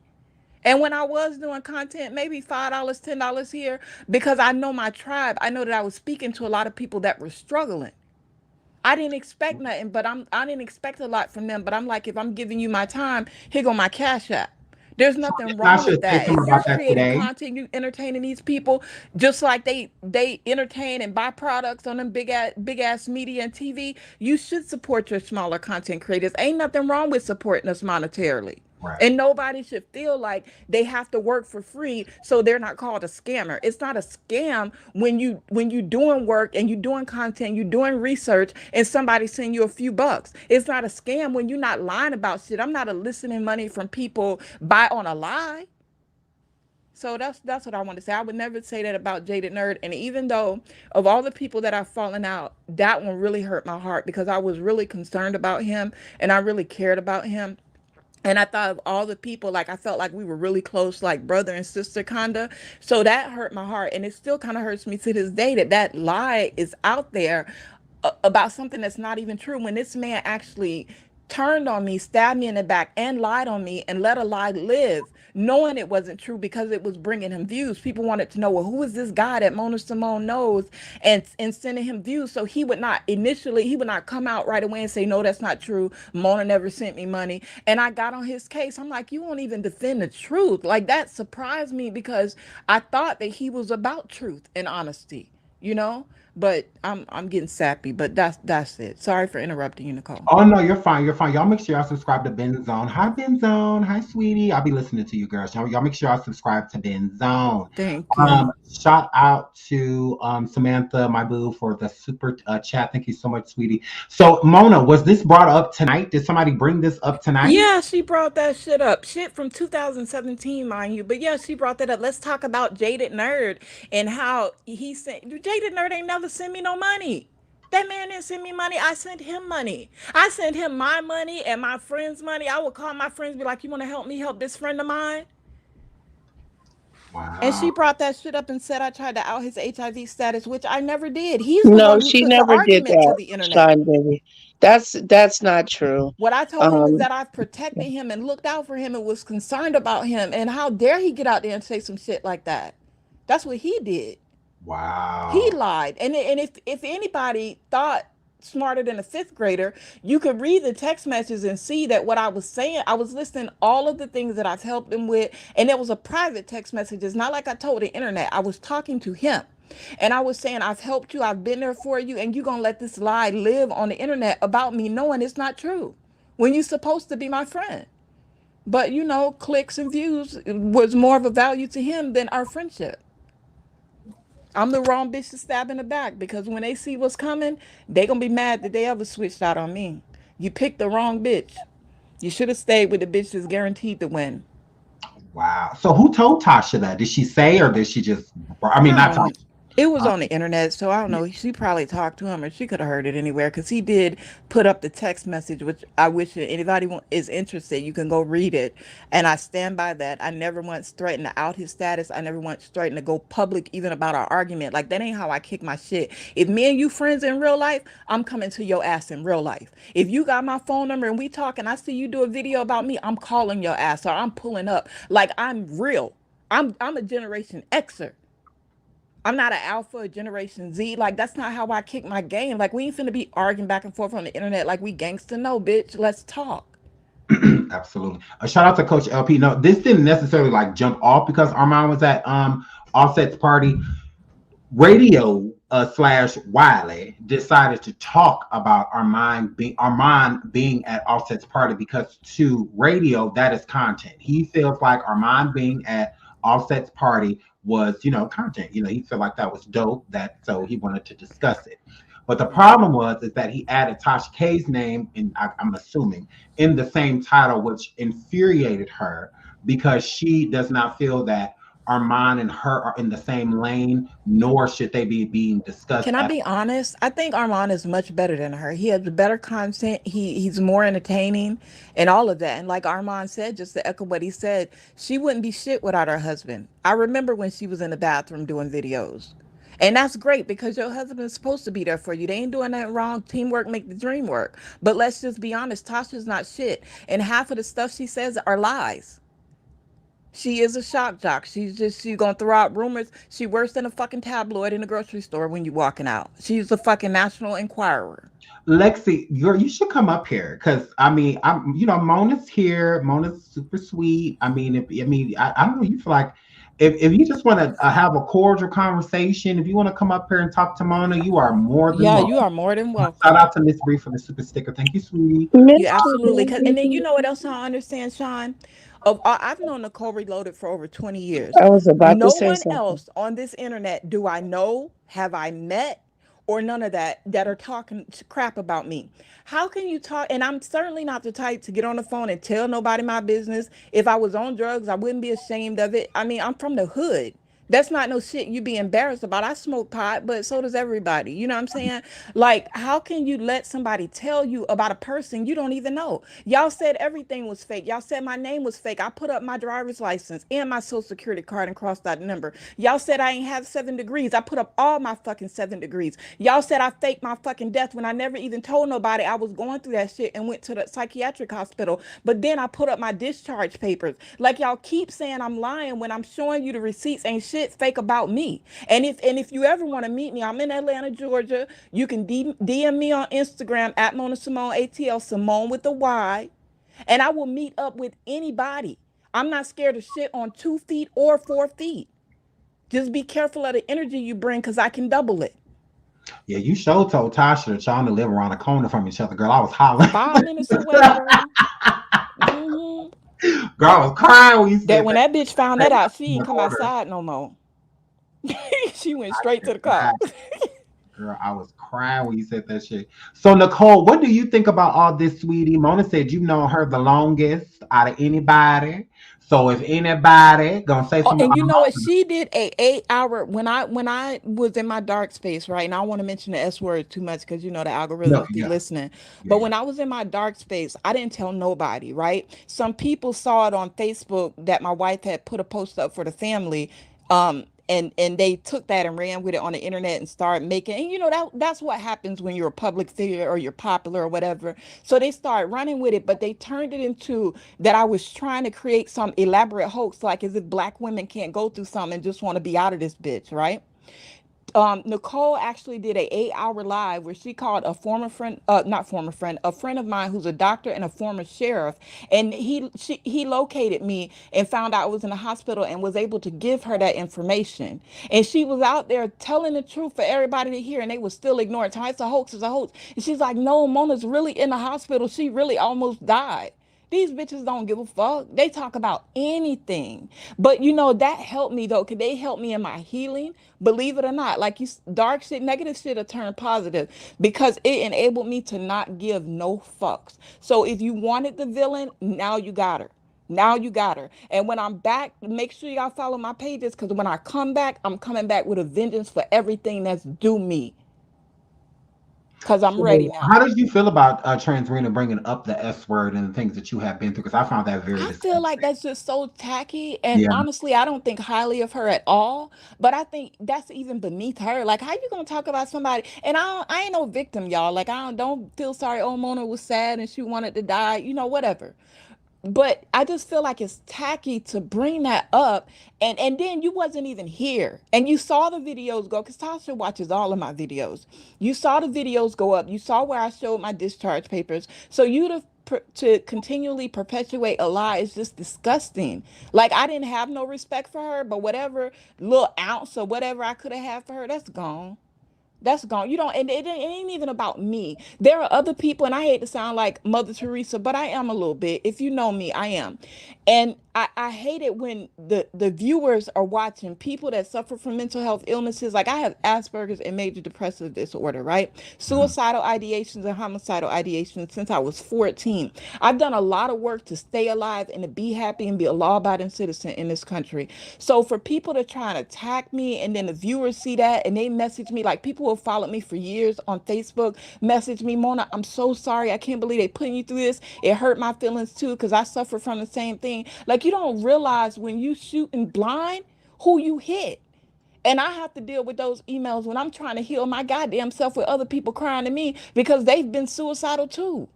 And when I was doing content, maybe $5, $10 here, because I know my tribe. I know that I was speaking to a lot of people that were struggling. I didn't expect nothing, but I didn't expect a lot from them. But I'm like, if I'm giving you my time, here go my cash app. There's nothing wrong Tasha with said that. something If you're about that creating today. content, you entertaining these people, just like they entertain and buy products on them big ass media and TV. You should support your smaller content creators. Ain't nothing wrong with supporting us monetarily. Right. And nobody should feel like they have to work for free so they're not called a scammer. It's not a scam when you doing work and you doing content, you doing research, and somebody send you a few bucks. It's not a scam when you're not lying about shit. I'm not eliciting money from people by on a lie. So that's what I want to say. I would never say that about Jaded Nerd. And even though of all the people that I've fallen out, that one really hurt my heart because I was really concerned about him and I really cared about him. And I thought of all the people, like I felt like we were really close, like brother and sister kinda. So that hurt my heart, and it still kind of hurts me to this day that that lie is out there about something that's not even true. When this man actually turned on me, stabbed me in the back, and lied on me, and let a lie live, knowing it wasn't true because it was bringing him views. People wanted to know, well, who is this guy that Mona Simone knows, and sending him views. So he would not come out right away and say, no, that's not true. Mona never sent me money. And I got on his case. I'm like, you won't even defend the truth. Like, that surprised me because I thought that he was about truth and honesty, you know? But I'm getting sappy, but that's it. Sorry for interrupting you, Nicole. Oh no, you're fine. You're fine. Y'all make sure y'all subscribe to Ben Zone. Hi Ben Zone. Hi sweetie. I'll be listening to you girls. Y'all make sure y'all subscribe to Ben Zone. Thank you. Shout out to Samantha, my boo, for the super chat. Thank you so much, sweetie. So Mona, was this brought up tonight? Did somebody bring this up tonight? Yeah, she brought that shit up. Shit from 2017, mind you. But yeah, she brought that up. Let's talk about Jaded Nerd and how he sent Jaded Nerd ain't never sent me no money. That man didn't send me money. I sent him money. I sent him my money and my friends' money. I would call my friends, be like, you want to help me help this friend of mine? And she Wow. brought that shit up and said I tried to out his HIV status, which I never did. He's the No, one who she took the never did argument to that, the internet. Sean Davy. That's not true. What I told him is Um, that I've protected him and looked out for him and was concerned about him. And how dare he get out there and say some shit like that? That's what he did. He Wow. lied. And if anybody thought smarter than a fifth grader, you could read the text messages and see that what I was saying, I was listing all of the things that I've helped him with. And it was a private text message. It's not like I told the internet. I was talking to him. And I was saying, I've helped you, I've been there for you, and you're gonna let this lie live on the internet about me knowing it's not true. When you're supposed to be my friend. But clicks and views was more of a value to him than our friendship. I'm the wrong bitch to stab in the back because when they see what's coming, they gonna be mad that they ever switched out on me. You picked the wrong bitch. You should have stayed with the bitch that's guaranteed to win. Wow. So who told Tasha that? Did she say or did she just? I mean, not Tasha. It was on the internet, so I don't know. She probably talked to him, or she could have heard it anywhere because he did put up the text message, which I wish that anybody is interested, you can go read it. And I stand by that. I never once threatened to out his status. I never once threatened to go public, even about our argument. Like, that ain't how I kick my shit. If me and you friends in real life, I'm coming to your ass in real life. If you got my phone number and we talk and I see you do a video about me, I'm calling your ass or I'm pulling up. Like, I'm real. I'm a Generation Xer. I'm not an alpha or Generation Z. Like, that's not how I kick my game. Like, we ain't finna be arguing back and forth on the internet like we gangsta. No, bitch. Let's talk. Absolutely. A shout out to Coach LP. No, this didn't necessarily like jump off because Armon was at Offset's party. Radio slash Wiley decided to talk about Armon being at Offset's party because to radio that is content. He feels like Armon being at Offset's party was content. He felt like that was dope. So he wanted to discuss it. But the problem is that he added Tasha K's name, and I'm assuming in the same title, which infuriated her because she does not feel that Armon and her are in the same lane, nor should they be being discussed. Can I be honest? I think Armon is much better than her. He has better content. He's more entertaining and all of that. And like Armon said, just to echo what he said, she wouldn't be shit without her husband. I remember when she was in the bathroom doing videos. And that's great because your husband is supposed to be there for you. They ain't doing nothing wrong. Teamwork make the dream work. But let's just be honest, Tasha's not shit. And half of the stuff she says are lies. She is a shock jock. She's gonna throw out rumors. She worse than a fucking tabloid in the grocery store when you walking out. She's a fucking National Enquirer. Lexi, you should come up here because I'm Mona's here. Mona's super sweet. I don't know. You feel like if you just want to have a cordial conversation, if you want to come up here and talk to Mona, you are more than welcome. You are more than welcome. Shout out to Miss Bree for the super sticker. Thank you, sweetie. You absolutely. And then you know what else I don't understand, Sean? I've known Nicole Reloaded for over 20 years. I was about to say No one something. else on this internet do I know, have I met, or none of that are talking crap about me. How can you talk? And I'm certainly not the type to get on the phone and tell nobody my business. If I was on drugs, I wouldn't be ashamed of it. I mean, I'm from the hood. That's not no shit you be embarrassed about. I smoke pot, but so does everybody. You know what I'm saying? Like, how can you let somebody tell you about a person you don't even know? Y'all said everything was fake. Y'all said my name was fake. I put up my driver's license and my social security card and crossed that number. Y'all said I ain't have 7 degrees. I put up all my fucking 7 degrees. Y'all said I faked my fucking death when I never even told nobody I was going through that shit and went to the psychiatric hospital. But then I put up my discharge papers. Like, y'all keep saying I'm lying when I'm showing you the receipts. Ain't shit fake about me. And if you ever want to meet me, I'm in Atlanta, Georgia. You can DM me on Instagram at Mona Simone ATL, Simone with a Y, and I will meet up with anybody. I'm not scared of shit on 2 feet or 4 feet. Just be careful of the energy you bring because I can double it. Yeah, you sure told Tasha that y'all to live around the corner from each other, girl. I was hollering. 5 minutes away, girl. Girl, I was crying when you said when that bitch found that out, she didn't come outside no more. She went straight to the car. Girl, I was crying when you said that shit. So, Nicole, what do you think about all this, sweetie? Mona said you know her the longest out of anybody. So, if anybody gonna say Oh, something, and you know what? She did a 8 hour when I was in my dark space, right? And I don't want to mention the S word too much because you know the no, algorithms be yeah, listening. yeah, But yeah. when I was in my dark space, I didn't tell nobody, right? Some people saw it on Facebook that my wife had put a post up for the family. And they took that and ran with it on the internet and started making, and you know that's what happens when you're a public figure or you're popular or whatever. So they started running with it, but they turned it into that I was trying to create some elaborate hoax, like as if black women can't go through something and just want to be out of this bitch, right? Nicole actually did a 8 hour live where she called a former friend, not former friend, a friend of mine who's a doctor and a former sheriff, and he located me and found out I was in the hospital and was able to give her that information. And she was out there telling the truth for everybody to hear, and they was still ignoring. Time it's a hoax, it's a hoax. And she's like, "No, Mona's really in the hospital. She really almost died." These bitches don't give a fuck. They talk about anything. But you know, that helped me though, because they helped me in my healing. Believe it or not, like you, dark shit, negative shit will turn positive because it enabled me to not give no fucks. So if you wanted the villain, now you got her. Now you got her. And when I'm back, make sure y'all follow my pages because when I come back, I'm coming back with a vengeance for everything that's due me because I'm ready So, how now. did you feel about Transrena bringing up the S word and the things that you have been through? Because I found that very I feel disgusting. like that's just so tacky. And Yeah. honestly, I don't think highly of her at all. But I think that's even beneath her. Like, how you gonna talk about somebody? And I ain't no victim, y'all. Like, I don't feel sorry. Oh, Mona was sad and she wanted to die. You know, whatever. But I just feel like it's tacky to bring that up, and then you wasn't even here, and you saw the videos go because Tasha watches all of my videos. You saw the videos go up. You saw where I showed my discharge papers. So you to continually perpetuate a lie is just disgusting. Like I didn't have no respect for her, but whatever little ounce or whatever I could have had for her, that's gone. That's gone. You don't, and it ain't even about me. There are other people, and I hate to sound like Mother Teresa, but I am a little bit. If you know me, I am. And I hate it when the viewers are watching people that suffer from mental health illnesses. Like I have Asperger's and major depressive disorder, right? Mhm. Suicidal ideations and homicidal ideations since I was 14. I've done a lot of work to stay alive and to be happy and be a law-abiding citizen in this country. So for people to try and attack me and then the viewers see that and they message me, like people who have followed me for years on Facebook, message me, Mona, I'm so sorry. I can't believe they putting you through this. It hurt my feelings too because I suffer from the same thing. Like you don't realize when you shooting blind who you hit. And I have to deal with those emails when I'm trying to heal my goddamn self with other people crying to me because they've been suicidal too.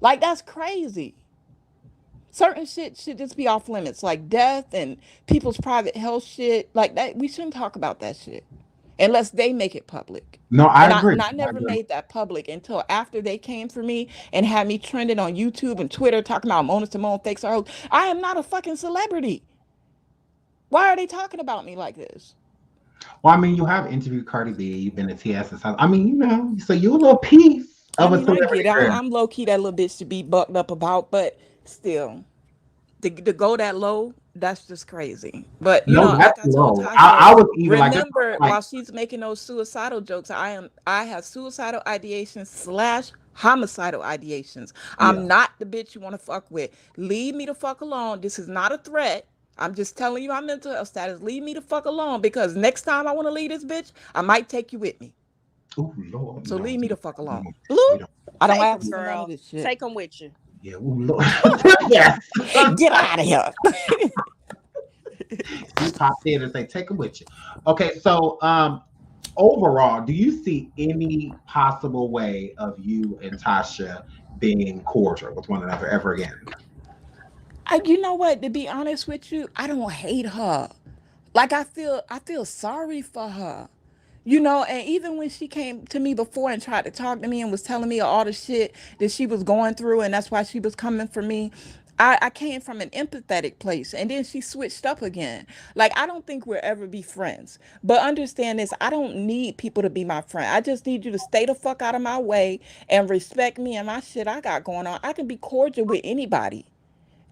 Like that's crazy. Certain shit should just be off limits, like death and people's private health shit. Like that, we shouldn't talk about that shit unless they make it public. No, I And I agree. and I I never agree. made that public until after they came for me and had me trending on YouTube and Twitter talking about Mona Simone fakes are. I am not a fucking celebrity. Why are they talking about me like this? Well, I mean, you have interviewed Cardi B. You've been to TS's house. I mean, so you're a little piece I of a mean, I get celebrity it. girl. I'm low key that little bitch to be bucked up about, but still, to go that low, that's just crazy. But you No, know, that's like I told low. Tasha, I was even like, this, remember like, while she's making those suicidal jokes, I have suicidal ideations slash homicidal ideations. yeah. I'm not the bitch you want to fuck with. Leave me the fuck alone. This is not a threat. I'm just telling you my mental health status. Leave me the fuck alone because next time I want to leave this bitch, I might take you with me. Oh Lord, So no, leave me the fuck no, alone. we Blue, don't. I don't Take them, ask for none of girl. this shit. Take them with you. Yeah, oh Lord. Yes. Get out of here. You popped in and say, take them with you. Okay, so overall, do you see any possible way of you and Tasha being cordial with one another ever again? You know what? To be honest with you, I don't hate her. Like I feel sorry for her. You know, and even when she came to me before and tried to talk to me and was telling me all the shit that she was going through and that's why she was coming for me, I came from an empathetic place and then she switched up again. Like I don't think we'll ever be friends. But understand this, I don't need people to be my friend. I just need you to stay the fuck out of my way and respect me and my shit I got going on. I can be cordial with anybody.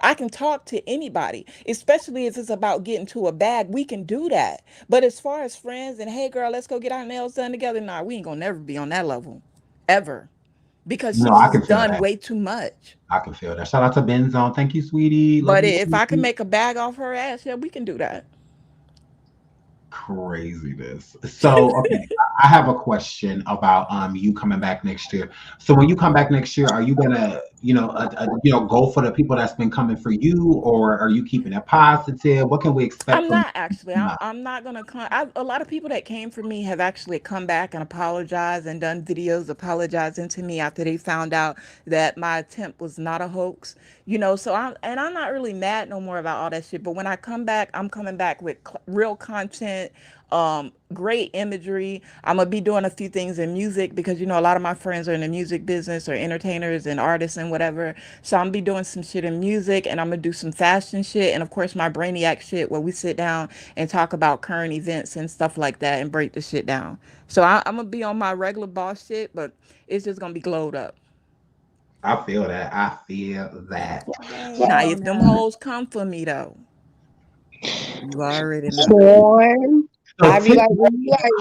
I can talk to anybody, especially if it's about getting to a bag. We can do that. But as far as friends and hey, girl, let's go get our nails done together. Nah, we ain't gonna never be on that level, ever, because No, she's I can just feel done that. way too much. I can feel that. Shout out to Benzone. Thank you, sweetie. Love But you, if I can sweetie. make a bag off her ass, yeah, we can do that. Craziness. So, okay, I have a question about you coming back next year. So, when you come back next year, are you gonna, go for the people that's been coming for you, or are you keeping it positive? What can we expect I'm from not actually. you? I'm not gonna come. A lot of people that came for me have actually come back and apologized and done videos apologizing to me after they found out that my attempt was not a hoax. So I'm not really mad no more about all that shit. But when I come back, I'm coming back with real content, great imagery. I'm gonna be doing a few things in music because a lot of my friends are in the music business or entertainers and artists and whatever. So I'm gonna be doing some shit in music, and I'm gonna do some fashion shit, and of course my brainiac shit where we sit down and talk about current events and stuff like that and break the shit down. So I'm gonna be on my regular boss shit, but it's just gonna be glowed up. I feel that. I feel that. Yay, Now, if them Mona. hoes come for me though, you already know. Sean. So, I be Tiff, like, ooh,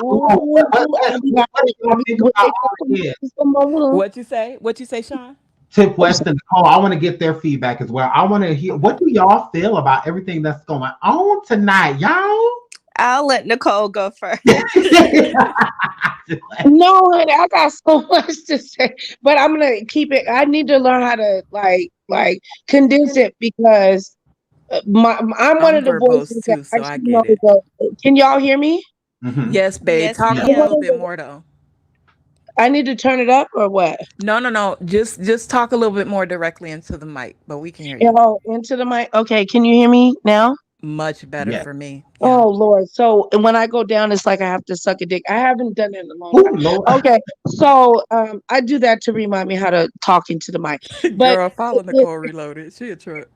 what, ooh. I be like, do I y'all be, think when about they all come of for me, this? come over. What you say? What you say, Sean? Tiff West and Nicole, I want to get their feedback as well. I want to hear what do y'all feel about everything that's going on tonight, y'all? I'll let Nicole go first. No, honey, I got so much to say, but I'm gonna keep it. I need to learn how to like condense it because I'm one I'm of the verbose voices that too, so I actually knows get it. Can y'all hear me? Mhm. Yes, babe. Yes, Talk a I'm one little ma'am. of bit the, more though. I need to turn it up or what? No, no, no. Just talk a little bit more directly into the mic, but we can hear you. Oh, into the mic. Okay, can you hear me now? Much better Yes. for me. Yeah. Oh Lord. So when I go down, it's like I have to suck a dick. I haven't done it in a long Oh time. Lord. Okay. So I do that to remind me how to talk into the mic. But Girl, follow Nicole Reloaded. She a truck.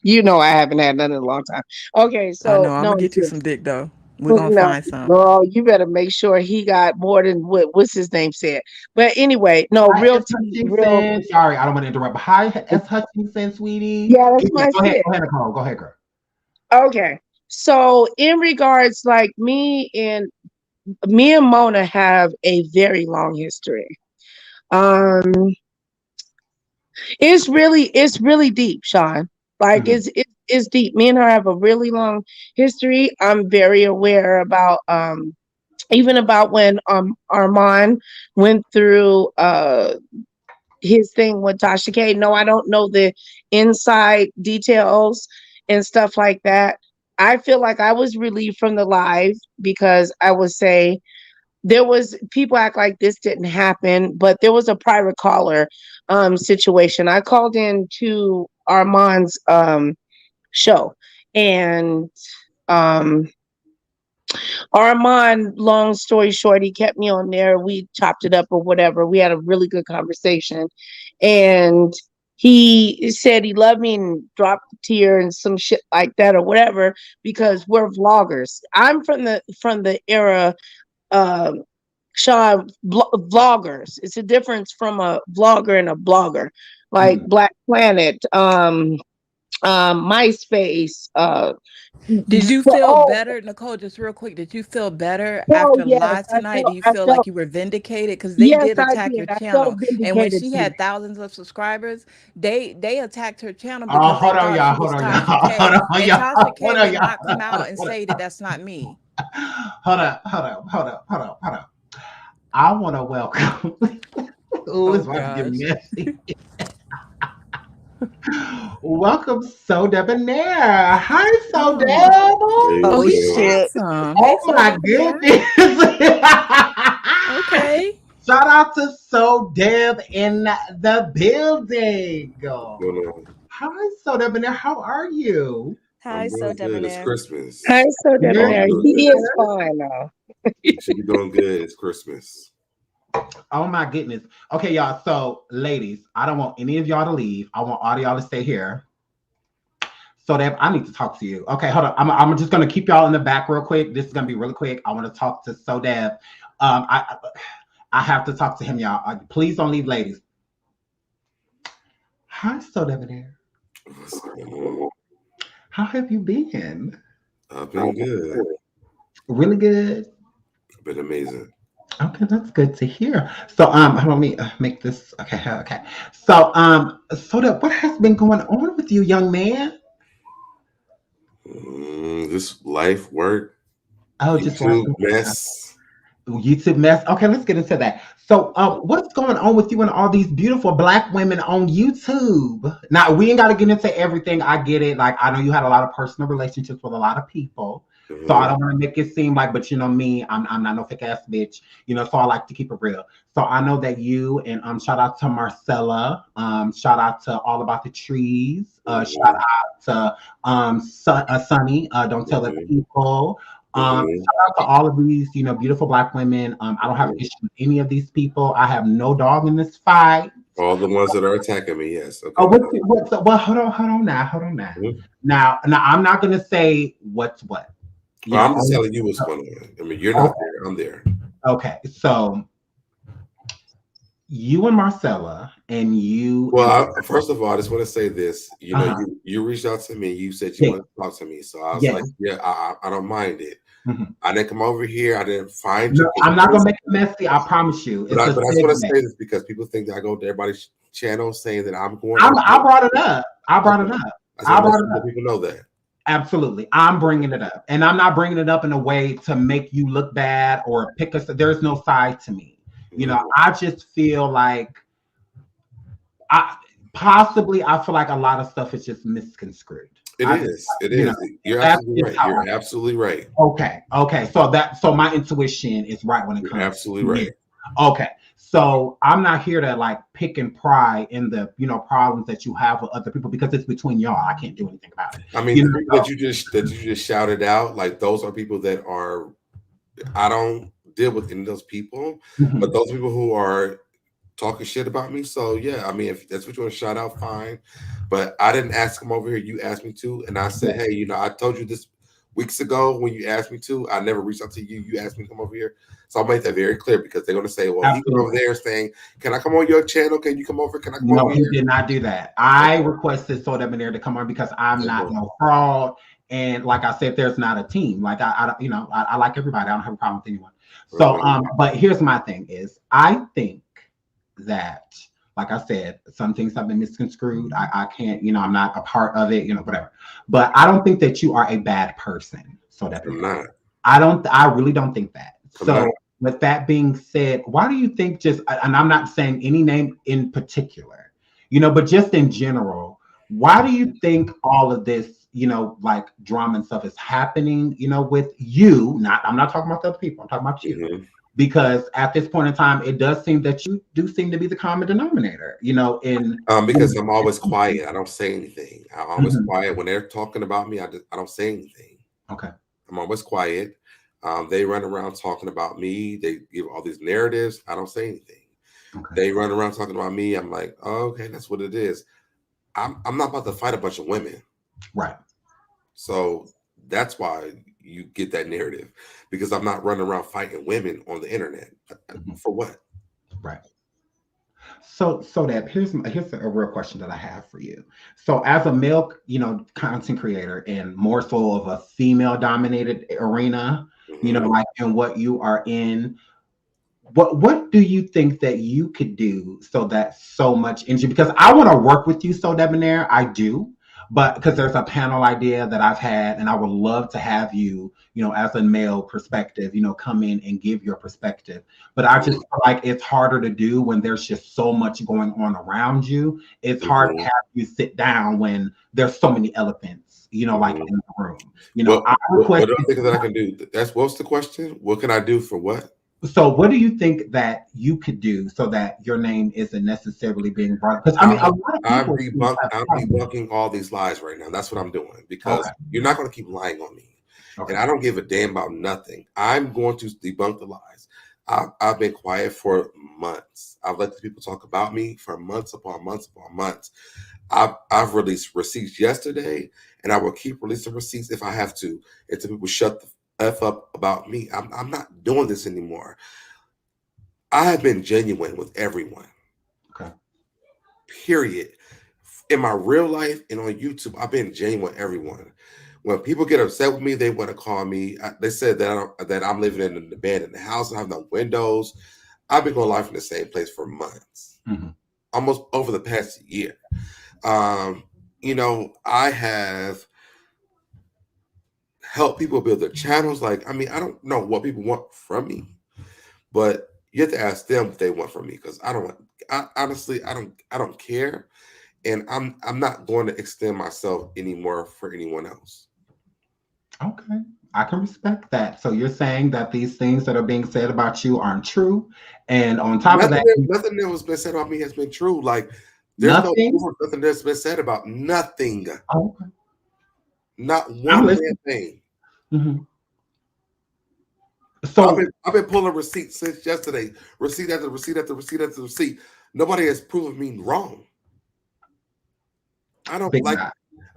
you know I haven't had none in a long time. Okay, I so know. I'm no, gonna get you some dick though. We're gonna no, find some. girl, you better make sure he got more than what's his name said. But anyway, no, Hi, real S. tea, real. Hutchinson. Sorry, I don't want to interrupt. But hi, S. Hutchinson, sweetie. Yeah, that's Yeah, my shit. go ahead, Nicole. Go ahead, girl. Okay. So in regards, like me and Mona have a very long history. Um, it's really deep, Sean. Like Mhm. it's deep. Me and her have a really long history. I'm very aware about even about when Armon went through his thing with Tasha K. No, I don't know the inside details and stuff like that. I feel like I was relieved from the live because I would say there was people act like this didn't happen, but there was a private caller situation. I called in to Armand's show, and um Armand, long story short, he kept me on there. We chopped it up or whatever. We had a really good conversation. And he said he loved me and dropped a tear and some shit like that or whatever because we're vloggers. I'm from the era Sean, vloggers. It's a difference from a vlogger and a blogger. Like Mhm. Black Planet, MySpace, Did you feel oh better, Nicole? Just real quick, did you feel better hell after yes. live tonight? Do you I feel like felt you were vindicated? Because they yes, did I attack your did. I felt channel, and when vindicated she today. had thousands of subscribers, they attacked her channel Oh, because they hold on, thought y'all. she Hold was on, y'all. Tasha K, Hold on, and y'all. Tasha K Hold on, did y'all. not come Hold out on, and hold on. say that that's not me. Hold up, hold up, hold up, hold up, hold up. I want to welcome. Ooh, Oh it's about to get gosh. messy. Welcome, So Debonair. Hi, So Oh, Hey, oh, what's Oh he's going on? shit. handsome. Hey, Oh so my debonair. goodness. Okay. Shout out to So Deb in the building. What's going on? Hi, So Debonair. How are you? Hi, I'm so doing good. It's debonair. Hi, Christmas. so All Very debonair. good. He good. is fine though. You should be doing good. It's Christmas. Oh my goodness. Okay, y'all. So, ladies, I don't want any of y'all to leave. I want all of y'all to stay here. So Deb, I need to talk to you. Okay, hold on. I'm just gonna keep y'all in the back real quick. This is gonna be really quick. I want to talk to So Deb. I have to talk to him, y'all. Please don't leave, ladies. Hi, so Debonair. What's going on? How have you been? I've been good. Really good. Been amazing. Okay, that's good to hear. So, hold on, let me make this. Okay. So, what has been going on with you, young man? Just life, work, Oh, just like YouTube mess. YouTube mess. Okay, let's get into that. So, what's going on with you and all these beautiful black women on YouTube? Now, we ain't got to get into everything. I get it. Like, I know you had a lot of personal relationships with a lot of people. So I don't want to make it seem like, but you know me, I'm not no fake ass bitch, so I like to keep it real. So I know that you and shout out to Marcella, shout out to All About the Trees, shout out to Sunny, Don't Tell the People. Shout out to all of these, beautiful black women. I don't have an issue with any of these people. I have no dog in this fight. All the ones that are attacking me, yes. Okay. Oh, well, hold on now. Now, I'm not gonna say what's what. I'm just telling you what's going on. I mean, you're not there. I'm there. Okay, so you and Marcella and you. Well, first of all, I just want to say this. You reached out to me. You said you wanted to talk to me, so I was like, yeah, I don't mind it. I didn't come over here. I didn't find you. I'm not gonna make it messy. I promise you. But I just want to say this because people think that I go to everybody's channel saying that I'm going. I brought it up. I brought it up. People know that. Absolutely. I'm bringing it up. And I'm not bringing it up in a way to make you look bad or pick us. There's no side to me. I just feel like I feel like a lot of stuff is just misconstrued. It is. You're absolutely right. You're absolutely right. Okay. So my intuition is right when it comes. You're absolutely right. Okay. So I'm not here to like pick and pry in the problems that you have with other people because it's between y'all. I can't do anything about it. I mean, the people that you just shouted out, like those are people that are. I don't deal with any of those people, but those people who are talking shit about me. So yeah, I mean, if that's what you want to shout out, fine. But I didn't ask them over here. You asked me to, and I said, hey, I told you this weeks ago when you asked me to. I never reached out to you. You asked me to come over here. So I'll make that very clear because they're going to say, well, he went over there saying, can I come on your channel? Can you come over? Can I come over here? No, he did not do that. I requested So Debonair to come on because I'm not no fraud. And like I said, there's not a team. Like I like everybody. I don't have a problem with anyone. So, but here's my thing is I think that, like I said, some things have been misconstrued. I can't, I'm not a part of it, whatever. But I don't think that you are a bad person. So that I'm not. I really don't think that. So with that being said, why do you think and I'm not saying any name in particular, but just in general, why do you think all of this, like drama and stuff is happening, with you? I'm not talking about the other people. I'm talking about you. Because at this point in time, it does seem that you do seem to be the common denominator, because I'm always quiet. I don't say anything. I'm always quiet when they're talking about me. I don't say anything. Okay. I'm always quiet. They run around talking about me. They give all these narratives. I don't say anything. Okay. They run around talking about me. I'm like, oh, okay, that's what it is. I'm not about to fight a bunch of women. Right. So that's why you get that narrative, because I'm not running around fighting women on the internet. For what? Right. So that here's a real question that I have for you. So as a male, content creator and more so of a female dominated arena, like in what you are in, what do you think that you could do so that so much energy, because I want to work with you, So Debonair, I do. But because there's a panel idea that I've had, and I would love to have you, as a male perspective, come in and give your perspective. But I just feel like it's harder to do when there's just so much going on around you. It's hard to have you sit down when there's so many elephants, like in the room. What do I think that I can do? What's the question? What can I do for what? So what do you think that you could do so that your name isn't necessarily being brought up? Because I mean, I'm debunking all these lies right now. That's what I'm doing, because you're not going to keep lying on me. And I don't give a damn about nothing. I'm going to debunk the lies. I've been quiet for months. I've let the people talk about me for months upon months upon months. I've released receipts yesterday, and I will keep releasing receipts if I have to until people shut the F up about me. I'm not doing this anymore. I have been genuine with everyone. Okay. Period. in my real life and on YouTube, I've been genuine with everyone. When people get upset with me, they want to call me. They said that I'm living in the bed in the house. I have no windows. I've been going live in the same place for months, almost over the past year. You know, I have helped people build their channels. Like, I mean, I don't know what people want from me, but you have to ask them what they want from me, because honestly, I don't care. And I'm not going to extend myself anymore for anyone else. Okay, I can respect that. So you're saying that these things that are being said about you aren't true, and on top of that, nothing that was been said about me has been true. Like, there's nothing that's been said about nothing. Okay. Not one damn thing. So I've been pulling receipts since yesterday. Receipt after receipt after receipt after receipt. Nobody has proven me wrong. I don't like.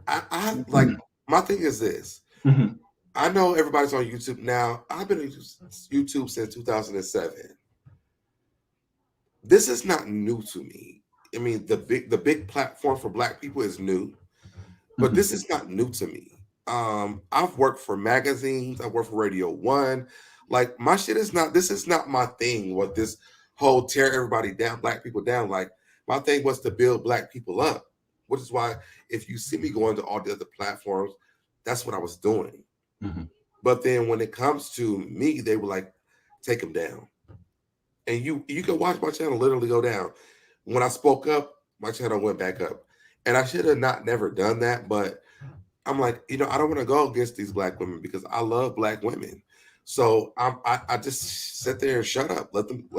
I like. My thing is this. I know everybody's on YouTube now. I've been on YouTube since 2007. This is not new to me. I mean, the big platform for Black people is new, but this is not new to me. I've worked for magazines. I've worked for Radio 1. Like, my shit is not. This is not my thing. What this whole tear everybody down, Black people down. Like, my thing was to build Black people up, which is why if you see me going to all the other platforms, that's what I was doing. But then when it comes to me, they were like, take him down. And you can watch my channel literally go down. When I spoke up, my channel went back up. And I should have never done that. But I'm like, you know, I don't want to go against these Black women because I love Black women. So I just sit there and shut up. Let them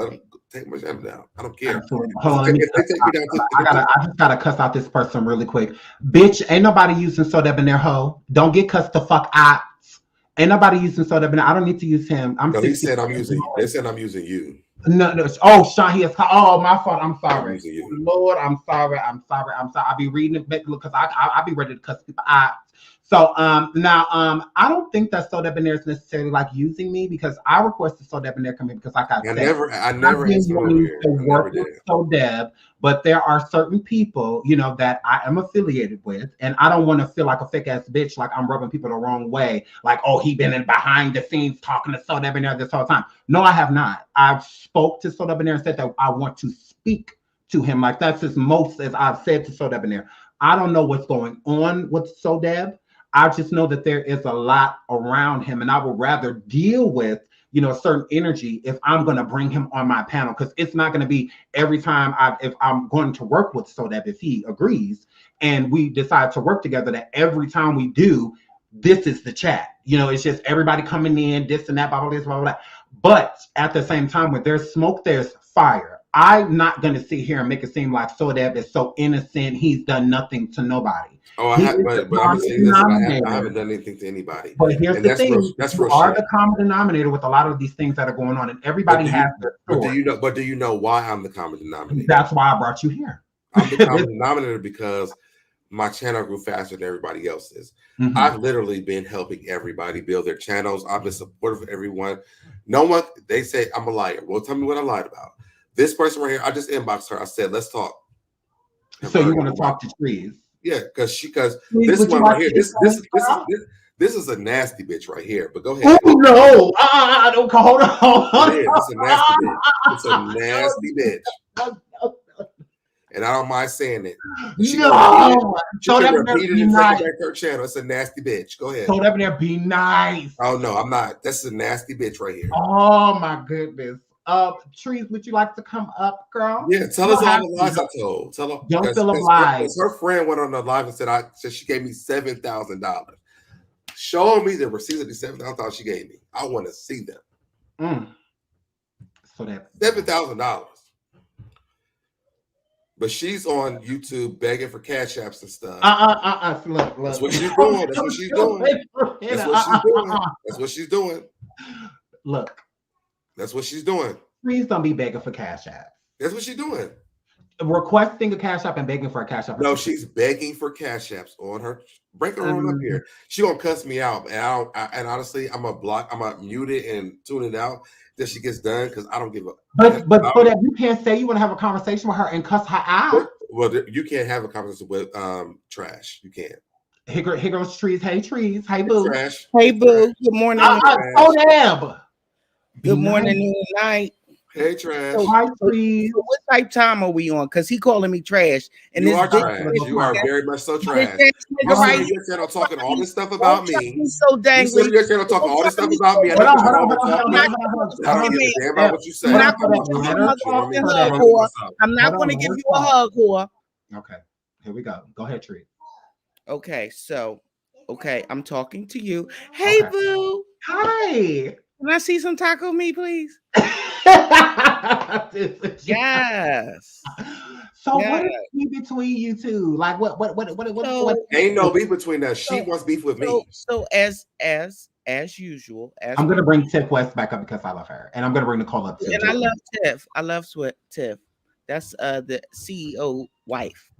take my channel down. I don't care. Hold on, I just gotta cuss out this person really quick. Bitch, ain't nobody using So Debonair hoe. Don't get cussed the fuck out. Ain't nobody using So Debonair. I don't need to use him. He said I'm using. They said I'm using you. No. Oh, Sean, he is. Oh, my fault. I'm sorry. Lord, I'm sorry. I'll be reading it back because I'll be ready to cuss people out. So now I don't think that So Debonair is necessarily like using me, because I requested So Debonair come in because like I said, I never asked to work with So Deb, but there are certain people, you know, that I am affiliated with, and I don't want to feel like a fake ass bitch, like I'm rubbing people the wrong way, like, oh, he been in behind the scenes talking to So Debonair this whole time. No, I have not. I've spoke to So Debonair and said that I want to speak to him. Like, that's as most as I've said to So Debonair. I don't know what's going on with So Deb. I just know that there is a lot around him, and I would rather deal with, you know, a certain energy if I'm going to bring him on my panel, because it's not going to be every time if I'm going to work with So Deb, if he agrees and we decide to work together, that every time we do, this is the chat. You know, it's just everybody coming in, this and that, blah, blah, blah, blah, blah. But at the same time, when there's smoke, there's fire. I'm not going to sit here and make it seem like So Deb is so innocent. He's done nothing to nobody. Oh, but I'm saying this, I haven't done anything to anybody. But here's the thing: you are the common denominator with a lot of these things that are going on, and everybody has their story. But do you know why I'm the common denominator? That's why I brought you here. I'm the common denominator because my channel grew faster than everybody else's. I've literally been helping everybody build their channels. I've been supportive of everyone. No one, they say I'm a liar. Well, tell me what I lied about. This person right here, I just inboxed her. I said, let's talk. So you want to talk to Trees? Yeah, because this one right here, this is a nasty bitch right here. But go ahead. Oh no! I don't hold on. It's a nasty bitch. It's a nasty bitch. And I don't mind saying it. She can repeat it and take it back to her channel. It's a nasty bitch. Go ahead. So that there be nice. Oh no, I'm not. That's a nasty bitch right here. Oh my goodness. Trees, would you like to come up, girl? Yeah, tell us all the lies I told. Tell her. Don't tell them lies. Her friend went on the live and said she gave me $7,000. Show me the receipts of the $7,000 she gave me. I want to see them. So that $7,000. But she's on YouTube begging for cash apps and stuff. Look. That's what she's doing. That's what she's doing. That's what she's doing. That's what she's doing. Look. That's what she's doing. Please don't be begging for cash apps. That's what she's doing. Requesting a cash app and begging for a cash app. No, she's begging for cash apps on her. Break her on up here. She gonna cuss me out, and and honestly, I'm gonna mute it and tune it out till she gets done because I don't give a. But so that you can't say you want to have a conversation with her and cuss her out. Well, you can't have a conversation with trash. You can't. Here goes Trees. Hey, Trees. Hey, boo. Trash. Hey, boo. Good morning. Oh, damn. Be Good morning, nice. noon, night. Hey, trash. Hi, Trees. So what type time are we on? Because he calling me trash. And You this are big trash. nigga- You are very much so this trash. nigga You right sit on your channel talking all this stuff Don't about try me. to be so You dangly. sit on your channel talking all this stuff about me. I Hold never on, come hold over on, hold on, talking. hold on, hold on, I don't hold give on. a damn about what you say. I'm not Hold going on, to give let you her a talk motherfucking so hug, that- whore. I'm not Hold going to on, give let you her a talk. hug, whore. Okay, here we go. Go ahead, Trees. Okay, so, I'm talking to you. Hey, Okay. boo. Hi. Can I see some taco meat, please? Yes. So what Yes. is beef between you two? Like what So, Ain't no beef between us. She wants beef with me. So as usual, as I'm we gonna bring Tiff West back up because I love her. And I'm gonna bring Nicole up too. and I love Tiff. I love Tiff. That's the CEO wife.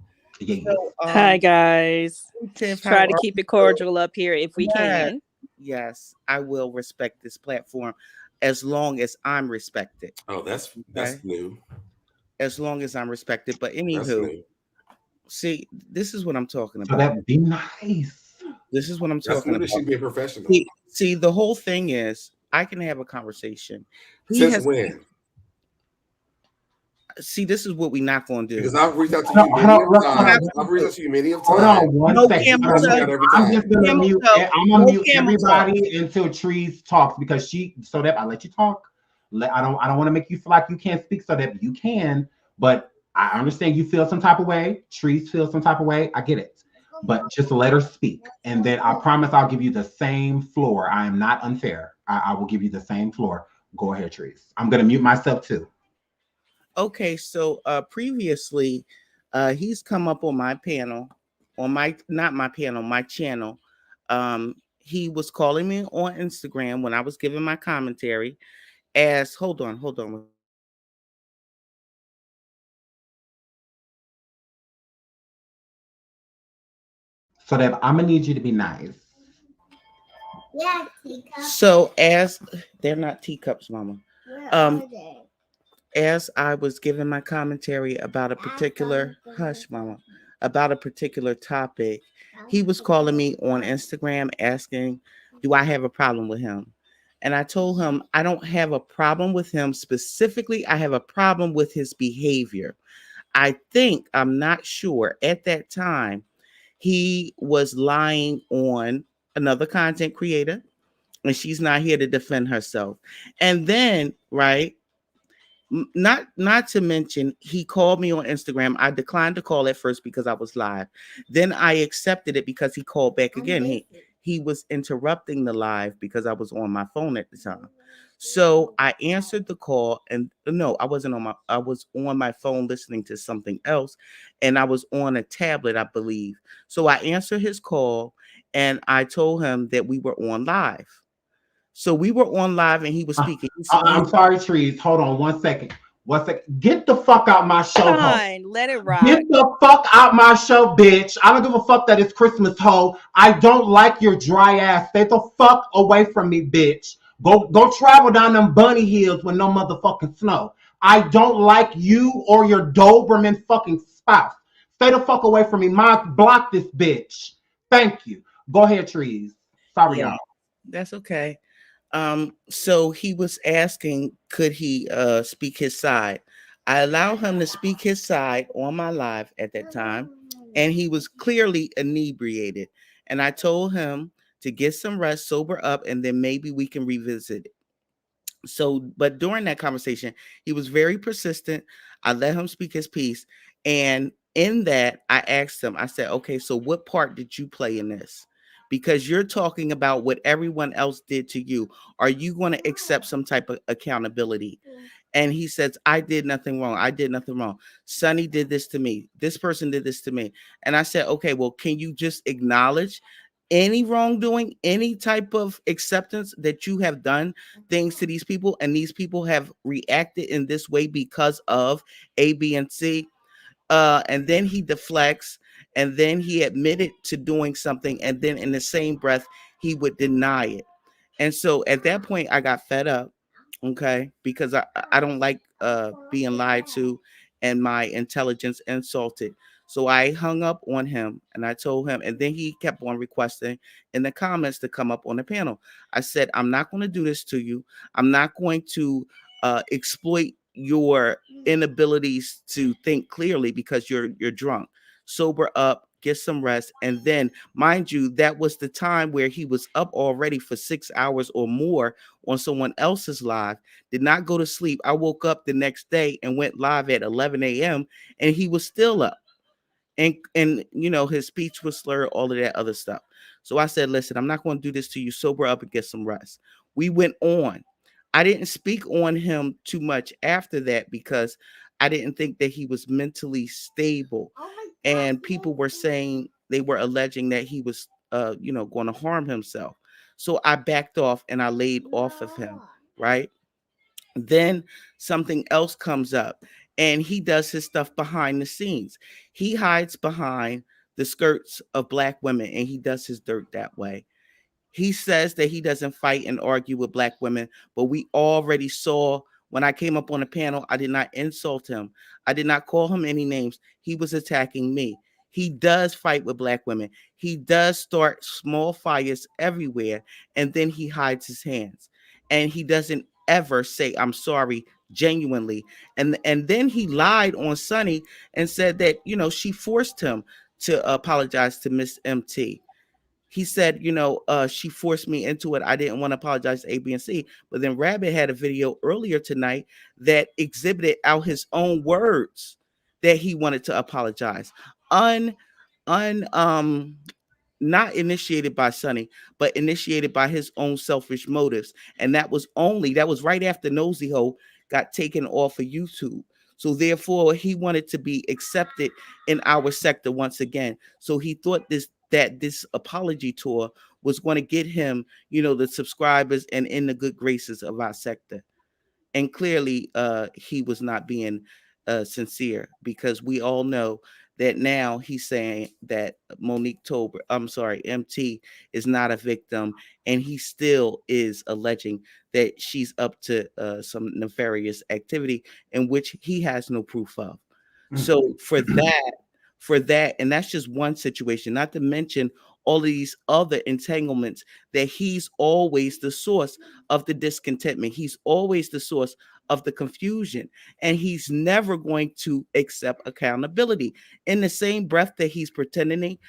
Yeah. So, Hi guys. Tiff, Try how to are keep you? it cordial up here if we Yes. can. Yes, I will respect this platform as long as I'm respected. Oh, that's Okay? new. As long as I'm respected. But That's anywho, new. see, this is what I'm talking So about. that be nice. This is what I'm That's talking new that she about. be a professional. See, the whole thing is I can have a conversation. Since when? See, this is what we're not going to do. Because I've reached out to you many of times. I've reached out to you many of Hold times. on one No second. camel toe. I'm just gonna Camel mute. toe. I'm gonna No mute camel toe. everybody until Trees talks because so that I let you talk. I don't want to make you feel like you can't speak so that you can. But I understand you feel some type of way. Trees feel some type of way. I get it. But just let her speak, and then I promise I'll give you the same floor. I am not unfair. I will give you the same floor. Go ahead, Trees. I'm gonna mute myself too. Okay, so previously, he's come up on my panel, on my not my panel, my channel. He was calling me on Instagram when I was giving my commentary. As hold on. So that I'm gonna need you to be nice. Yeah, teacups. So as they're not teacups, Mama. Where are they? As I was giving my commentary about a particular about a particular topic, he was calling me on Instagram asking, do I have a problem with him? And I told him I don't have a problem with him specifically. I have a problem with his behavior. I'm not sure at that time he was lying on another content creator, and she's not here to defend herself. And then, right, not to mention, he called me on Instagram. I declined to call at first because I was live. Then I accepted it because he called back again. He was interrupting the live because I was on my phone at the time. So I answered the call, and no, I wasn't I was on my phone listening to something else, and I was on a tablet, I believe. So I answered his call, and I told him that we were on live. So we were on live, and he was speaking. I'm sorry, Trees. Hold on 1 second. 1 second. Get the fuck out my show, ho. Fine, let it rock. Get the fuck out my show, bitch. I don't give a fuck that it's Christmas, ho. I don't like your dry ass. Stay the fuck away from me, bitch. Go travel down them bunny hills with no motherfucking snow. I don't like you or your Doberman fucking spouse. Stay the fuck away from me. Block this bitch. Thank you. Go ahead, Trees. Sorry, y'all. That's okay. So he was asking, could he speak his side? I allowed him to speak his side on my live at that time, and he was clearly inebriated. And I told him to get some rest, sober up, and then maybe we can revisit it. So, but during that conversation, he was very persistent. I let him speak his piece. And in that, I asked him, I said, okay, so what part did you play in this? Because you're talking about what everyone else did to you. Are you going to accept some type of accountability? And he says, I did nothing wrong. I did nothing wrong. Sonny did this to me. This person did this to me. And I said, okay, well, can you just acknowledge any wrongdoing, any type of acceptance that you have done things to these people, and these people have reacted in this way because of A, B, and C? And then he deflects, and then he admitted to doing something, and then in the same breath, he would deny it. And so at that point, I got fed up, okay, because I don't like being lied to. and my intelligence insulted. So I hung up on him and I told him, and then he kept on requesting in the comments to come up on the panel. I said, I'm not going to do this to you. I'm not going to exploit your inabilities to think clearly because you're drunk. Sober up, get some rest. And then, mind you, that was the time where he was up already for 6 hours or more on someone else's live, did not go to sleep. I woke up the next day and went live at 11 a.m. and he was still up. And you know, his speech was slurred, all of that other stuff. So I said, listen, I'm not going to do this to you. Sober up and get some rest. We went on. I didn't speak on him too much after that because I didn't think that he was mentally stable. And people were saying, they were alleging that he was going to harm himself. So I backed off and I laid off of him, right? Then something else comes up and he does his stuff behind the scenes. He hides behind the skirts of Black women and he does his dirt that way. He says that he doesn't fight and argue with Black women, but we already saw when I came up on the panel, I did not insult him. I did not call him any names. He was attacking me. He does fight with Black women. He does start small fires everywhere, and then he hides his hands. And he doesn't ever say, I'm sorry, genuinely. And then he lied on Sunny and said that, she forced him to apologize to Miss MT. He said, she forced me into it. I didn't want to apologize to A, B, and C. But then Rabbit had a video earlier tonight that exhibited out his own words that he wanted to apologize. Not initiated by Sonny, but initiated by his own selfish motives. And that was right after Nosy Ho got taken off of YouTube. So therefore, he wanted to be accepted in our sector once again. So he thought that this apology tour was going to get him, the subscribers and in the good graces of our sector. And clearly, he was not being sincere, because we all know that now he's saying that MT is not a victim, and he still is alleging that she's up to some nefarious activity in which he has no proof of. So for that, and that's just one situation, not to mention all of these other entanglements, that he's always the source of the discontentment. He's always the source of the confusion, and he's never going to accept accountability. In the same breath that he's pretending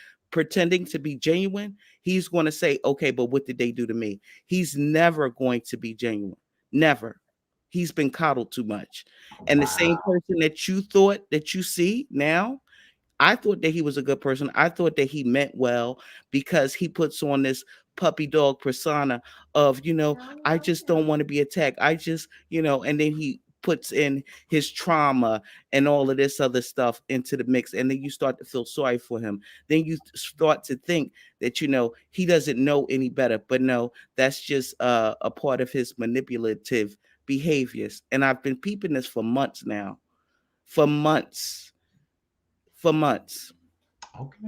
to be genuine, he's going to say, okay, but what did they do to me? He's never going to be genuine. Never. He's been coddled too much. And the same person that you thought that you see now, I thought that he was a good person. I thought that he meant well, because he puts on this puppy dog persona of, I just don't want to be attacked. I just, and then he puts in his trauma and all of this other stuff into the mix. And then you start to feel sorry for him. Then you start to think that, he doesn't know any better. But no, that's just a part of his manipulative behaviors. And I've been peeping this for months now. For months. Okay.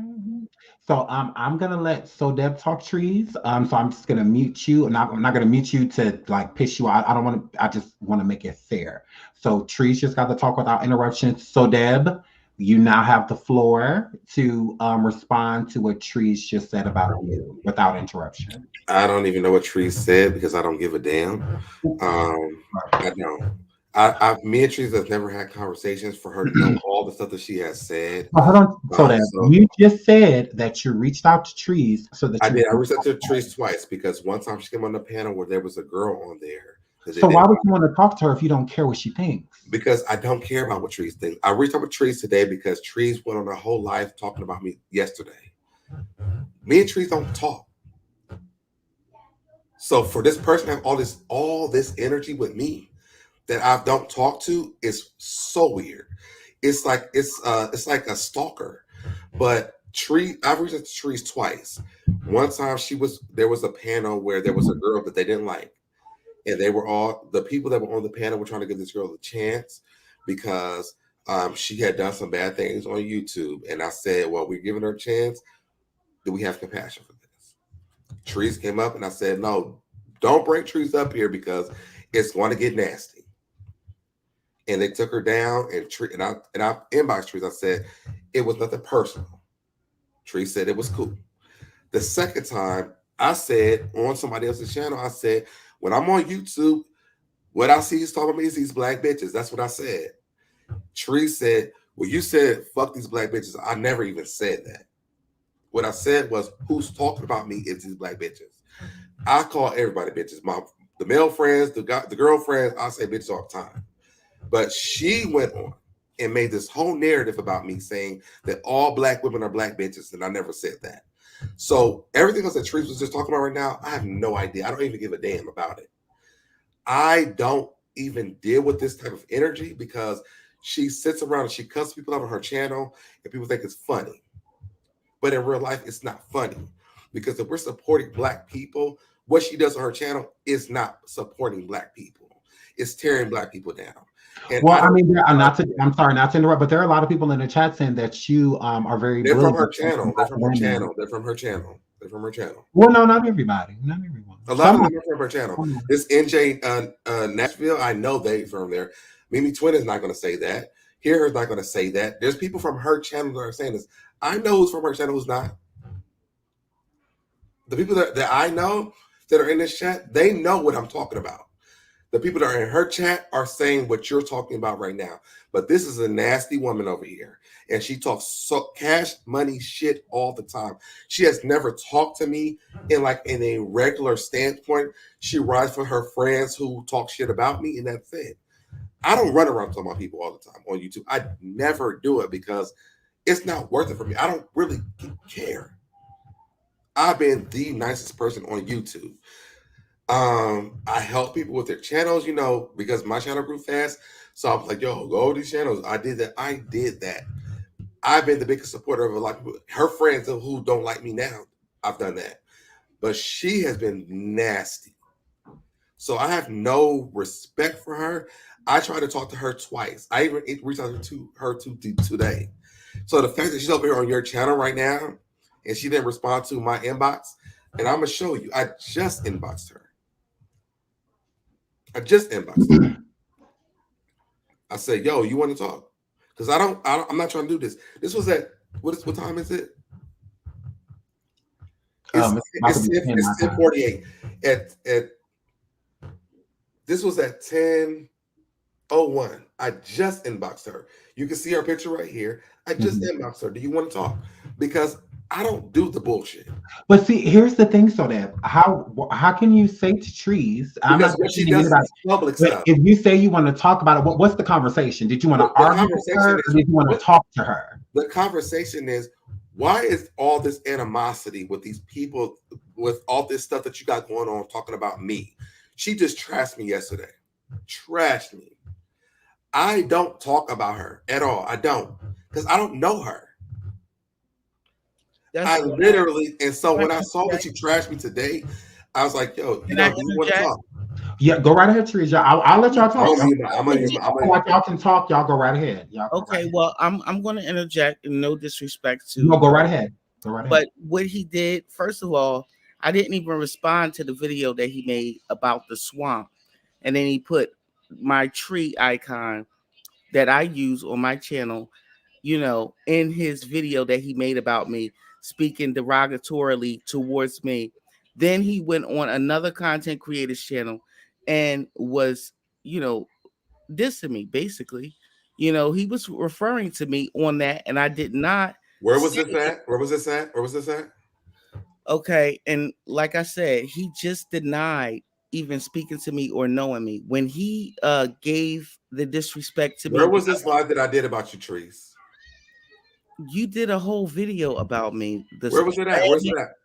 So I'm gonna let Deb talk, Trees. So I'm just gonna mute you, and I'm not gonna mute you to like piss you out. I don't want to. I just want to make it fair. So Trees just got to talk without interruptions. So Deb, you now have the floor to respond to what Trees just said about you without interruption. I don't even know what Trees said because I don't give a damn. I don't. Me and Trees have never had conversations for her to know all the stuff that she has said. Hold on, so you just said that you reached out to Trees so that I did. I reached out to Trees twice, because one time she came on the panel where there was a girl on there. So why would you want to talk to her if you don't care what she thinks? Because I don't care about what Trees thinks. I reached out with Trees today because Trees went on her whole life talking about me yesterday. Me and Trees don't talk. So for this person to have all this energy with me that I don't talk to is so weird. It's like like a stalker. But I've reached out to Trees twice. One time there was a panel where there was a girl that they didn't like, and the people that were on the panel were trying to give this girl a chance because she had done some bad things on YouTube. And I said, well, we're giving her a chance. Do we have compassion for this? Trees came up, and I said, no, don't bring Trees up here because it's going to get nasty. and they took her down. And I inboxed Trees. I said it was nothing personal. Trees said it was cool. The second time, I said on somebody else's channel, I said when I'm on YouTube, what I see is talking about me is these black bitches. That's what I said. Trees said, well, you said fuck these black bitches. I never even said that. What I said was, who's talking about me is these black bitches. I call everybody bitches. The male friends, the girlfriends, I say bitches all the time. But she went on and made this whole narrative about me saying that all black women are black bitches, and I never said that. So everything else that Trees was just talking about right now, I have no idea. I don't even give a damn about it. I don't even deal with this type of energy because she sits around and she cusses people out on her channel and people think it's funny. But in real life, it's not funny because if we're supporting black people, what she does on her channel is not supporting black people. It's tearing black people down. And well, I mean, I'm sorry not to interrupt, but there are a lot of people in the chat saying that you are very. They're from her channel. They're from her channel. They're from her channel. They're from her channel. Well, no, not everybody. Not everyone. A lot of them are from her channel. This NJ Nashville, I know they from there. Mimi Twin is not going to say that. Here's not going to say that. There's people from her channel that are saying this. I know who's from her channel, who's not. The people that I know that are in this chat, they know what I'm talking about. The people that are in her chat are saying what you're talking about right now. But this is a nasty woman over here. And she talks so cash money shit all the time. She has never talked to me in a regular standpoint. She rides for her friends who talk shit about me, and that's it. I don't run around talking about people all the time on YouTube. I never do it because it's not worth it for me. I don't really care. I've been the nicest person on YouTube. I help people with their channels, because my channel grew fast. So I was like, yo, go to these channels. I did that. I've been the biggest supporter of a lot of people. Her friends who don't like me now, I've done that. But she has been nasty. So I have no respect for her. I tried to talk to her twice. I even reached out to her today. So the fact that she's over here on your channel right now and she didn't respond to my inbox, and I'm going to show you. I just inboxed her. I said, yo, you want to talk? Because I'm not trying to do this. This was at, what time is it? It's 10:48. This was at 10:01. I just inboxed her. You can see her picture right here. I just inboxed her. Do you want to talk? Because I don't do the bullshit. But see, here's the thing, so that how can you say to Trees? I'm not she does about public stuff. If you say you want to talk about it, what's the conversation? Did you want to argue with her, or did you want to talk to her? The conversation is, why is all this animosity with these people, with all this stuff that you got going on, talking about me? She just trashed me yesterday. Trashed me. I don't talk about her at all. I don't, because I don't know her. And so when I saw that you trashed me today, I was like, yo, you want to talk? Yeah, go right ahead, Teresa. I'll let y'all talk. Like y'all can talk. Y'all go right ahead. Well, I'm going to interject, and no disrespect to. No, go right ahead. But what he did, first of all, I didn't even respond to the video that he made about the swamp, and then he put my tree icon that I use on my channel, in his video that he made about me, speaking derogatorily towards me. Then he went on another content creator's channel and was, dissing me, basically. He was referring to me on that, and I did not. Where was this at? Okay, and like I said, he just denied even speaking to me or knowing me. When he gave the disrespect to me. Where was this live that I did about you, Trees? You did a whole video about me. Where was it at? Where's it at?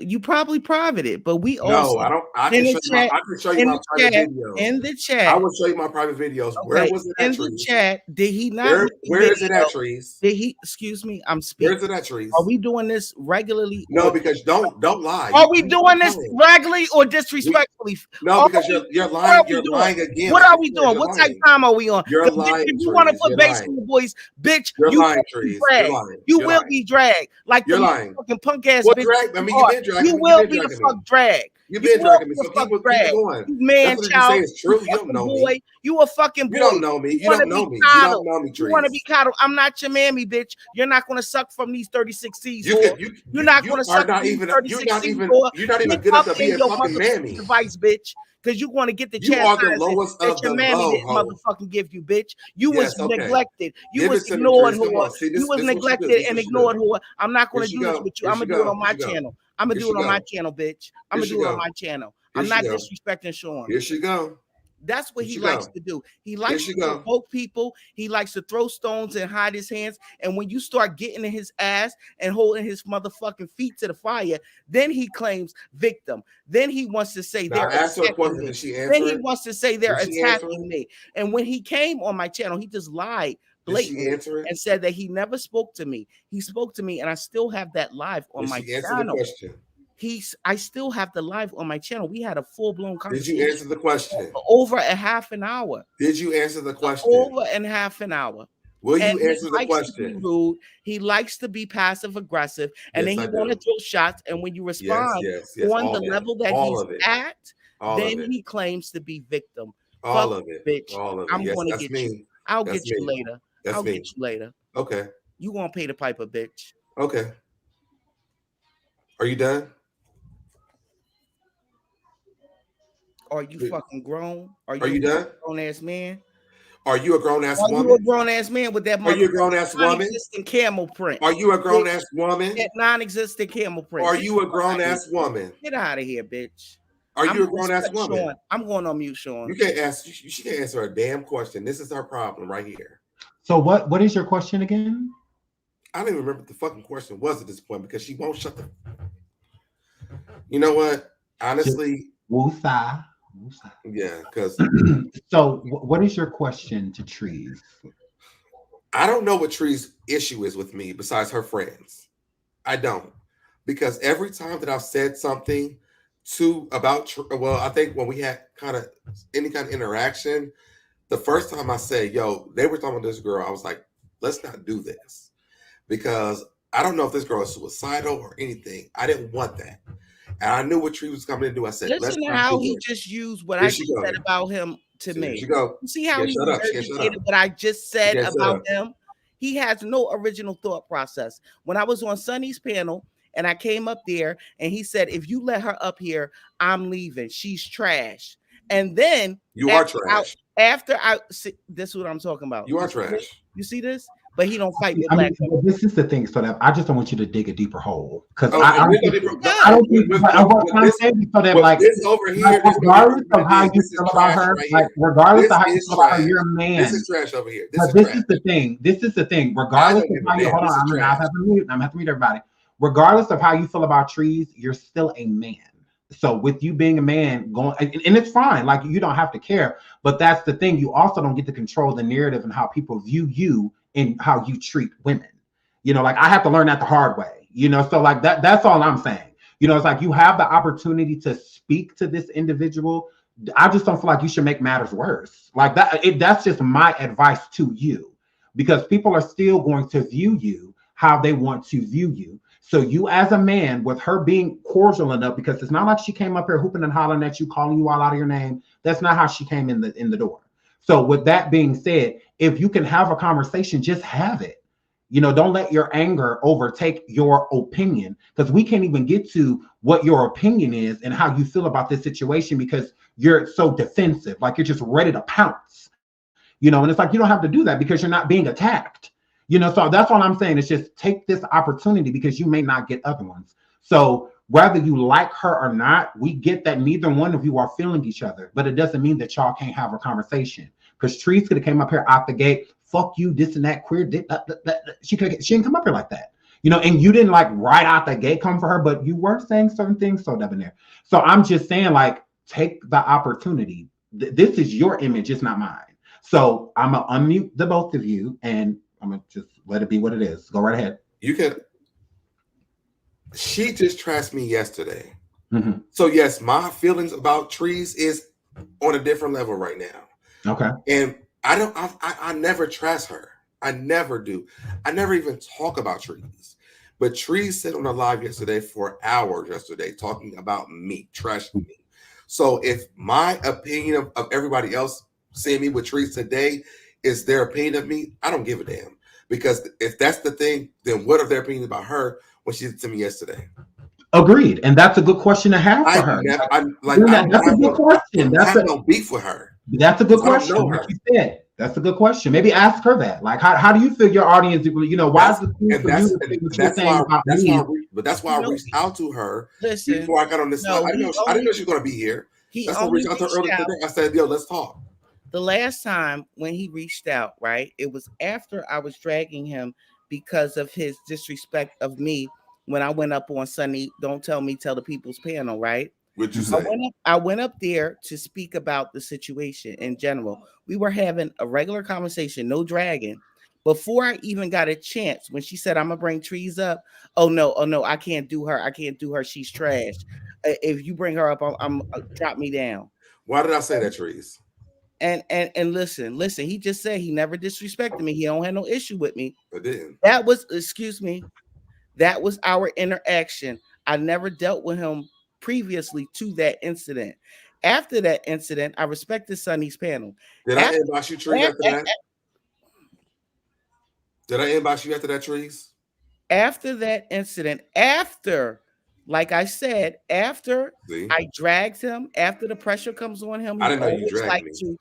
You probably privated, but we also. No, I don't. I can show you my private videos. In the chat. I will show you my private videos. Okay. Where was it at, in Trees? The chat? Did he not? Where is it at, Trees? Did he? Excuse me. I'm speaking. Where's it at, Trees? Are we doing this regularly? No, because don't lie. Are we doing this regularly or disrespectfully? No, because you're lying. You're lying again. What are we doing? What type of time are we on? You're lying. If you want to put bass in your voice, bitch, you're lying, Trees. You will be dragged. Like you're lying. Fucking punk ass bitch. drag. I mean, you've been dragging You me. will be the fuck drag. You've been dragging me. So keep going. You man, That's what child. you say is true. You don't know boy. me. You a fucking boy. You don't know me. You don't know me. You don't know me, You want to be coddled. I'm not your mammy, bitch. You're not going to suck from these 36 C's. You're not going to suck from these 36 C's. You're not even good enough to be a fucking mammy. Device, bitch. Because you want to get the chastisement that your mammy didn't motherfucking give you, bitch. You was neglected. You was ignored, whore. You was neglected and ignored, whore. I'm not going to do this with you. I'm going to do it on my channel. I'm going to do it on my channel, bitch. I'm going to do it on my channel. I'm not disrespecting Sean. Here she go. That's what he likes to do. He likes to provoke people. He likes to throw stones and hide his hands. And when you start getting in his ass and holding his motherfucking feet to the fire, then he claims victim. Then he wants to say they're attacking me. Then he wants to say they're attacking me. And when he came on my channel, he just lied blatantly and said that he never spoke to me. He spoke to me, and I still have that live on my channel. I still have the live on my channel. We had a full-blown conversation. Did you answer the question? Over a half an hour. Did you answer the question? Over and half an hour. Will you answer the question? To be rude. He likes to be passive aggressive, and then he want to throw shots. And when you respond on the level that he's at, then he claims to be victim. All of it, bitch. All of it. I'm going to get you. I'll get you later. I'll get you later. Okay. You won't pay the piper, bitch. Okay. Are you done? Are you fucking grown? Are you done? Grown ass man. Are you a grown ass woman? Are you a grown ass man with that? Are you a grown ass woman? Non-existent camel print. Are you a grown ass woman? That non-existent camel print. Are you a grown ass woman? Get out of here, bitch. Are you a grown ass woman? Sean. I'm going on mute, Sean. You can't ask. She can't answer a damn question. This is her problem right here. So what is your question again? I don't even remember what the fucking question was at this point because she won't shut the. You know what? Honestly. Woosah. Yeah, because. So what is your question to Trees? I don't know what Trees' issue is with me besides her friends. I don't, because every time that I've said something I think when we had any kind of interaction, the first time I said, yo, they were talking about this girl, I was like, let's not do this, because I don't know if this girl is suicidal or anything. I didn't want that. And I knew what Tree was coming to do. I said, listen to how he just used what I said about him to me. You see how he regurgitated what I just said about him? He has no original thought process. When I was on Sonny's panel and I came up there and he said, if you let her up here, I'm leaving. She's trash. And then you are trash. After I see, this is what I'm talking about. You are trash. You see this? But he don't fight with black people. This is the thing, so that I just don't want you to dig a deeper hole, because I don't think so that like this over here, regardless of how you feel about her, like regardless of how you feel about her, you're a man. This is trash over here. This is the thing. This is the thing. Regardless of how you hold on, I'm gonna have to mute everybody. Regardless of how you feel about Trees, you're still a man. So with you being a man, and it's fine, like you don't have to care, but that's the thing. You also don't get to control the narrative and how people view you and how you treat women. You know, like I have to learn that the hard way, you know, so like that's all I'm saying. You know, it's like you have the opportunity to speak to this individual. I just don't feel like you should make matters worse. Like that's just my advice to you, because people are still going to view you how they want to view you. So you as a man, with her being cordial enough, because it's not like she came up here hooping and hollering at you, calling you all out of your name. That's not how she came in the door. So with that being said, if you can have a conversation, just have it. You know, don't let your anger overtake your opinion, because we can't even get to what your opinion is and how you feel about this situation because you're so defensive, like you're just ready to pounce. You know, and it's like you don't have to do that because you're not being attacked. You know, so that's all I'm saying. Is just take this opportunity because you may not get other ones. So whether you like her or not, we get that neither one of you are feeling each other, but it doesn't mean that y'all can't have a conversation. Because Trees could have came up here out the gate, fuck you, this and that, queer, she didn't come up here like that. You know, and you didn't like right out the gate come for her, but you were saying certain things so debonair. So I'm just saying, like, take the opportunity. This is your image, it's not mine. So I'm gonna unmute the both of you and I'm gonna just let it be what it is. Go right ahead. You can. She just trashed me yesterday. Mm-hmm. So yes, my feelings about Trees is on a different level right now. Okay. And I never trash her. I never do. I never even talk about Trees But Trees sat on a live yesterday for hours yesterday talking about me, trashing me. So if my opinion of everybody else seeing me with Trees today is their opinion of me, I don't give a damn. Because if that's the thing, then what are their opinions about her when she did to me yesterday? Agreed, and that's a good question to have for her. That's a good question. I have no beef with her. That's a good question. I don't know her. Like you said, that's a good question. Maybe ask her that. Like, how do you feel your audience? You know, why is it cool for you to think what you're saying about me? That's why I reached out to her Listen, before I got on this. I didn't know she was going to be here. That's why I reached out to her earlier today. I said, "Yo, let's talk." The last time when he reached out, right? It was after I was dragging him because of his disrespect of me when I went up on Sunny Don't Tell Me, Tell the People's panel, right? What'd you say? I went up there to speak about the situation in general. We were having a regular conversation, no dragging. Before I even got a chance, when she said, I'm going to bring Trees up, oh no, I can't do her. I can't do her. She's trash. If you bring her up, I'm drop me down. Why did I say that, Trees? And listen, he just said he never disrespected me. He don't have no issue with me. I didn't. That was, excuse me, that was our interaction. I never dealt with him previously to that incident. After that incident, I respected Sonny's panel. Did I inbox you, Trees, after that? Did I inbox you after that, Trees? After that incident, like I said, after I dragged him, after the pressure comes on him, I didn't know you dragged me.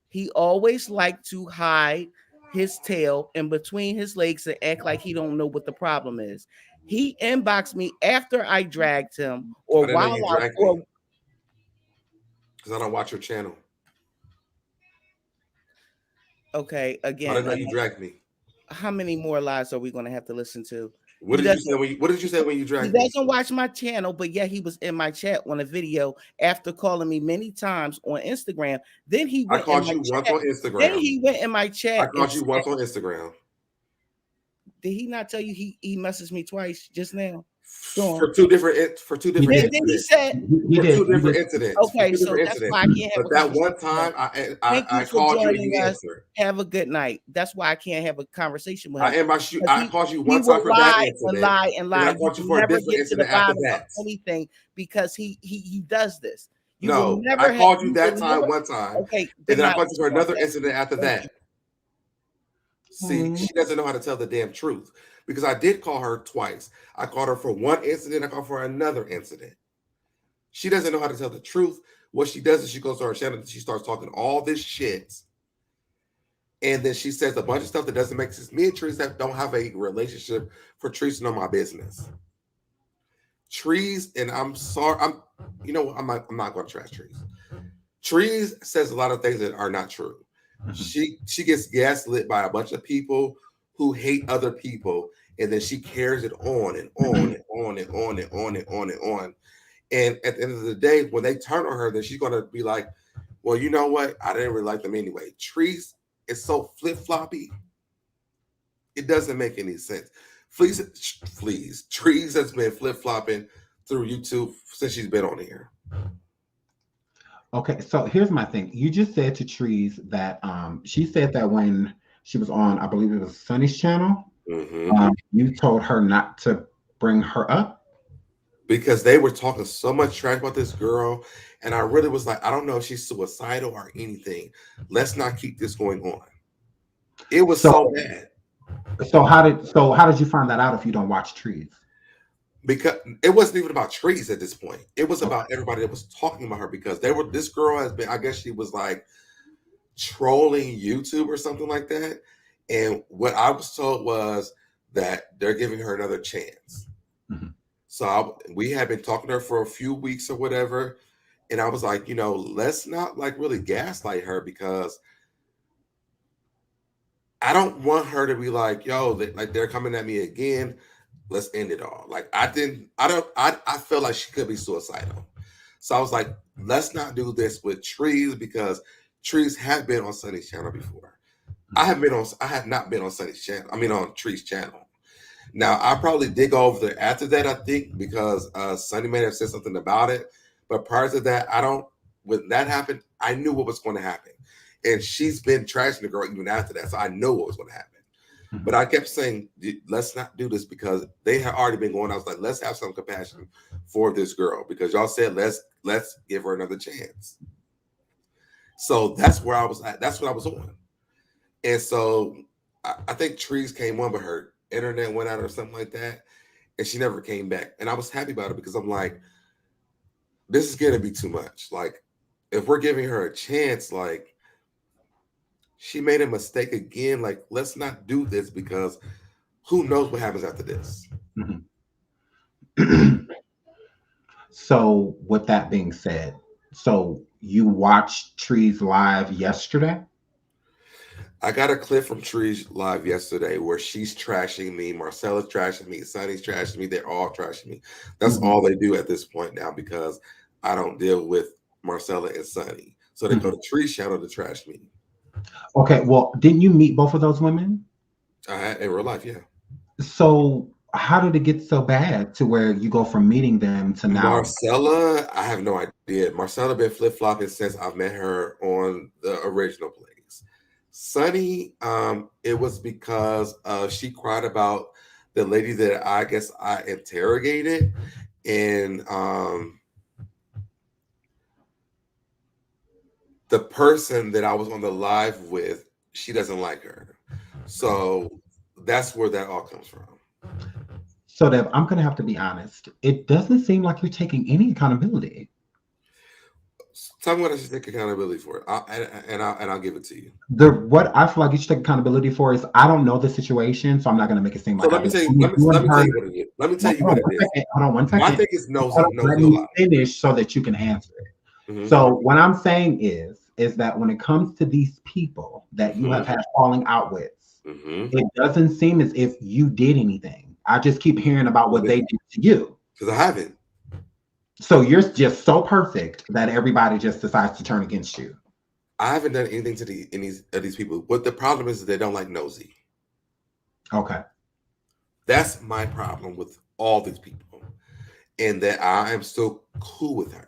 He always liked to hide his tail in between his legs and act like he don't know what the problem is. He inboxed me after I dragged him, or while I because I don't watch your channel. Okay, again. I didn't know you dragged me. How many more lies are we going to have to listen to? What did you say when you dragged me? He doesn't watch my channel, but yeah, he was in my chat on a video after calling me many times on Instagram. Then he went I called you once on Instagram. Then he went in my chat. I called you once on Instagram. Did he not tell you he messaged me twice just now? For two different Then he said two different incidents. Okay, so that's why I can't have. But that one time I called you and you answered. Have a good night. That's why I can't have a conversation with him. I called you one time for that incident. Lie. I called you for a different incident after that. Anything because he does this. I called you that time one time. Okay, and then I called you for another incident after that. See, she doesn't know how to tell the damn truth. Because I did call her twice. I called her for one incident. I called for another incident. She doesn't know how to tell the truth. What she does is she goes to her channel and she starts talking all this shit. And then she says a bunch of stuff that doesn't make sense. Me and Trees don't have a relationship for Trees to know my business. Trees, and I'm sorry, I'm not going to trash Trees. Trees says a lot of things that are not true. She gets gaslit by a bunch of people who hate other people, and then she carries it on and on and on and on and on and on and on. And at the end of the day, when they turn on her, then she's gonna be like, well, you know what? I didn't really like them anyway. Trees is so flip-floppy. It doesn't make any sense. Trees has been flip-flopping through YouTube since she's been on here. Okay, so here's my thing. You just said to Trees that she said that when she was on, I believe it was Sunny's channel. Mm-hmm. You told her not to bring her up because they were talking so much trash about this girl, and I really was like, I don't know if she's suicidal or anything. Let's not keep this going on. It was so bad. So how did you find that out if you don't watch Trees? Because it wasn't even about Trees at this point. It was about everybody that was talking about her because this girl has been, I guess she was like trolling YouTube or something like that. And what I was told was that they're giving her another chance. Mm-hmm. So we had been talking to her for a few weeks or whatever. And I was like, let's not like really gaslight her because I don't want her to be like, yo, they're coming at me again. Let's end it all. Like I feel like she could be suicidal. So I was like, let's not do this with Trees because Trees have been on Sunny's channel before. I have not been on Sunny's channel. I mean, on Trees' channel. Now, I probably did go over there after that, I think, because Sunny may have said something about it. But prior to that, when that happened, I knew what was going to happen. And she's been trashing the girl even after that. So I know what was going to happen. But I kept saying, let's not do this because they had already been going. I was like, let's have some compassion for this girl because y'all said let's give her another chance. So that's where I was at. That's what I was on. And so I think Trees came on, but her internet went out or something like that. And she never came back. And I was happy about it because I'm like, this is going to be too much. Like, if we're giving her a chance, like, she made a mistake again. Like, let's not do this because who knows what happens after this. Mm-hmm. So with that being said, so you watched Trees live yesterday? I got a clip from Trees live yesterday where she's trashing me, Marcella's trashing me, Sonny's trashing me, they're all trashing me. That's all they do at this point now because I don't deal with Marcella and Sonny. So they go to Trees channel to trash me. Okay, well, didn't you meet both of those women? I had in real life, yeah. So how did it get so bad to where you go from meeting them to now? Marcella, I have no idea. Marcella been flip-flopping since I've met her on the original plays. Sonny, it was because she cried about the lady that I guess I interrogated, and the person that I was on the live with, she doesn't like her. So that's where that all comes from. So Dev, I'm gonna have to be honest. It doesn't seem like you're taking any accountability. Tell me what I should take accountability for, and I'll give it to you. What I feel like you should take accountability for is I don't know the situation, so I'm not gonna make it seem like. So let me tell you what it is. Let me tell you what it is. Hold on one second. I think it's nosy. Let me finish so that you can answer it. Mm-hmm. So what I'm saying is that when it comes to these people that you have had falling out with, it doesn't seem as if you did anything. I just keep hearing about what they did to you. Because I haven't. So you're just so perfect that everybody just decides to turn against you. I haven't done anything to any of these people. What the problem is they don't like nosy. Okay. That's my problem with all these people. And that I am still cool with her.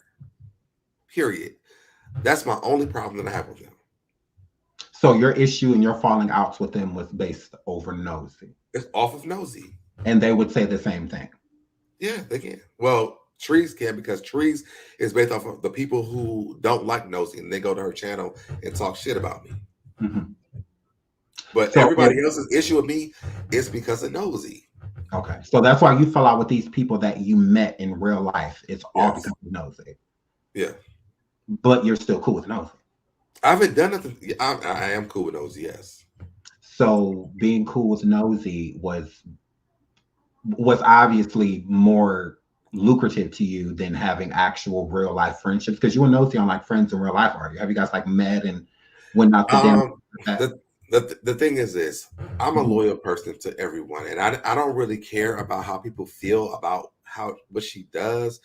Period. That's my only problem that I have with them. So your issue and your falling outs with them was based over nosy. It's off of nosy. And they would say the same thing. Yeah, they can. Well, Trees can because Trees is based off of the people who don't like nosy and they go to her channel and talk shit about me. But so everybody else's issue with me is because of nosy. Okay. So that's why you fell out with these people that you met in real life. It's all because of nosy. Yeah. But you're still cool with nosy. I haven't done nothing. I am cool with nosy, yes. So being cool with nosy was obviously more lucrative to you than having actual real life friendships, because you and nosy aren't like friends in real life, are you? Have you guys like met and went out to dinner? The thing is this, I'm a loyal person to everyone, and I don't really care about how people feel about what she does.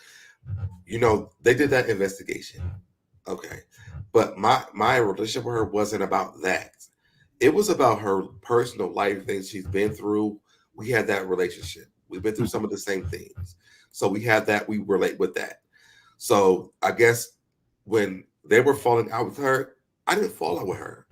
You know, they did that investigation. Okay. But my relationship with her wasn't about that. It was about her personal life things she's been through. We had that relationship. We've been through some of the same things. So we had that, we relate with that. So I guess when they were falling out with her, I didn't fall out with her.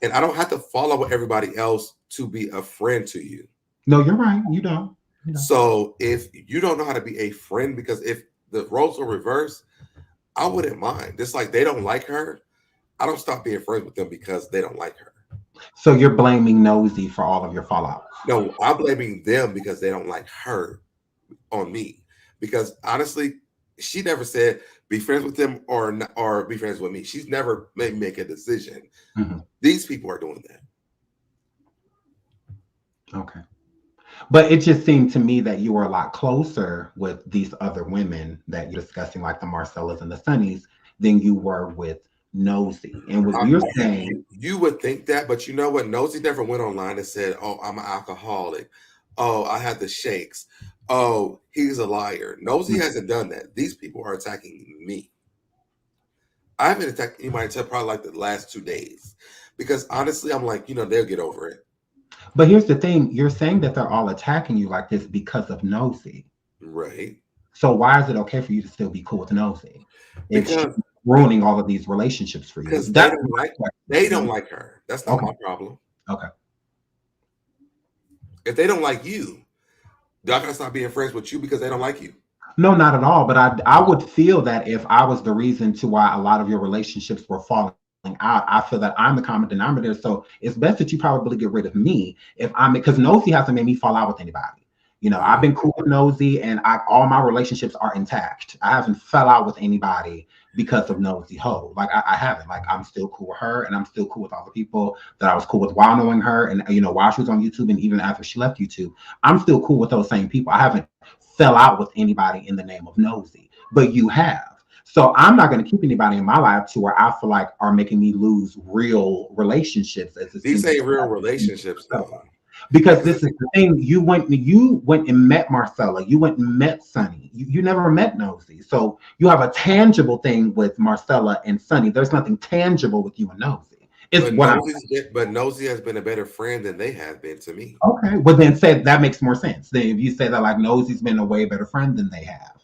And I don't have to fall out with everybody else to be a friend to you. No, you're right. You don't. So if you don't know how to be a friend, because if the roles are reversed, I wouldn't mind. Just like they don't like her, I don't stop being friends with them because they don't like her. So you're blaming nosy for all of your fallout? No, I'm blaming them because they don't like her on me. Because honestly, she never said be friends with them or be friends with me. She's never made me make a decision. These people are doing that. Okay. But it just seemed to me that you were a lot closer with these other women that you're discussing, like the Marcellas and the Sunnies, than you were with Nosy. And what you're saying, you would think that, but you know what? Nosy never went online and said, "Oh, I'm an alcoholic. Oh, I had the shakes. Oh, he's a liar." Nosy hasn't done that. These people are attacking me. I haven't attacked anybody until probably like the last 2 days, because honestly, I'm like, they'll get over it. But here's the thing: you're saying that they're all attacking you like this because of Nosy, right? So why is it okay for you to still be cool with Nosy? Because ruining all of these relationships for you. Because they don't like her. That's not my problem. Okay. If they don't like you, y'all gotta stop being friends with you because they don't like you. No, not at all. But I would feel that if I was the reason to why a lot of your relationships were falling out, I feel that I'm the common denominator. So it's best that you probably get rid of me if I'm, because Nosy hasn't made me fall out with anybody. You know, I've been cool with Nosy, and all my relationships are intact. I haven't fell out with anybody because of Nosy Ho. Like I haven't. Like I'm still cool with her, and I'm still cool with all the people that I was cool with while knowing her, and you know, while she was on YouTube, and even after she left YouTube, I'm still cool with those same people. I haven't fell out with anybody in the name of Nosy, but you have. So I'm not going to keep anybody in my life to where I feel like are making me lose real relationships. These ain't real relationships though. Because this is the thing, you went and met Marcella, you went and met Sonny. You never met Nosy. So you have a tangible thing with Marcella and Sonny. There's nothing tangible with you and Nosy. But Nosy has been a better friend than they have been to me. Okay, well then say that makes more sense. Then if you say that like Nosy's been a way better friend than they have,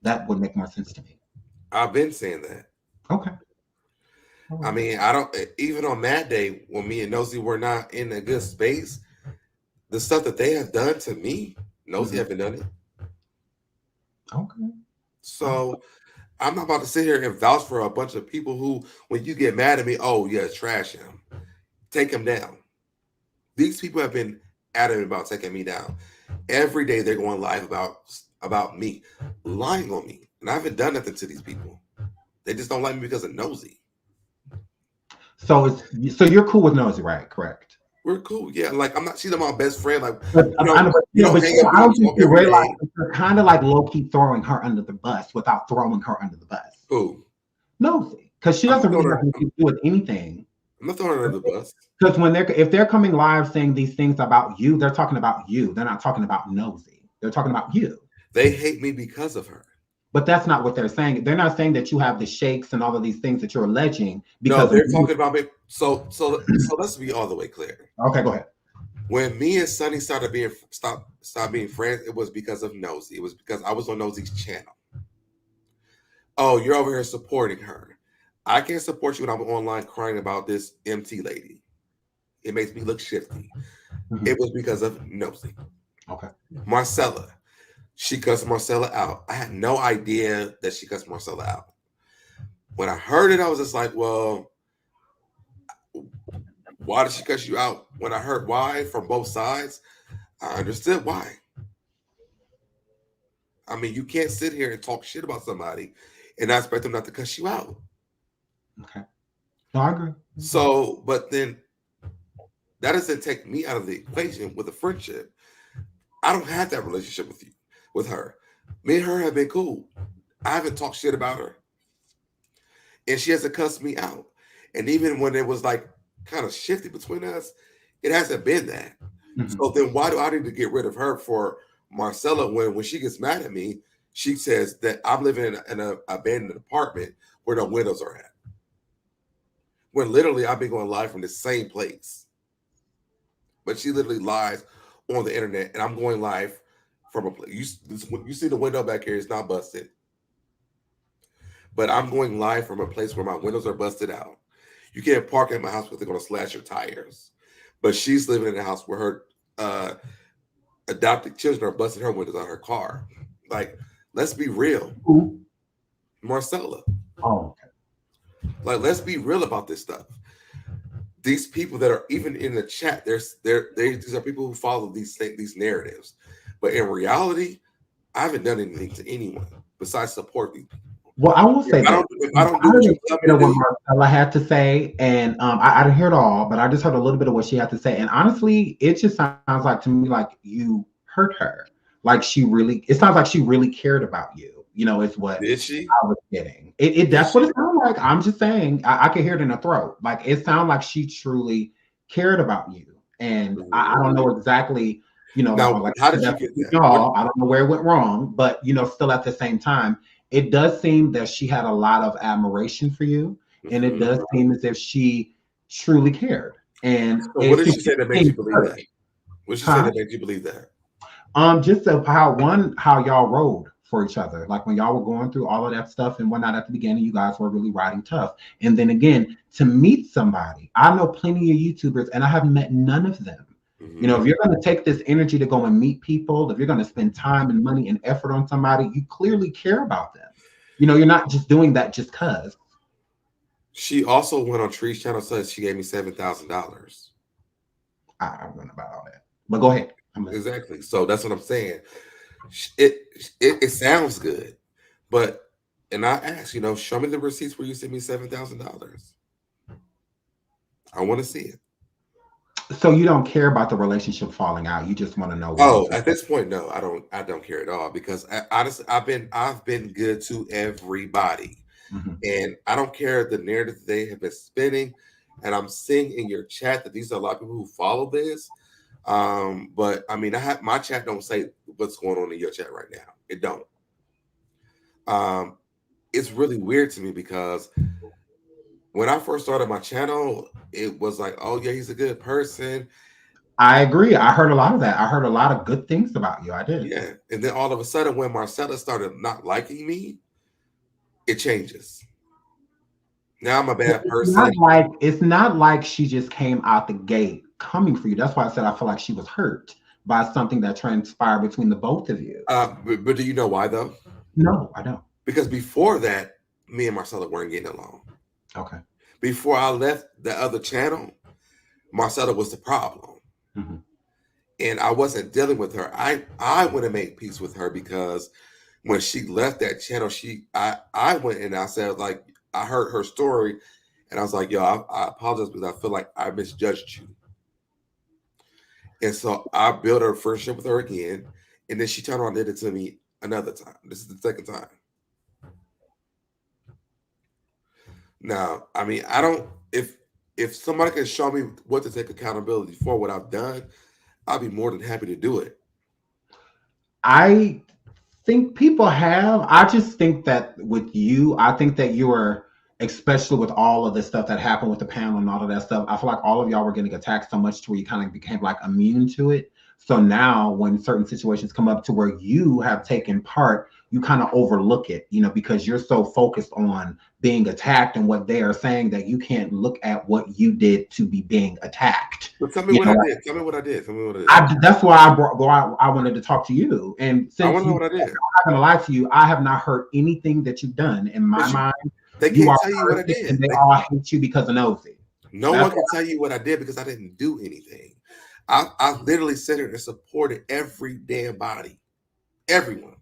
that would make more sense to me. I've been saying that. Okay. I mean, I don't, even on that day when me and Nosy were not in a good space, the stuff that they have done to me, Nosy haven't done it. Okay. So I'm not about to sit here and vouch for a bunch of people who, when you get mad at me, oh yeah, trash him, take him down. These people have been adamant about taking me down. Every day they're going live about me, lying on me. And I haven't done nothing to these people. They just don't like me because of Nosy. So you're cool with Nosy, right? Correct. We're cool, yeah. Like she's my best friend. Like I don't think you realize you're kind of like low key throwing her under the bus without throwing her under the bus. Who? Nosy, because she doesn't really have anything to do with anything. I'm not throwing her under the bus. Because if they're coming live saying these things about you, they're talking about you. They're not talking about Nosy. They're talking about you. They hate me because of her. But that's not what they're saying. They're not saying that you have the shakes and all of these things that you're alleging. Because they're talking about me. So let's be all the way clear. Okay, go ahead. When me and Sonny started being friends, it was because of Nosy. It was because I was on Nosy's channel. Oh, you're over here supporting her. I can't support you when I'm online crying about this MT lady. It makes me look shifty. Mm-hmm. It was because of Nosy. Okay. Marcella. She cussed Marcella out. I had no idea that she cussed Marcella out. When I heard it, I was just like, well, why did she cuss you out? When I heard why from both sides, I understood why. I mean, you can't sit here and talk shit about somebody and not expect them not to cuss you out. Okay. No, I agree. So, but then that doesn't take me out of the equation with a friendship. I don't have that relationship with her. Me and her have been cool. I haven't talked shit about her. And she hasn't cussed me out. And even when it was like kind of shifty between us, it hasn't been that. Mm-hmm. So then why do I need to get rid of her for Marcella when she gets mad at me? She says that I'm living in an abandoned apartment where no windows are at. When literally I've been going live from the same place. But she literally lies on the internet and I'm going live from a place. You see the window back here, it's not busted. But I'm going live from a place where my windows are busted out. You can't park at my house because they're going to slash your tires. But she's living in a house where her adopted children are busting her windows out of her car. Like, let's be real. Who? Marcella. Oh, okay. Like, let's be real about this stuff. These people that are even in the chat, these are people who follow these narratives. But in reality, I haven't done anything to anyone besides support these people. Well, I will say I don't do what Marcella had to say, and I didn't hear it all, but I just heard a little bit of what she had to say. And honestly, it just sounds like to me like you hurt her. Like it sounds like she really cared about you. You know, it's what did she? I was getting. That's what it sounds like. I'm just saying, I can hear it in her throat. Like it sounded like she truly cared about you. And I don't know exactly, you know, now, like, how did you get that? I don't know where it went wrong, but you know, still at the same time, it does seem that she had a lot of admiration for you, and it does seem as if she truly cared. And so what did she say that made you believe that? What did she say that made you believe that? Just how y'all rode for each other. Like when y'all were going through all of that stuff and whatnot at the beginning, you guys were really riding tough. And then again, to meet somebody, I know plenty of YouTubers, and I have met none of them You know, if you're going to take this energy to go and meet people, if you're going to spend time and money and effort on somebody, you clearly care about them. You know, you're not just doing that just because. She also went on Tree's channel, said she gave me $7,000. I don't know about all that, but go ahead. Exactly. So that's what I'm saying. It sounds good, but and I asked, you know, show me the receipts where you sent me $7,000. I want to see it. So you don't care about the relationship falling out. You just want to know. Oh, at this point, no, I don't care at all because honestly, I've been good to everybody, and I don't care the narrative that they have been spinning. And I'm seeing in your chat that these are a lot of people who follow this. But I mean, my chat don't say what's going on in your chat right now. It don't. It's really weird to me because when I first started my channel, it was like, oh yeah, he's a good person. I agree. I heard a lot of that. I heard a lot of good things about you. I did. Yeah. And then all of a sudden, when Marcella started not liking me, it changes. Now I'm a bad person. It's not like she just came out the gate coming for you. That's why I said I feel like she was hurt by something that transpired between the both of you. But do you know why though? No, I don't. Because before that, me and Marcella weren't getting along. Okay. Before I left the other channel, Marcella was the problem. And I wasn't dealing with her. I went and made peace with her because when she left that channel, I went and I said, like, I heard her story and I was like, yo, I apologize because I feel like I misjudged you. And so I built a friendship with her again. And then she turned around and did it to me another time. This is the second time. Now, I mean, I don't, if somebody can show me what to take accountability for what I've done, I'll be more than happy to do it. I think people have. I just think that with you, I think that you are, especially with all of the stuff that happened with the panel and all of that stuff, I feel like all of y'all were getting attacked so much to where you kind of became like immune to it. So now when certain situations come up to where you have taken part, you kind of overlook it, you know, because you're so focused on being attacked and what they are saying that you can't look at what you did to be being attacked. But tell me what I did. Tell me what I did. Tell me what I did. That's why I wanted to talk to you. And since I want to know what I did. I'm not going to lie to you, I have not heard anything that you've done in my mind. They can't tell you what I did. And they all hate you because of nosy. No one can tell you what I did because I didn't do anything. I literally sat here and supported every damn body. Everyone.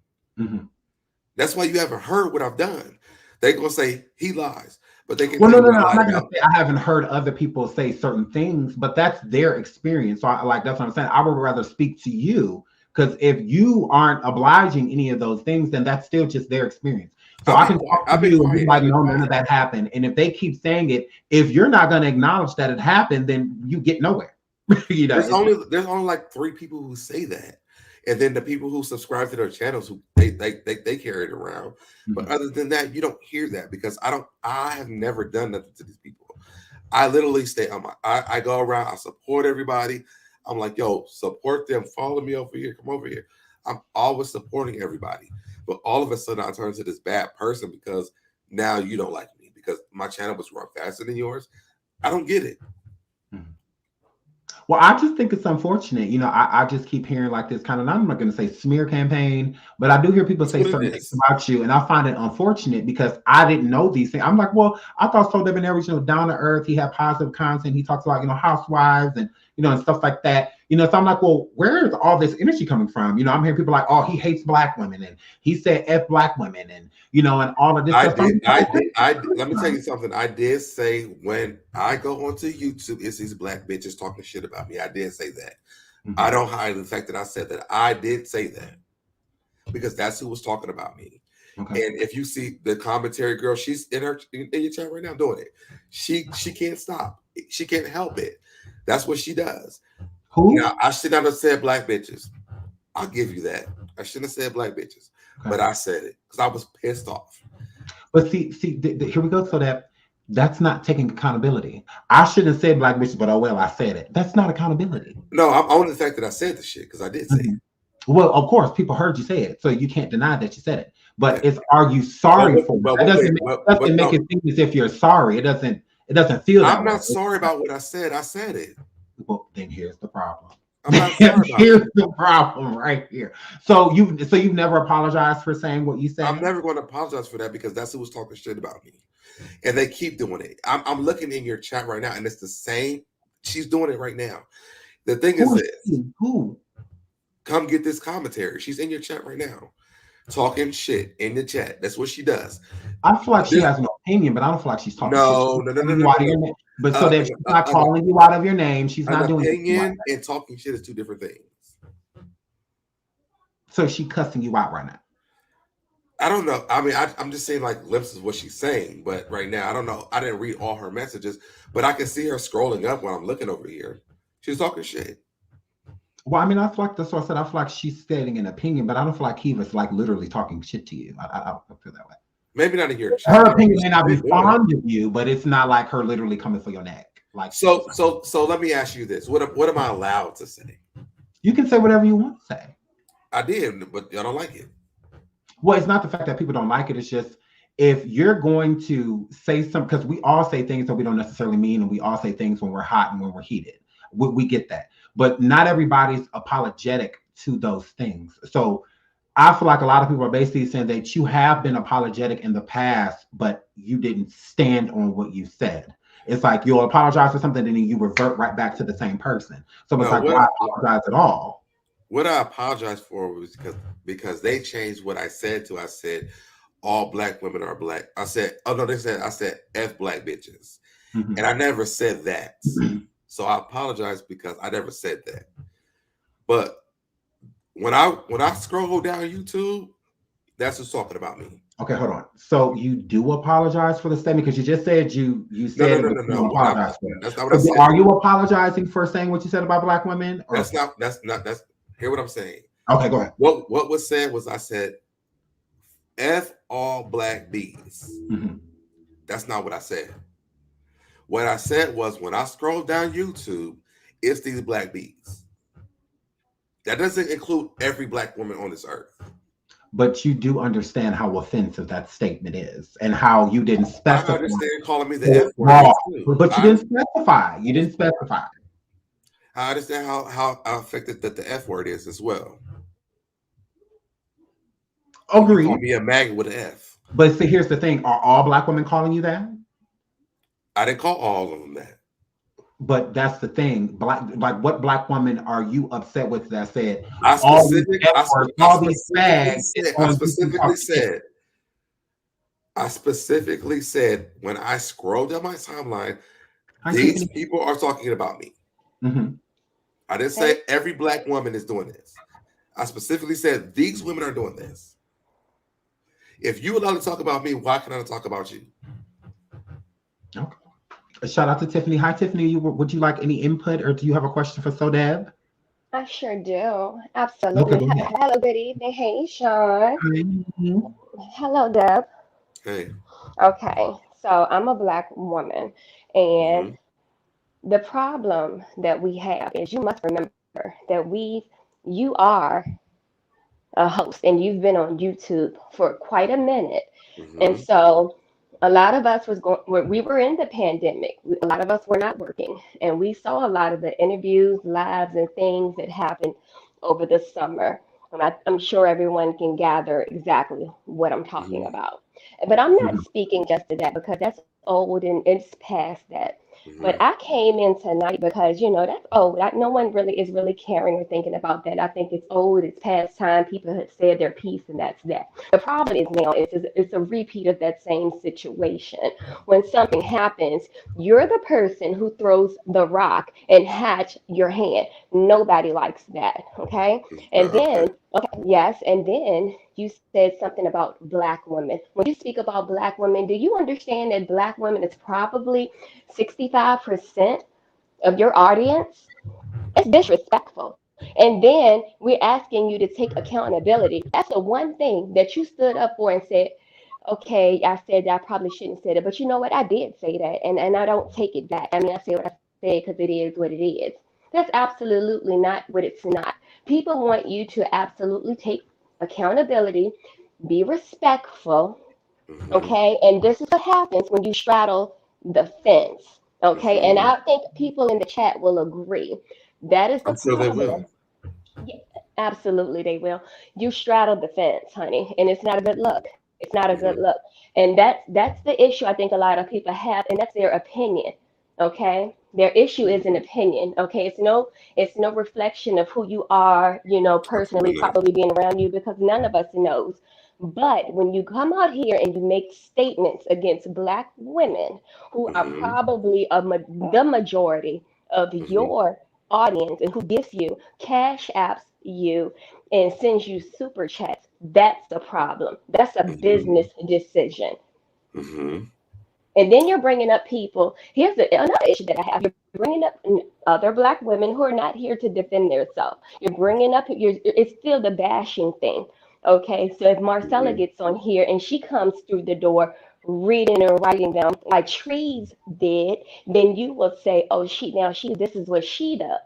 That's why you haven't heard what I've done. They're going to say he lies. But they can no. I'm not going to say I haven't heard other people say certain things, but that's their experience. So that's what I'm saying. I would rather speak to you because if you aren't obliging any of those things, then that's still just their experience. So I can talk to you and be like, no, none of that happened. And if they keep saying it, if you're not going to acknowledge that it happened, then you get nowhere. You know, there's only like 3 people who say that. And then the people who subscribe to their channels, who they carry it around. But other than that, you don't hear that because I have never done nothing to these people. I literally stay on I go around, I support everybody. I'm like, yo, support them, follow me over here, come over here. I'm always supporting everybody. But all of a sudden I turn to this bad person because now you don't like me because my channel was run faster than yours. I don't get it. Well, I just think it's unfortunate. You know, I just keep hearing like this kind of, I'm not going to say smear campaign, but I do hear people say certain things about you. And I find it unfortunate because I didn't know these things. I'm like, well, I thought So Debonair was, down to earth. He had positive content. He talks about, housewives and, and stuff like that. So I'm like, well, where is all this energy coming from? I'm hearing people like, oh, he hates Black women. And he said F Black women and, and all of this stuff. Let me tell you something. I did say when I go onto YouTube, it's these Black bitches talking shit about me. I did say that. I don't hide the fact that I said that. I did say that because that's who was talking about me. Okay. And if you see the commentary girl, she's in your chat right now doing it. She can't stop. She can't help it. That's what she does. Who? Now, I should not have said Black bitches. I'll give you that. I shouldn't have said Black bitches, but I said it because I was pissed off. But see, here we go. So that's not taking accountability. I shouldn't have said Black bitches, but oh well, I said it. That's not accountability. No, I'm owning the fact that I said the shit because I did say it. Well, of course, people heard you say it, so you can't deny that you said it. But it's are you sorry for it? That doesn't make it seem as if you're sorry. It doesn't feel that I'm not sorry about what I said. I said it. Well, then here's the problem. I'm not sorry about Here's it. the problem right here. So you've never apologized for saying what you I'm said? never going to apologize for that because that's who was talking shit about me, and they keep doing it. I'm looking in your chat right now, and it's the same. She's doing it right now. The thing is Who is this: she? Who? come get this commentary. She's in your chat right now, talking shit in the chat. That's what she does. I feel like she This- has an opinion, but I don't feel like she's talking shit. no, She's no, no, no, calling no, you out of no. your name. But so that she's not An, calling you out of your name, she's an not doing anything like opinion that. and talking shit is two different things. So she cussing you out right now. I don't know. I mean, I'm just saying like glimpses of what she's saying, but right now I don't know. I didn't read all her messages, but I can see her scrolling up when I'm looking over here. She's talking shit. Well, I mean, I feel like that's what I said. I feel like she's stating an opinion, but I don't feel like Kiva's like literally talking shit to you. I don't feel that way. Maybe not in your chat. Her opinion may not be She's doing it. fond of you, but it's not like her literally coming for your neck. Like So let me ask you this: what am I allowed to say? you can say whatever you want to say. I did, but y'all don't like it. Well, it's not the fact that people don't like it. It's just if you're going to say something, because we all say things that we don't necessarily mean, and we all say things when we're hot and when we're heated. We get that. But not everybody's apologetic to those things. So I feel like a lot of people are basically saying that you have been apologetic in the past, but you didn't stand on what you said. It's like you'll apologize for something and then you revert right back to the same person. So it's like, why apologize at all? What I apologize for was because they changed what I said to. I said all black women are black. I said, oh no, I said F black bitches. Mm-hmm. And I never said that. So I apologize because I never said that. But when I scroll down YouTube, that's who's talking about me. Okay, hold on. So you do apologize for the statement because you just said you said no. Apologize for it. That's not what I said. Are you apologizing for saying what you said about black women? Or? That's hear what I'm saying. Okay, go ahead. What was said was I said F all black bees. Mm-hmm. That's not what I said. What I said was when I scroll down YouTube, it's these black bees. That doesn't include every black woman on this earth. But you do understand how offensive that statement is and how you didn't specify. I understand calling me the F word. But you didn't specify. You didn't specify. I understand how affected that the F word is as well. Agreed. Call me a maggot with an F. But see, here's the thing. Are all black women calling you that? I didn't call all of them that. But that's the thing. What black woman are you upset with that said I specifically said when I scrolled down my timeline, these people are talking about me. Mm-hmm. I didn't say every black woman is doing this. I specifically said these women are doing this. If you allowed to talk about me, why can't I talk about you? Okay. Shout out to Tiffany. Hi, Tiffany. Would you like any input or do you have a question for SeanDav? I sure do. Absolutely. Okay, hello, good evening. Hey, Sean. Mm-hmm. Hello, Deb. Hey. Okay, so I'm a black woman, and the problem that we have is you must remember that you are a host and you've been on YouTube for quite a minute. And so a lot of us we were in the pandemic. A lot of us were not working, and we saw a lot of the interviews, lives, and things that happened over the summer. And I'm sure everyone can gather exactly what I'm talking about. But I'm not speaking just to that because that's old and it's past that. But I came in tonight because, that's old. No one really is really caring or thinking about that. I think it's old. It's past time. People have said their piece, and that's that. The problem is now it's a repeat of that same situation. When something happens, you're the person who throws the rock and hatch your hand. Nobody likes that, okay? And then, and then you said something about black women. When you speak about black women, do you understand that black women is probably 65% of your audience? It's disrespectful. And then we're asking you to take accountability. That's the one thing that you stood up for and said, okay, I said that I probably shouldn't have said it, but you know what? I did say that, and I don't take it back. I mean, I say what I said because it is what it is. That's absolutely not what it's not. People want you to absolutely take accountability, be respectful, okay? And this is what happens when you straddle the fence, okay? And I think people in the chat will agree. That is the I'm sure they will. problem. Yeah, absolutely, they will. You straddle the fence, honey, and it's not a good look. It's not a good Mhm. look, and that's the issue. I think a lot of people have, and that's their opinion. Okay, their issue is an opinion. Okay, it's no reflection of who you are. Personally, Absolutely not. probably being around you because none of us knows. But when you come out here and you make statements against Black women who are Hmm. probably the majority of Hmm. your audience and who gives you cash apps you and sends you super chats, that's the problem. That's a Hmm. business decision. Hmm. And then you're bringing up people. Here's another issue that I have. You're bringing up other Black women who are not here to defend themselves. You're bringing up, it's still the bashing thing. Okay, so if Marcella Hmm. gets on here and she comes through the door reading and writing them like Trees did, then you will say, oh, this is what she does.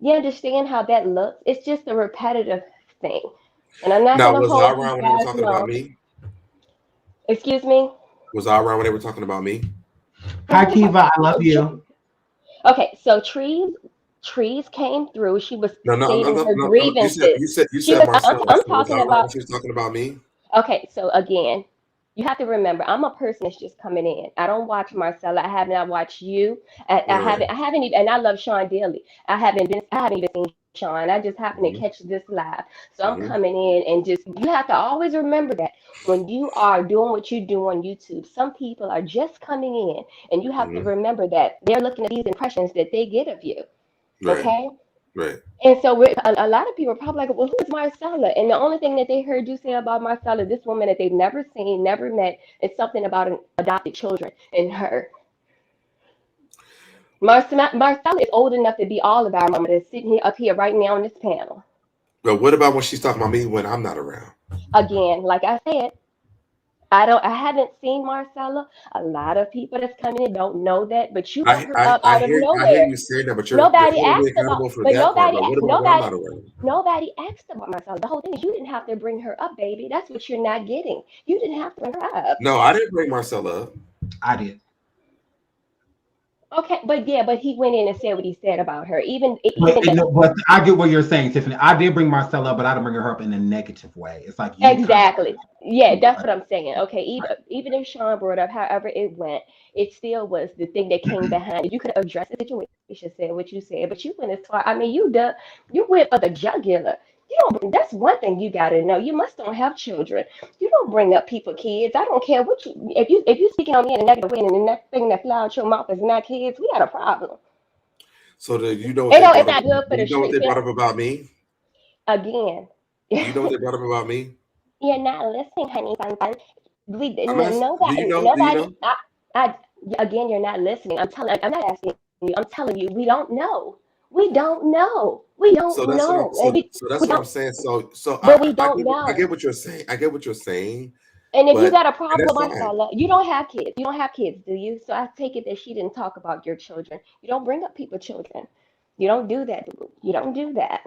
You understand how that looks? It's just a repetitive thing. And I'm not Now, going to was I hold you around when they were guys talking about long. me? Excuse me? Was I around when they were talking about me? Who Hi, was talking? Kiva. I love you. Okay, so Trees came through. She was No, no, no, stating no, her no, no. You said grievances. you said you She said was. Marcella. I'm So was I talking around about. when she was talking about me? Okay, so again, you have to remember, I'm a person that's just coming in. I don't watch Marcella. I have not watched you. I Right. haven't. I haven't even. And I love Sean dearly. I haven't even seen Sean. I just happened to Hmm. catch this live. So I'm Hmm. coming in and just. You have to always remember that when you are doing what you do on YouTube, some people are just coming in, and you have to Hmm. remember that they're looking at these impressions that they get of you. Right. Okay. Right. And so a lot of people are probably like, well, who is Marcella? And the only thing that they heard you say about Marcella, this woman that they've never seen, never met, is something about an adopted children and her. Marcella is old enough to be all of our mama that's sitting here up here right now on this panel. But what about when she's talking about me when I'm not around? Again, like I said, I haven't seen Marcella. A lot of people that's coming in don't know that, but you brought her up out of I hear nowhere. you saying that, but you're Nobody holding me asked about, accountable for but that part. nobody, But what about when I'm nobody, not around? nobody asked about Marcella. The whole thing is you didn't have to bring her up, baby. That's what you're not getting. You didn't have to bring her up. No, I didn't bring Marcella up. I did. Okay, but he went in and said what he said about her. Even But, even the but I get what you're saying, Tiffany. I did bring Marcella up, but I didn't bring her up in a negative way. It's like you kind exactly. Yeah, of that's what I'm saying. Okay, even if Sean brought up however it went, it still was the thing that came behind it. You could have addressed the situation, said what you said, but you went as far. I mean, you went for the jugular. You don't. That's one thing you got to know. You must don't have children. You don't bring up people kids. I don't care what you. If you speaking on me in a negative way and the next thing that fly out your mouth is not kids, we got a problem. So you know what It they don't. brought It's up? not good Do for the you know what they streets. brought up about me? Again. Do you know what they brought up about me? You're not listening, honey bun bun. I'm asking. Do you know? Do you Nobody. know? I, again, you're not listening. I'm not asking you. I'm telling you, we don't know. We don't know. We So don't that's what I'm. know, and So that's we what I'm don't. saying. So But we I don't I know. get what you're saying. I get what you're saying, And if you but got a and problem with that's fine. Marcella, you don't have kids. You don't have kids, do you? So I take it that she didn't talk about your children. You don't bring up people's children. You don't do that. You don't do that.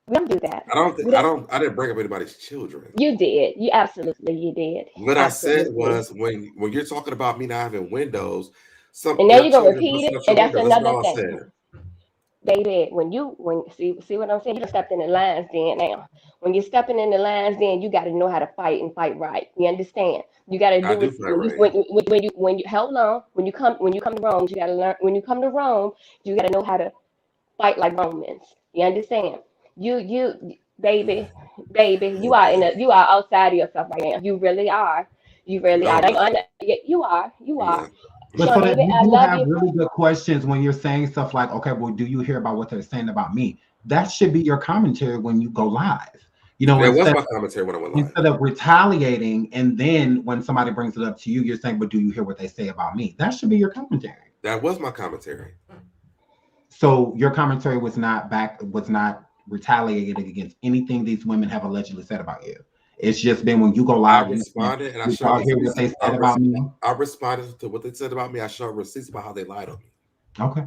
We don't do that. I don't. We don't. I didn't bring up anybody's children. You did. You absolutely you did. What I said Absolutely. was when you're talking about me not having windows, And now your you're gonna children repeat busting it, up and your that's windows. That's what another all I thing. said. Baby, when see what I'm saying, you done stepped in the lines then now. When you're stepping in the lines, then you gotta know how to fight and fight right. You understand? You gotta I do do it fight right. when you hold on, when you come to Rome, you gotta learn when you come to Rome, you gotta know how to fight like Romans. You understand? Baby, Okay. you are outside of yourself right now. You really are. You really No, are. I'm not. Yeah, you I'm are. not. But Sean so that David, you I do love have you. really good questions when you're saying stuff like, okay, well, do you hear about what they're saying about me? That should be your commentary when you go live. That was Instead my commentary when I went live. instead of retaliating, and then when somebody brings it up to you, you're saying, but do you hear what they say about me? That should be your commentary. That was my commentary. So your commentary was not retaliating against anything these women have allegedly said about you. It's just been when you go I live, responded and I did showed y'all hear what receipts. they said about me? I responded to what they said about me. I showed receipts about how they lied on me. Okay.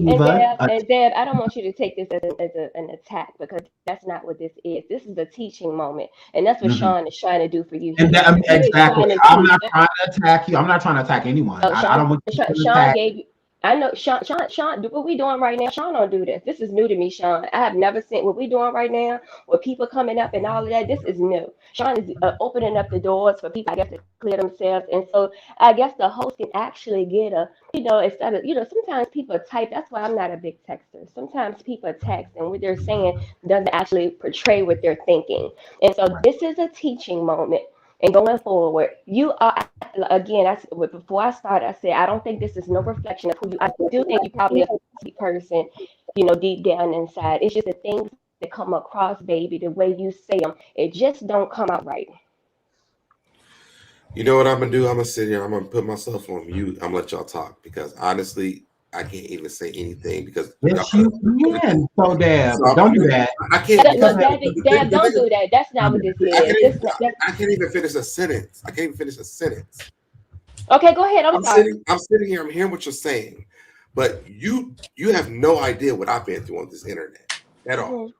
And Shiva, Deb, I don't want you to take this as an attack because that's not what this is. This is a teaching moment, and that's what mhm. Sean is trying to do for you. And He is exactly. trying to I'm teach. not trying to attack you. I'm not trying to attack anyone. So I don't want you to Sean attack. gave you. I know Sean, what we doing right now, Sean don't do this. This is new to me, Sean. I have never seen what we doing right now with people coming up and all of that. This is new. Sean is opening up the doors for people, I guess, to clear themselves. And so I guess the host can actually get a, instead of, sometimes people type. That's why I'm not a big texter. Sometimes people text and what they're saying doesn't actually portray what they're thinking. And so this is a teaching moment. And going forward, you are, again, before I started, I said, I don't think this is no reflection of who you are. I do think you're probably a sweet person, deep down inside. It's just the things that come across, baby, the way you say them, it just don't come out right. You know what I'm gonna do? I'm gonna sit here. I'm gonna put myself on mute. I'm gonna let y'all talk because honestly, I can't even say anything because Yes, you can. So, Deb, So don't do that. I can't. No, because Dad, don't do that. That's not what this is. I can't even finish a sentence. I can't even finish a sentence. Okay, go ahead. I'm sorry. I'm sitting here. I'm hearing what you're saying, but you have no idea what I've been through on this internet at all. Mhm.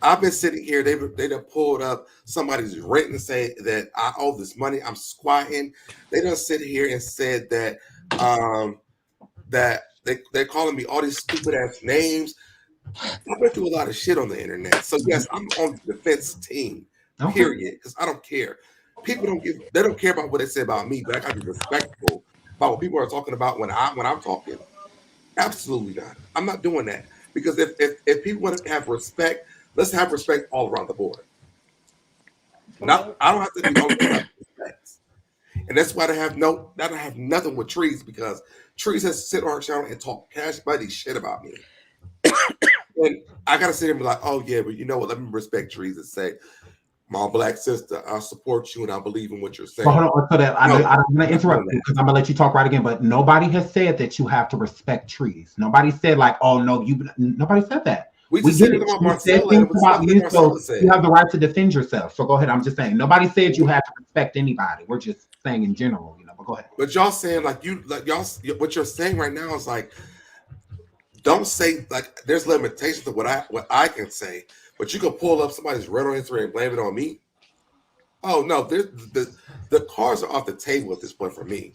I've been sitting here. They done pulled up somebody's rent and say that I owe this money. I'm squatting. They done sit here and said that that they're calling me all these stupid ass names. I've been through a lot of shit on the internet. So yes, I'm on the defense team. Period. Because I don't care. People don't care about what they say about me, but I gotta be respectful about what people are talking about when I'm talking. Absolutely not. I'm not doing that. Because if people want to have respect, let's have respect all around the board. I don't have to be the only one that respects. And that's why I don't have nothing with Trees, because Trees has to sit on her channel and talk cash buddy shit about me. And I gotta sit here and be like, oh yeah, but you know what? Let me respect Trees and say, my black sister, I support you and I believe in what you're saying. Well, hold on, so that I'm gonna interrupt you because I'm gonna let you talk right again. But nobody has said that you have to respect Trees. Nobody said like, oh no, nobody said that. We said it about Marcella, and it was about you, Marcella so you have the right to defend yourself. So go ahead. I'm just saying, nobody said you have to respect anybody. We're just saying in general, But go ahead. But y'all saying like y'all, what you're saying right now is like, don't say like there's limitations to what I can say, but you can pull up somebody's rental history and blame it on me. Oh no, the cards are off the table at this point for me.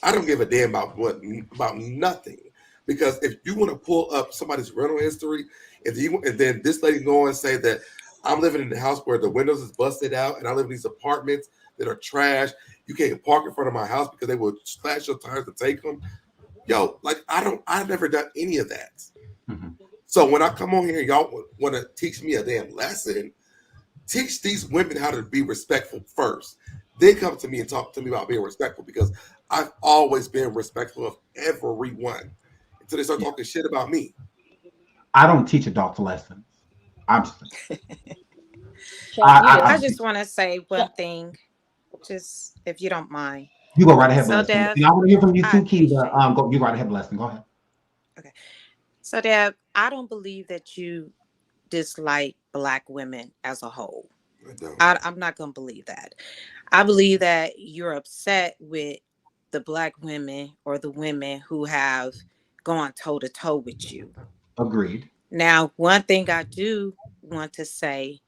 I don't give a damn about nothing, because if you want to pull up somebody's rental history, and then this lady go and say that I'm living in the house where the windows is busted out, and I live in these apartments that are trash. You can't park in front of my house because they will slash your tires to take them. Yo, like I've never done any of that. Mm-hmm. So when I come on here, y'all want to teach me a damn lesson. Teach these women how to be respectful first. Then come to me and talk to me about being respectful, because I've always been respectful of everyone until they start talking shit about me. I don't teach adults lessons. I'm just I just want to say one thing, just if you don't mind. You go right ahead, so Blessing. Deb, I want to hear from you too, Keita. You go right ahead, Blessing. Go ahead. Okay. So Deb, I don't believe that you dislike Black women as a whole. I'm not going to believe that. I believe that you're upset with the Black women or the women who have gone toe to toe with you. Agreed. Now, one thing I do want to say,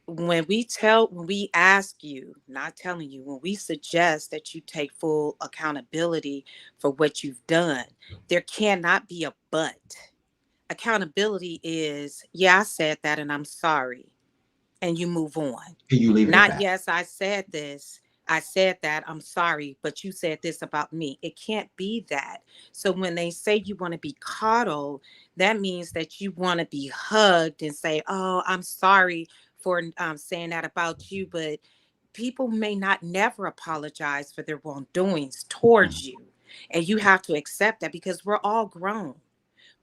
when we ask you, not telling you, when we suggest that you take full accountability for what you've done, there cannot be a but. Accountability is, yeah, I said that and I'm sorry. And you move on. You leave it not, at that. Yes, I said this. I said that. I'm sorry, but you said this about me. It can't be that. So when they say you want to be coddled, that means that you want to be hugged and say, oh, I'm sorry for saying that about you. But people may not never apologize for their wrongdoings towards you. And you have to accept that, because we're all grown.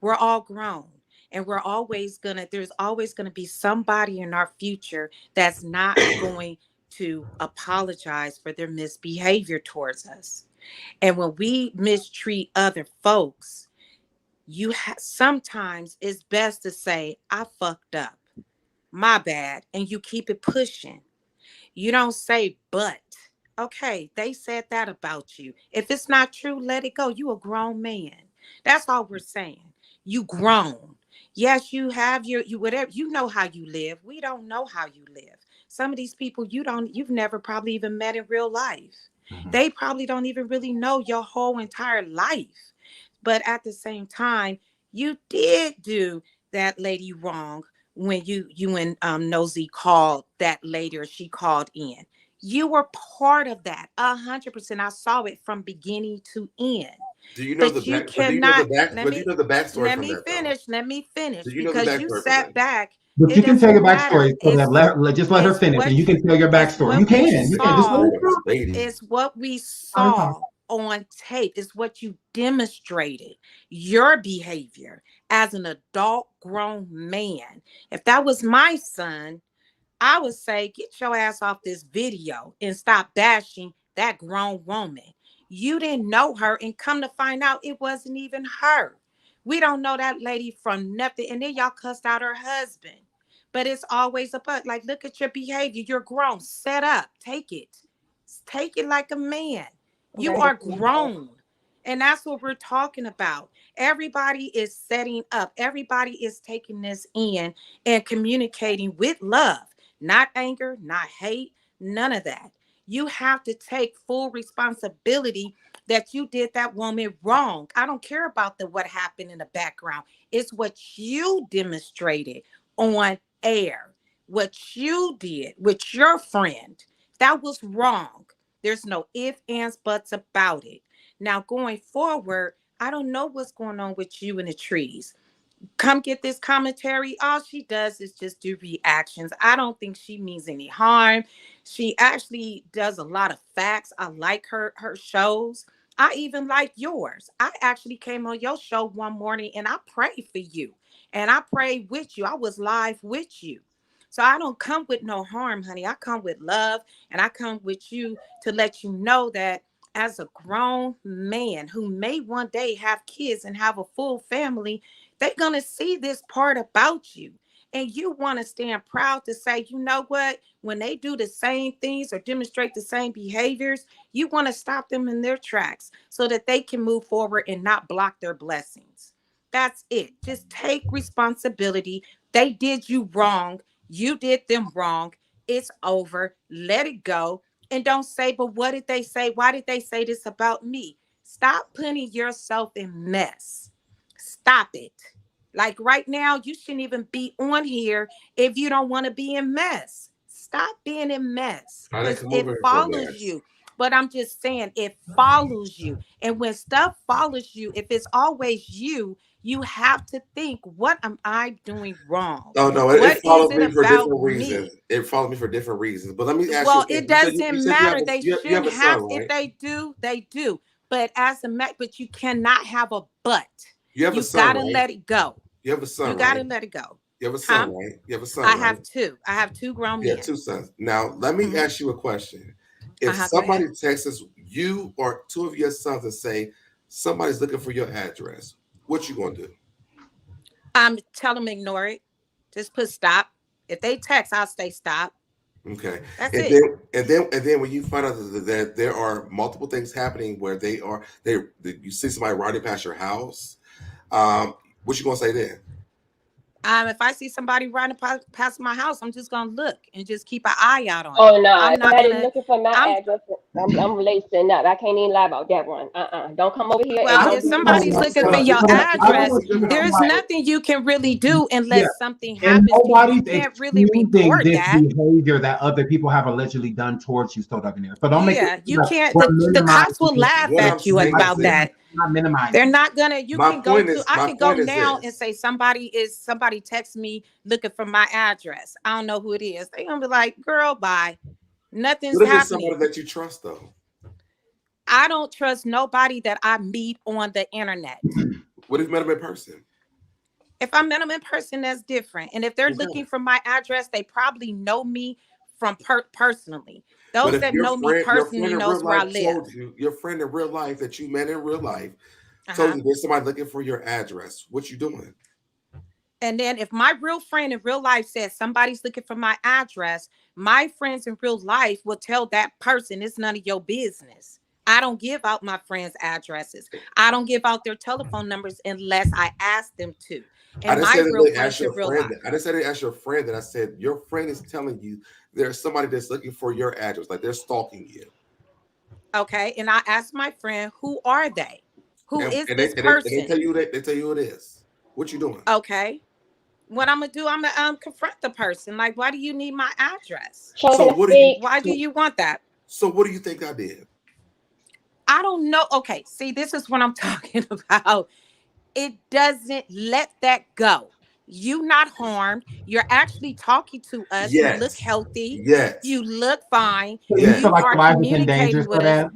We're all grown. And there's always gonna be somebody in our future that's not going to apologize for their misbehavior towards us. And when we mistreat other folks, sometimes it's best to say, I fucked up, my bad, and you keep it pushing. You don't say, but okay, they said that about you. If it's not true, let it go. You a grown man. That's all we're saying. You grown. Yes, you have you whatever, you know how you live. We don't know how you live. Some of these people you've never probably even met in real life. Mm-hmm. They probably don't even really know your whole entire life. But at the same time, you did do that lady wrong when you and Nosy called that lady, or she called in. You were part of that 100%. I saw it from beginning to end. Do you know the But you back? But do you know the cannot back? let But do you me know the backstory let from me that though? finish. Let me finish Do you know the because you backstory from sat that? back. But It you can tell doesn't your matter. backstory so that just let her It's finish, and what you can tell your it's backstory. You what we can just let saw. her talk. Lady. It's what we Let her talk. saw on tape. It's what you demonstrated. Your behavior as an adult grown man. If that was my son, I would say, get your ass off this video and stop bashing that grown woman. You didn't know her, and come to find out it wasn't even her. We don't know that lady from nothing. And then y'all cussed out her husband. But it's always about, like, look at your behavior. You're grown. Set up. Take it. Take it like a man. You Right. are grown. And that's what we're talking about. Everybody is setting up. Everybody is taking this in and communicating with love, not anger, not hate, none of that. You have to take full responsibility that you did that woman wrong. I don't care about the what happened in the background. It's what you demonstrated on air, what you did with your friend. That was wrong. There's no ifs, ands, buts about it. Now, going forward, I don't know what's going on with you in the trees. Come get this commentary. All she does is just do reactions. I don't think she means any harm. She actually does a lot of facts. I like her shows. I even like yours. I actually came on your show one morning and I prayed for you. And I prayed with you. I was live with you. So I don't come with no harm, honey. I come with love, and I come with you to let you know that as a grown man who may one day have kids and have a full family, they're going to see this part about you. And you want to stand proud to say, you know what? When they do the same things or demonstrate the same behaviors, you want to stop them in their tracks so that they can move forward and not block their blessings. That's it. Just take responsibility. They did you wrong. You did them wrong. It's over. Let it go. And don't say, but what did they say? Why did they say this about me? Stop putting yourself in mess. Stop it. Like right now, you shouldn't even be on here if you don't want to be in mess. Stop being in mess I didn't because come it over here for a follows mess. you. But I'm just saying, it follows you. And when stuff follows you, if it's always you, you have to think, what am I doing wrong? Oh no, it What is followed it me for about different me? reasons. It followed me for different reasons. But let me ask you a Well, question. it You doesn't said you have matter. a They you have shouldn't a son, have. right? If they do, they do. But as a but you cannot have a but. You have a You son, gotta right? let it go. You have a You son, right? gotta let it go. You have a Huh? son, right? You have a I son, right? have two. I have two grown Yeah, men. two sons. Now, let me Mhm. ask you a question. If Go somebody ahead. texts us, you or two of your sons and say somebody's looking for your address, what you gonna do? Tell them ignore it. Just put stop. If they text, I'll say stop. Okay, That's and it. then when you find out that there are multiple things happening where you see somebody riding past your house, what you gonna say then? If I see somebody riding past my house, I'm just gonna look and just keep an eye out on it. Oh no, I'm if not somebody gonna. looking for my I'm address, I'm lacing up. I can't even lie about that one. Don't come over here and Well, I don't if just do don't somebody's nothing. know. looking for Don't your do I nothing. don't address, want you to come there's like, nothing you can really do yeah. unless something And happens to you. You nobody's can't really excusing report this that. behavior that other people have allegedly done towards you, so Dagenere. So don't make it Yeah, seem you like can't. we're The cops minimizing will it. laugh What I'm at you Like, saying is about this. that. not They're minimizing. not gonna. You can go to. I My can go point is now and this. say somebody text me looking for my address. I don't know who it is. They're gonna be like, "Girl, bye. Nothing's What if it's happening." somebody that you trust though? I don't trust nobody that I meet on the internet. What if you met them in person? If I met them in person, that's different. And if they're Okay. looking for my address, they probably know me from personally. But Those if that know me your friend personally in real knows where I life live. told you, your friend in real life that you met in real life told Uh-huh. you there's somebody looking for your address, what you doing? And then if my real friend in real life says somebody's looking for my address, my friends in real life will tell that person it's none of your business. I don't give out my friends' addresses. I don't give out their telephone numbers unless I ask them to. I And didn't my say that real they asked friends in your real friend. life. I didn't say they asked your friend that. I said your friend is telling you there's somebody that's looking for your address, like they're stalking you. Okay. And I asked my friend, who are they? Who And, is and, they, this and, they, and they person? tell you that they tell you who it is. What you doing? Okay. What I'm gonna do, I'm gonna confront the person. Like, why do you need my address? Sean, So can I what do you? speak? Why do So, you want that? so what do you think I did? I don't know. Okay, see, this is what I'm talking about. It doesn't let that go. You not harmed. You're actually talking to us. You look Yes, healthy. yes, You look fine. So you feel You like yes. are your life is in danger, communicating so with us. that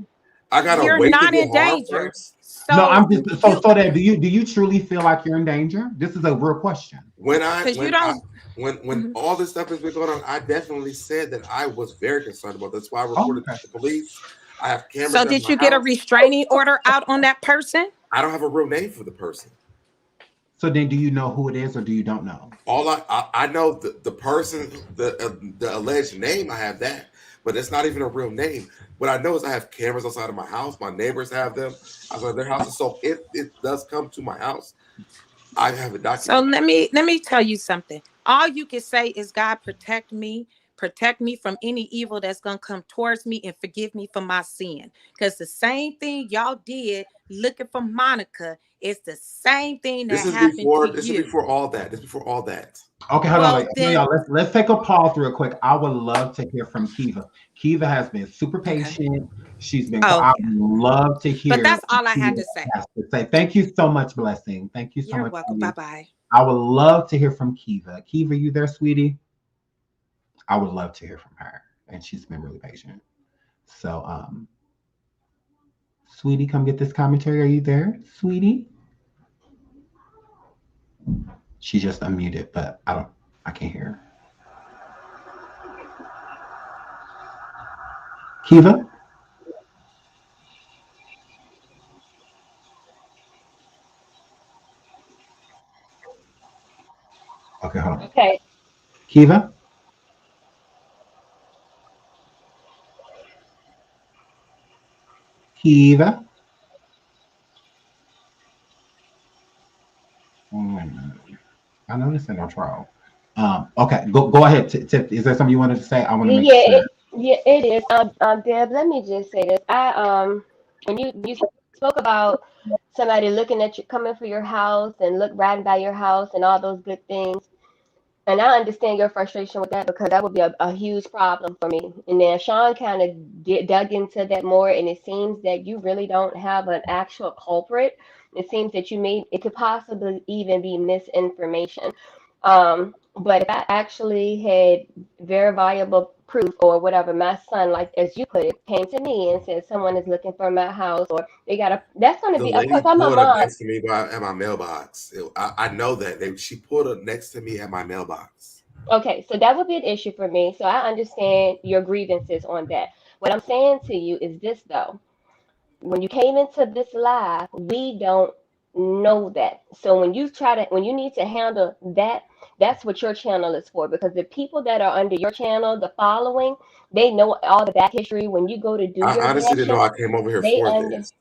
I gotta You're wait to not get in harmed danger. first. no, So I'm just you, do you truly feel like you're in danger? This is a real question. When I because you when I don't. when Mhm. all this stuff has been going on, I definitely said that I was very concerned about. That's why I Oh, reported okay. to the police. I have So cameras at did my you get a house. restraining order out on that person? I don't have a real name for the person. So then, do you know who it is, or do you don't know? All I know the person the alleged name. I have that, but it's not even a real name. What I know is I have cameras outside of my house. My neighbors have them outside their houses. So if it does come to my house, I have it So documented. let me tell you something. All you can say is, God, protect me from any evil that's gonna come towards me, and forgive me for my sin. Because the same thing y'all did looking for Monica is the same thing This that is happened to before. This is you. before all that. This is before all that. Okay, hold on, Well, wait. No, then, y'all, let's take a pause real quick. I would love to hear from Kiva. Kiva has been super okay. patient. She's been. Oh I yeah. would love to But hear that's what all I had Kiva to say. has to say. Thank you so much, Blessing. Thank you so You're much, welcome. Bye sweetie. bye. I would love to hear from Kiva. Kiva, you there, sweetie? I would love to hear from her, and she's been really patient. So, sweetie, come get this commentary. Are you there, sweetie? She just unmuted, but I can't hear her. Kiva? Okay, hold on. Okay. Kiva? Kiva? I know this ain't no trial. Okay, go ahead. Is there something you wanted to say? I want to make Yeah, sure. yeah, it is. Deb, let me just say this. When you spoke about somebody looking at you, coming for your house and look riding by your house and all those good things, and I understand your frustration with that because that would be a huge problem for me. And then Sean kind of dug into that more, and it seems that you really don't have an actual culprit. It seems that it could possibly even be misinformation. But if I actually had verifiable proof or whatever, my son, like as you put it, came to me and said someone is looking for my house or that's going to The be, of lady course, I'm a pulled up mom. next to me at my mailbox. I know that she pulled up next to me at my mailbox. Okay, so that would be an issue for me. So I understand your grievances on that. What I'm saying to you is this though. When you came into this live, we don't know that. So when you need to handle that, that's what your channel is for. Because the people that are under your channel, the following, they know all the back history. When you go to do I your honestly didn't know bashing, I came over here they for under. this.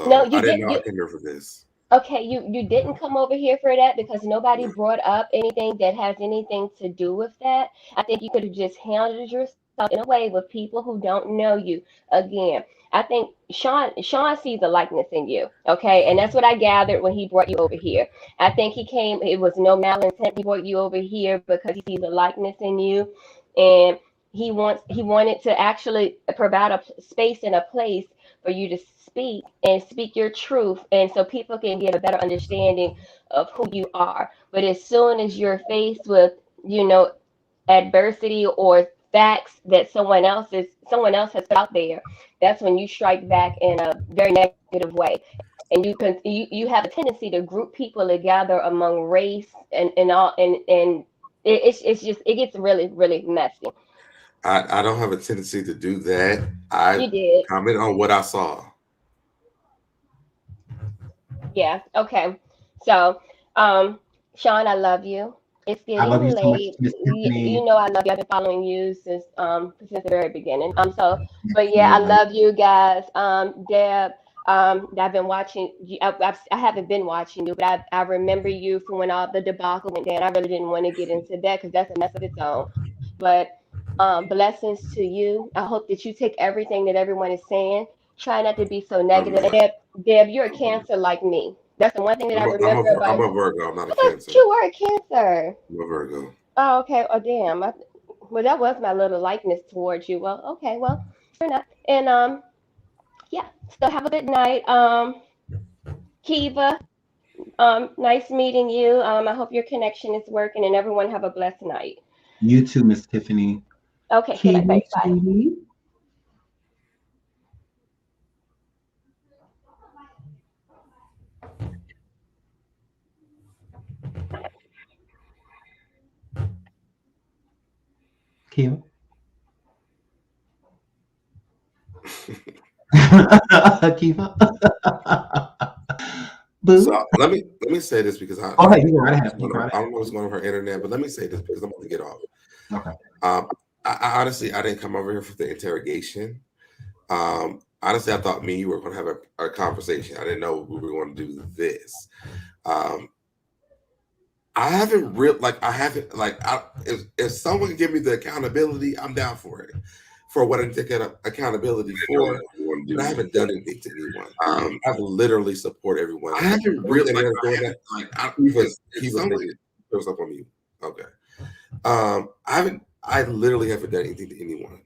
No, So I you didn't didn't. know I came here for this. Okay, you didn't come over here for that because nobody brought up anything that has anything to do with that. I think you could have just handled yourself in a way with people who don't know you. Again, I think Sean sees a likeness in you. Okay, and that's what I gathered when he brought you over here. I think he came. It was no malintent. He brought you over here because he sees a likeness in you, and he wanted to actually provide a space and a place for you to speak and speak your truth and so people can get a better understanding of who you are. But as soon as you're faced with, you know, adversity or facts that someone else has put out there, that's when you strike back in a very negative way. And you have a tendency to group people together among race and all and it's just it gets really, really messy. I don't have a tendency to do that. I You did. comment on what I saw. Yeah. Okay. So, Sean, I love you. It's I love getting you so much, late. Miss You Tiffany. know I love you. I've been following you since the very beginning. But yeah, I Absolutely. love you guys. Deb, I've been watching you. I haven't been watching you, but I remember you from when all the debacle went down. I really didn't want to get into that because that's a mess of its own. But blessings to you. I hope that you take everything that everyone is saying Try not to be so negative. And Deb, you're a Cancer like me. That's the one thing that I remember about I'm a you. Virgo. I'm not a I thought Cancer. you were a Cancer. I'm a Virgo. Oh, okay. Oh, damn. Well, that was my little likeness towards you. Well, okay. Well, fair enough. And yeah. So have a good night. Kiva. Nice meeting you. I hope your connection is working, and everyone have a blessed night. You too, Miss Tiffany. Okay. Good night. Bye. Bye. Kiva. Kiva. So let me say this because I don't know what's going on with her internet, but let me say this because I'm going to get off. Okay. I honestly, I didn't come over here for the interrogation. Honestly, I thought me and you were going to have a conversation. I didn't know we were going to do this. I haven't if someone can give me the accountability, I'm down for it. For what I take accountability for, but I haven't done anything to anyone. I've literally support everyone. I haven't really he's up on mute. Okay. I literally haven't done anything to anyone.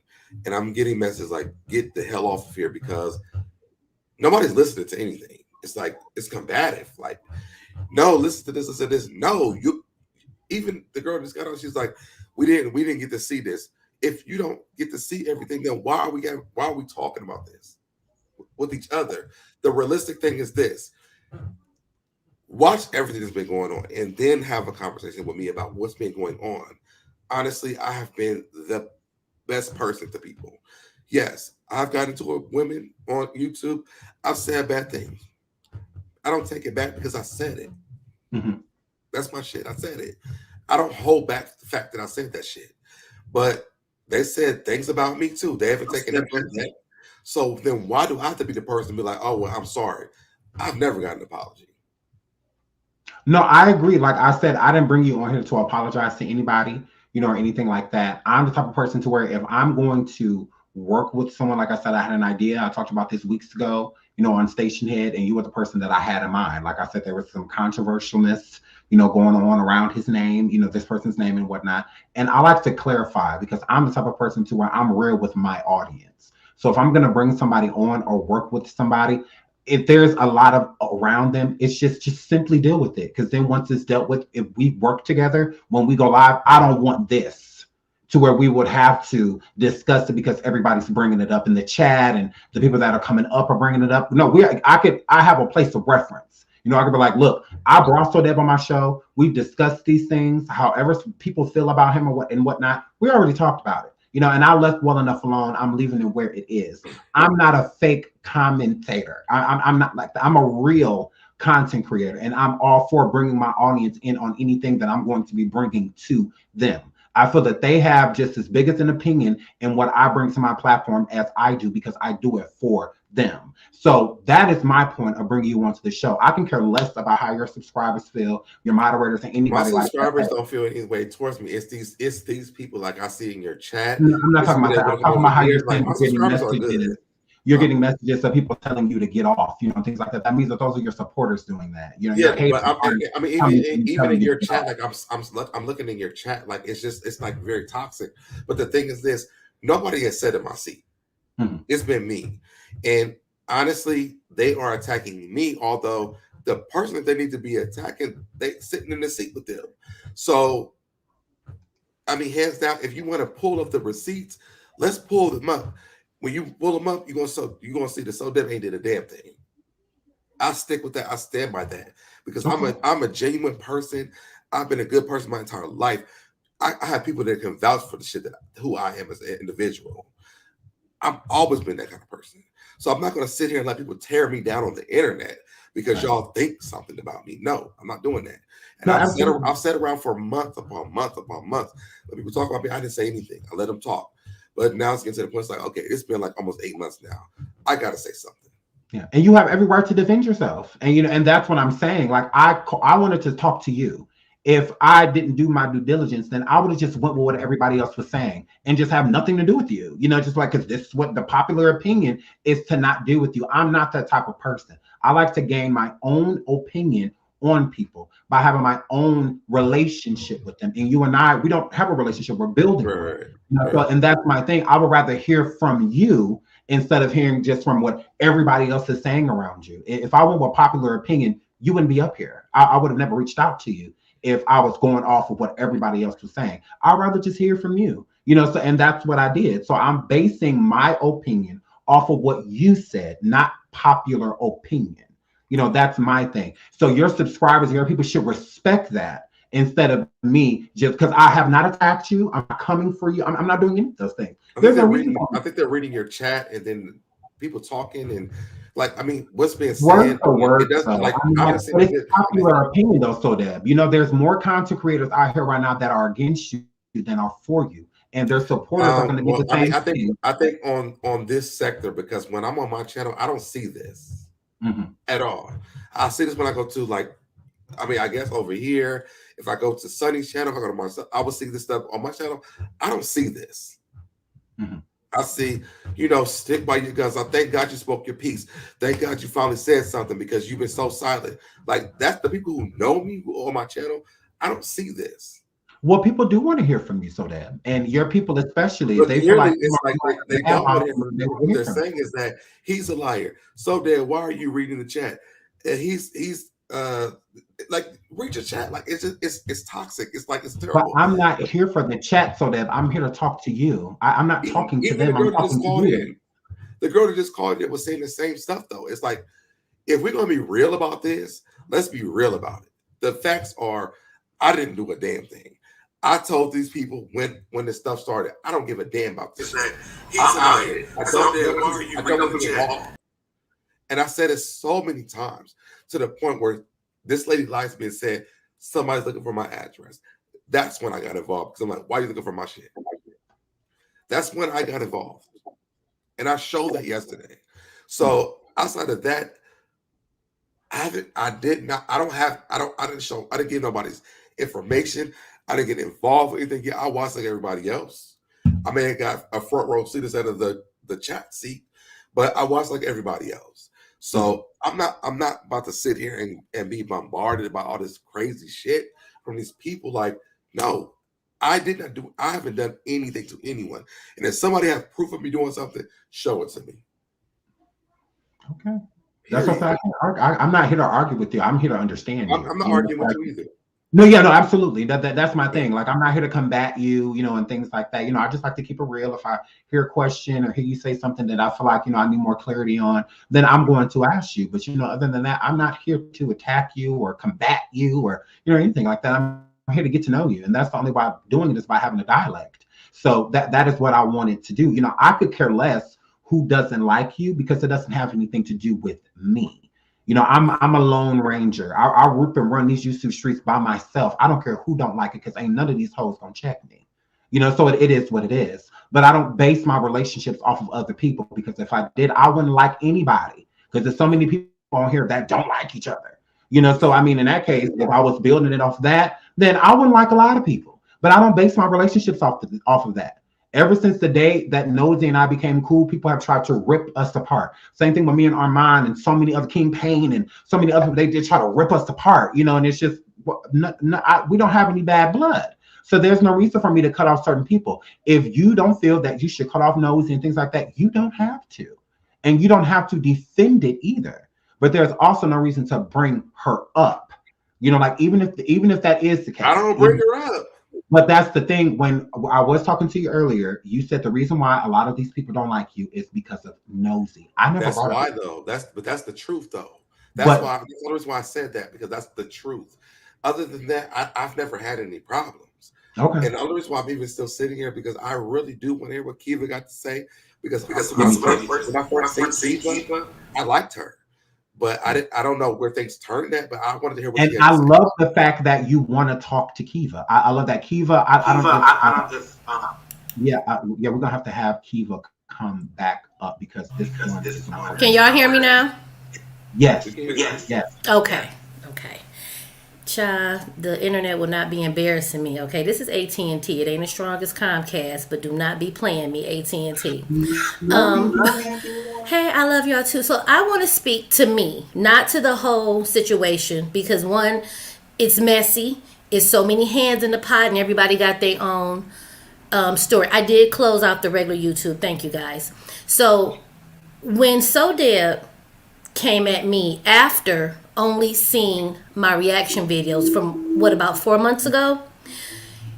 And I'm getting messages like, get the hell off of here because nobody's listening to anything. It's like it's combative. Like, no, listen to this, listen to this. No, you even the girl just got on, she's like, we didn't get to see this. If you don't get to see everything, then why are we talking about this with each other? The realistic thing is this: watch everything that's been going on, and then have a conversation with me about what's been going on. Honestly, I have been the best person to people. Yes, I've gotten into women on YouTube. I've said bad things. I don't take it back because I said it. Mm-hmm. That's my shit. I said it. I don't hold back the fact that I said that shit. But they said things about me too. They haven't taken that back. So then why do I have to be the person to be like, oh, well, I'm sorry. I've never gotten an apology. No, I agree. Like I said, I didn't bring you on here to apologize to anybody, or anything like that. I'm the type of person to where if I'm going to work with someone, like I said, I had an idea. I talked about this weeks ago, on Station Head, and you were the person that I had in mind. Like I said, there was some controversialness, going on around his name, this person's name and whatnot. And I like to clarify because I'm the type of person to where I'm real with my audience. So if I'm going to bring somebody on or work with somebody, if there's a lot of around them, it's just simply deal with it. Because then once it's dealt with, if we work together, when we go live, I don't want this to where we would have to discuss it because everybody's bringing it up in the chat and the people that are coming up are bringing it up. No, I have a place of reference. I could be like, look, I brought SeanDavieWay on my show. We've discussed these things, however people feel about him and whatnot. We already talked about it. And I left well enough alone. I'm leaving it where it is. I'm not a fake commentator. I'm not like that. I'm a real content creator, and I'm all for bringing my audience in on anything that I'm going to be bringing to them. I feel that they have just as big as an opinion in what I bring to my platform as I do because I do it for them. So that is my point of bringing you onto the show. I can care less about how your subscribers feel, your moderators, and anybody like that. My subscribers don't feel any way towards me. It's these people like I see in your chat. No, I'm not talking about that. I'm talking about how you're getting messages. You're getting messages of people telling you to get off, things like that. That means that those are your supporters doing that. But even in your chat, like I'm looking in your chat, like it's like very toxic. But the thing is this: nobody has said in my seat. Mm-hmm. It's been me, and honestly, they are attacking me. Although the person that they need to be attacking, they sitting in the seat with them. So, hands down, if you want to pull up the receipts, let's pull them up. When you pull them up, you're gonna see that SeanDavieWay ain't did a damn thing. I stick with that. I stand by that because I'm a genuine person. I've been a good person my entire life. I have people that can vouch for the shit who I am as an individual. I've always been that kind of person. So I'm not gonna sit here and let people tear me down on the internet because y'all think something about me. No, I'm not doing that. And I've sat around for month upon month upon month. When people talk about me, I didn't say anything. I let them talk. But now it's getting to the point, it's like, okay, it's been like almost 8 months now. I got to say something. Yeah, and you have every right to defend yourself. And, and that's what I'm saying. Like, I wanted to talk to you. if I didn't do my due diligence, then I would have just went with what everybody else was saying and just have nothing to do with you. You know, just like, because this is what the popular opinion is, to not deal with you. I'm not that type of person. I like to gain my own opinion on people by having my own relationship with them. And you and I, we don't have a relationship. We're building one. Right. You know, so, and that's my thing. I would rather hear from you instead of hearing just from what everybody else is saying around you. If I went with popular opinion, you wouldn't be up here. I would have never reached out to you if I was going off of what everybody else was saying. I'd rather just hear from you, you know, so, and that's what I did. So I'm basing my opinion off of what you said, not popular opinion. You know, that's my thing. So your subscribers, your people should respect that instead of me just because I have not attacked you. I'm coming for you. I'm not doing any of those things. I think they're reading your chat and then people talking and like, I mean, what's being said? Word for word. It doesn't, like, but it's popular opinion though, so Deb. You know, there's more content creators out here right now that are against you than are for you, and their supporters are going to do the same thing. I think on this sector, because when I'm on my channel, I don't see this at all. I see this when I go to, like, I mean, I guess over here, if I go to Sunny's channel, if I go to myself, I will see this stuff on my channel. I don't see this. I see, you know, stick by your guns. I thank God you spoke your piece. Thank God you finally said something because you've been so silent. Like, that's the people who know me who on my channel. I don't see this. Well, people do want to hear from you, so Deb, and your people especially. But they feel like they don't want to hear from you. What they're saying is that he's a liar. So Deb, why are you reading the chat? And he's like, read your chat. Like, it's toxic. It's like, it's terrible. But I'm not here for the chat, so Deb. I'm here to talk to you. I'm not talking to them. I'm talking to you. The girl that just called in was saying the same stuff though. It's like, if we're gonna be real about this, let's be real about it. The facts are, I didn't do a damn thing. I told these people when this stuff started, I don't give a damn about this. And I said it so many times to the point where this lady lies to me and said, somebody's looking for my address. That's when I got involved. Because I'm like, why are you looking for my shit? That's when I got involved. And I showed that yesterday. So outside of that, I didn't give nobody's information. I didn't get involved with anything. Yeah, I watched like everybody else. I may have got a front row seat instead of the chat seat, but I watched like everybody else. So I'm not about to sit here and be bombarded by all this crazy shit from these people. Like, no, I haven't done anything to anyone. And if somebody has proof of me doing something, show it to me. Okay. That's okay. I'm not here to argue with you. I'm here to understand you. I'm not arguing with you either. No, yeah, no, absolutely. That's my thing. Like, I'm not here to combat you, you know, and things like that. You know, I just like to keep it real. If I hear a question or hear you say something that I feel like, you know, I need more clarity on, then I'm going to ask you. But, you know, other than that, I'm not here to attack you or combat you or, you know, anything like that. I'm here to get to know you. And that's the only way I'm doing it is by having a dialect. So that is what I wanted to do. You know, I could care less who doesn't like you because it doesn't have anything to do with me. You know, I'm a lone ranger. I rip and run these YouTube streets by myself. I don't care who don't like it because ain't none of these hoes gonna check me. You know, so it is what it is. But I don't base my relationships off of other people because if I did, I wouldn't like anybody because there's so many people on here that don't like each other. You know, so I mean, in that case, if I was building it off that, then I wouldn't like a lot of people. But I don't base my relationships off of that. Ever since the day that Nosy and I became cool, people have tried to rip us apart. Same thing with me and Armon and so many other King Payne and so many other people. They just try to rip us apart, you know, and it's just, we don't have any bad blood. So there's no reason for me to cut off certain people. If you don't feel that you should cut off Nosy and things like that, you don't have to. And you don't have to defend it either. But there's also no reason to bring her up. You know, like even if that is the case. I don't bring her up. But that's the thing. When I was talking to you earlier, you said the reason why a lot of these people don't like you is because of Nosy. I never. That's why, though. That's the truth, though. That's the reason why I said that, because that's the truth. Other than that, I've never had any problems. Okay. And the other reason why I'm even still sitting here because I really do want to hear what Kiva got to say. Because when I first seen Kiva, I liked her. But I don't know where things turned at, but I wanted to hear what I love the fact that you want to talk to Kiva. I love that. Kiva, we're going to have Kiva come back up because this one is Can y'all hear me now? Yes. Okay. Child, the internet will not be embarrassing me. Okay, this is AT&T. It ain't as strong as Comcast, but do not be playing me, AT&T. Hey, I love y'all too. So I want to speak to me, not to the whole situation, because one, it's messy. It's so many hands in the pot, and everybody got their own story. I did close out the regular YouTube. Thank you guys. So when SoDeb came at me after only seeing my reaction videos from about 4 months ago,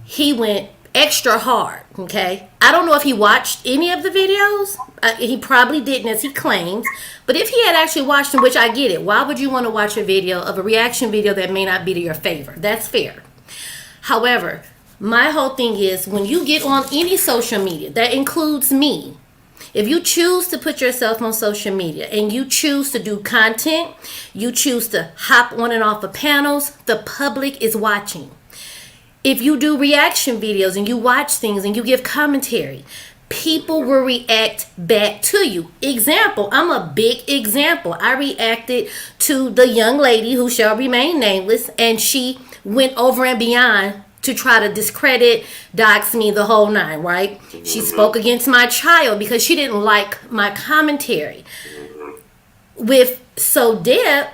he went extra hard. Okay, I don't know if he watched any of the videos. He probably didn't, as he claims. But if he had actually watched them, which I get it, why would you want to watch a video of a reaction video that may not be to your favor? That's fair. However, my whole thing is, when you get on any social media, that includes me, if you choose to put yourself on social media and you choose to do content, you choose to hop on and off of panels, the public is watching. If you do reaction videos and you watch things and you give commentary, people will react back to you. Example, I'm a big example. I reacted to the young lady who shall remain nameless, and she went over and beyond to try to discredit, dox me, the whole nine, right? She spoke against my child because she didn't like my commentary. With SoDeb,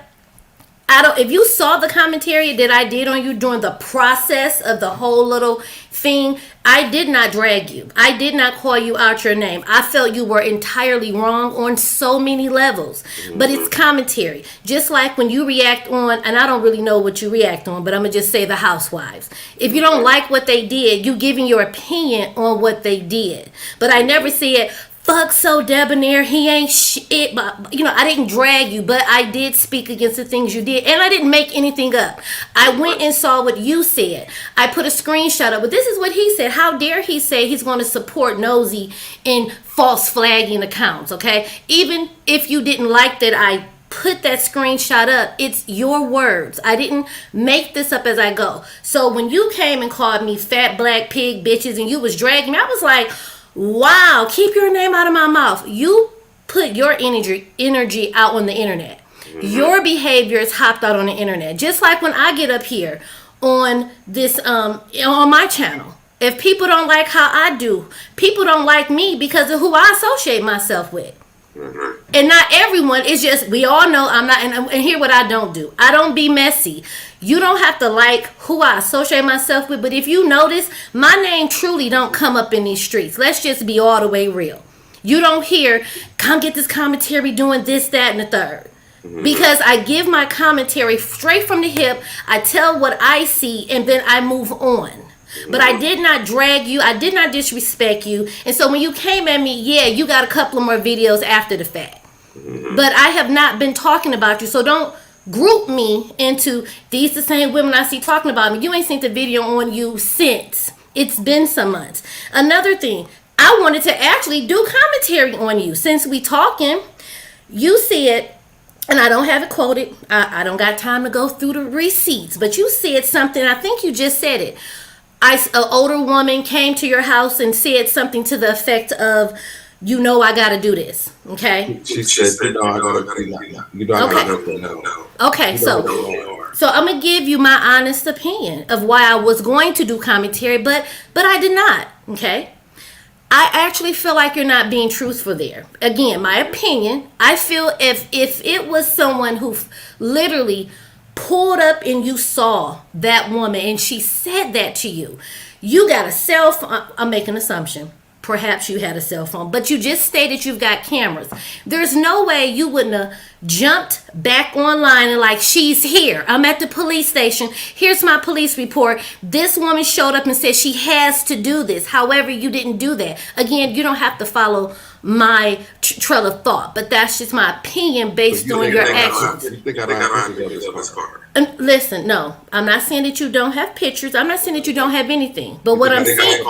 if you saw the commentary that I did on you during the process of the whole little thing, I did not drag you. I did not call you out your name. I felt you were entirely wrong on so many levels. But it's commentary. Just like when you react on, and I don't really know what you react on, but I'm going to just say the housewives. If you don't like what they did, you giving your opinion on what they did. But I never said, fuck So Debonair, he ain't shit. But, I didn't drag you, but I did speak against the things you did. And I didn't make anything up. I went and saw what you said. I put a screenshot up, but this is what he said. How dare he say he's going to support Nosy in false flagging accounts, okay? Even if you didn't like that I put that screenshot up, it's your words. I didn't make this up as I go. So when you came and called me fat black pig bitches and you was dragging me, I was like, wow, keep your name out of my mouth. You put your energy out on the internet. Your behavior is hopped out on the internet. Just like when I get up here on this on my channel. If people don't like how I do, people don't like me because of who I associate myself with. And not everyone, is just, we all know I'm not, and hear what I don't do. I don't be messy. You don't have to like who I associate myself with, but if you notice, my name truly don't come up in these streets. Let's just be all the way real. You don't hear, come get this commentary doing this, that, and the third. Because I give my commentary straight from the hip. I tell what I see, and then I move on. But I did not drag you. I did not disrespect you. And so when you came at me, yeah, you got a couple of more videos after the fact. But I have not been talking about you. So don't group me into these the same women I see talking about me. You ain't seen the video on you since. It's been some months. Another thing, I wanted to actually do commentary on you. Since we talking, you said, and I don't have it quoted. I don't got time to go through the receipts. But you said something. I think you just said it. An older woman came to your house and said something to the effect of, I got to do this. Okay. She said, I got to know. Okay. So I'm going to give you my honest opinion of why I was going to do commentary, but I did not. Okay. I actually feel like you're not being truthful there. Again, my opinion, I feel if it was someone who literally pulled up and you saw that woman and she said that to you, you got a cell phone. I'm making an assumption. Perhaps you had a cell phone, but you just stated you've got cameras. There's no way you wouldn't have jumped back online and like, she's here. I'm at the police station. Here's my police report. This woman showed up and said she has to do this. However, you didn't do that. Again, you don't have to follow my trail of thought, but that's just my opinion based on your actions. Listen, no, I'm not saying that you don't have pictures. I'm not saying that you don't have anything. But what I'm saying,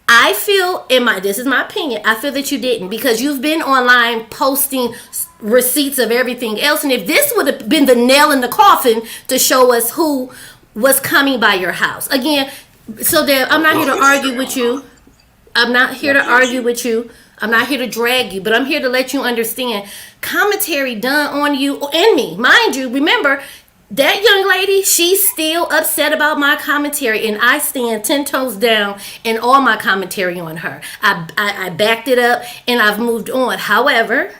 I feel, this is my opinion, I feel that you didn't, because you've been online posting receipts of everything else. And if this would have been the nail in the coffin to show us who was coming by your house. Again, so that I'm not here to argue with you. I'm not here to argue with you. I'm not here to drag you, but I'm here to let you understand commentary done on you and me. Mind you, remember, That young lady, she's still upset about my commentary, and I stand 10 toes down in all my commentary on her. I backed it up, and I've moved on. However,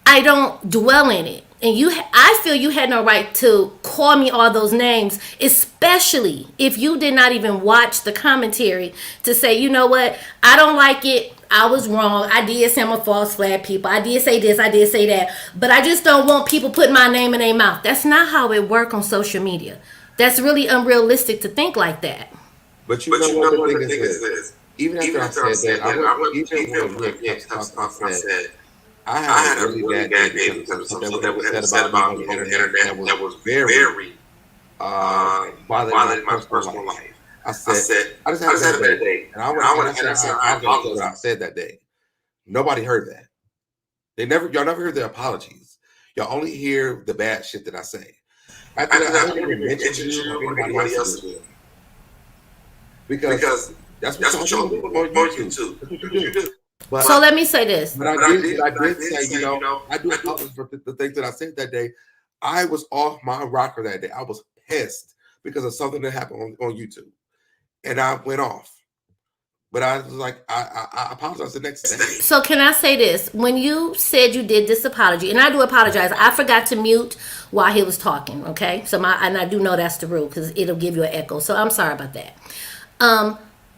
I don't dwell in it. And I feel you had no right to call me all those names, especially if you did not even watch the commentary to say, you know what, I don't like it. I was wrong. I did say I'm a false flag people. I did say this. I did say that. But I just don't want people putting my name in their mouth. That's not how it works on social media. That's really unrealistic to think like that. But you know what the thing is, even after I said that, I said, I had a really bad day because of something that was said about me on the internet that was very violating my personal life. I said, I just had a bad day. And I said that day. Nobody heard that. Y'all never heard the apologies. Y'all only hear the bad shit that I say. After that, I never mentioned you or anybody else do. Because that's what y'all do on YouTube. That's what you do. But, so let me say this. But I did say, you know, I do apologize for the things that I said that day. I was off my rocker that day. I was pissed because of something that happened on YouTube. And I went off. But I was like, I apologized the next day. So can I say this? When you said you did this apology, and I do apologize, I forgot to mute while he was talking, okay? And I do know that's the rule because it'll give you an echo. So I'm sorry about that.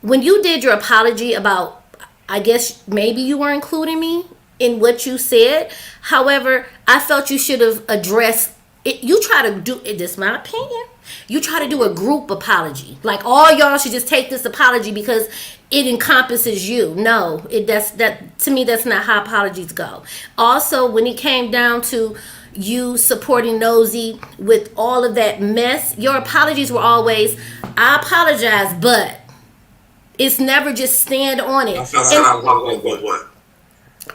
When you did your apology about, I guess maybe you were including me in what you said. However, I felt you should have addressed it. You try to do it. This is my opinion. You try to do a group apology. Like all y'all should just take this apology because it encompasses you. No, that to me, that's not how apologies go. Also, when it came down to you supporting Nosy with all of that mess, your apologies were always, I apologize, but it's never just stand on it.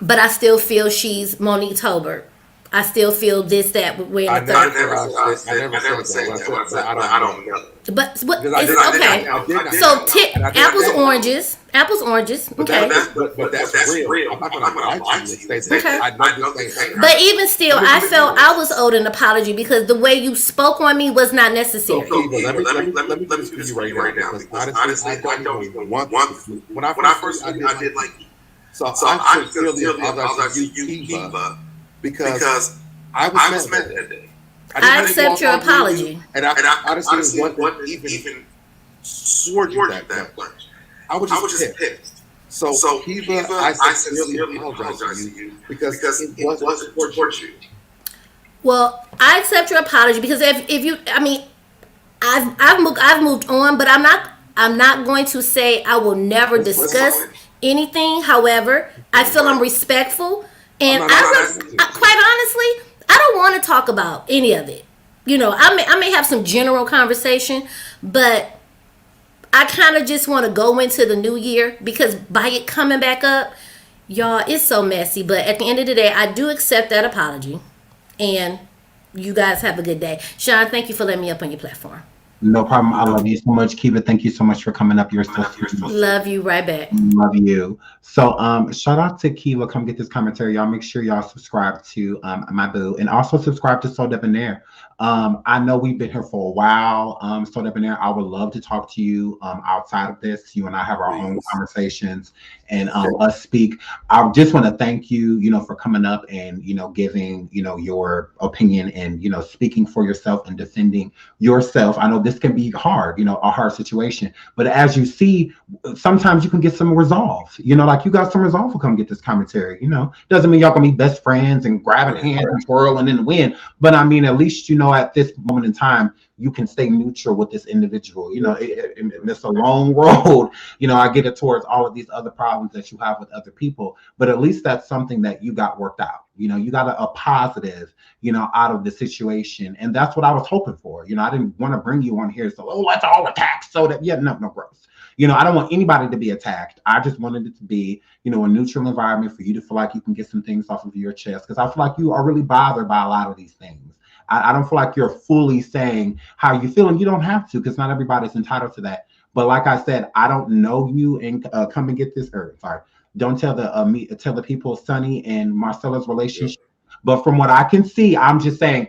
But I still feel she's Monique Tolbert. I still feel this, that, where I never said that. I don't know. But it's okay. So apples, oranges. Okay. But that's real. I'm not gonna lie to you. Okay. But even still, I felt I was owed an apology because the way you spoke on me was not necessary. Let me speak to you right now. Because honestly, I don't even want to. When I first I did like you. So I sincerely apologize to you, Kiva, because I was mad that day. I accept your apology. And I honestly wasn't even swore you that much. I was just pissed. So Kiva, I sincerely apologize to you because it wasn't towards you. Well, I accept your apology because if you, I mean, I've moved on, but I'm not going to say I will never discuss anything. However, I feel I'm respectful, and quite honestly, I don't want to talk about any of it. You know, I may have some general conversation, but I kind of just want to go into the new year because by it coming back up, y'all, it's so messy. But at the end of the day, I do accept that apology, and you guys have a good day. Sean, thank you for letting me up on your platform. No problem. I love you so much, Kiva. Thank you so much for coming up. You're so love you right back. Love you. So shout out to Kiva. Come get this commentary. Y'all make sure y'all subscribe to my boo and also subscribe to Soul Debonair. I know we've been here for a while. Soul Debonair, I would love to talk to you outside of this. You and I have our own conversations and us speak. I just want to thank you, for coming up and, giving, your opinion and, speaking for yourself and defending yourself. I know this can be hard, a hard situation. But as you see, sometimes you can get some resolve. Like you got some resolve to come get this commentary. Doesn't mean y'all gonna be best friends and grabbing hands and twirling in the wind. But I mean, at least at this moment in time, you can stay neutral with this individual. It's a long road. I get it towards all of these other problems that you have with other people. But at least that's something that you got worked out. You got a positive, out of the situation. And that's what I was hoping for. I didn't want to bring you on here. So, let's all attack. So that, no gross. I don't want anybody to be attacked. I just wanted it to be, a neutral environment for you to feel like you can get some things off of your chest. Because I feel like you are really bothered by a lot of these things. I don't feel like you're fully saying how you feel, and you don't have to, because not everybody's entitled to that. But like I said, I don't know you, and come and get this. Don't tell the people Sonny and Marcella's relationship. But from what I can see, I'm just saying,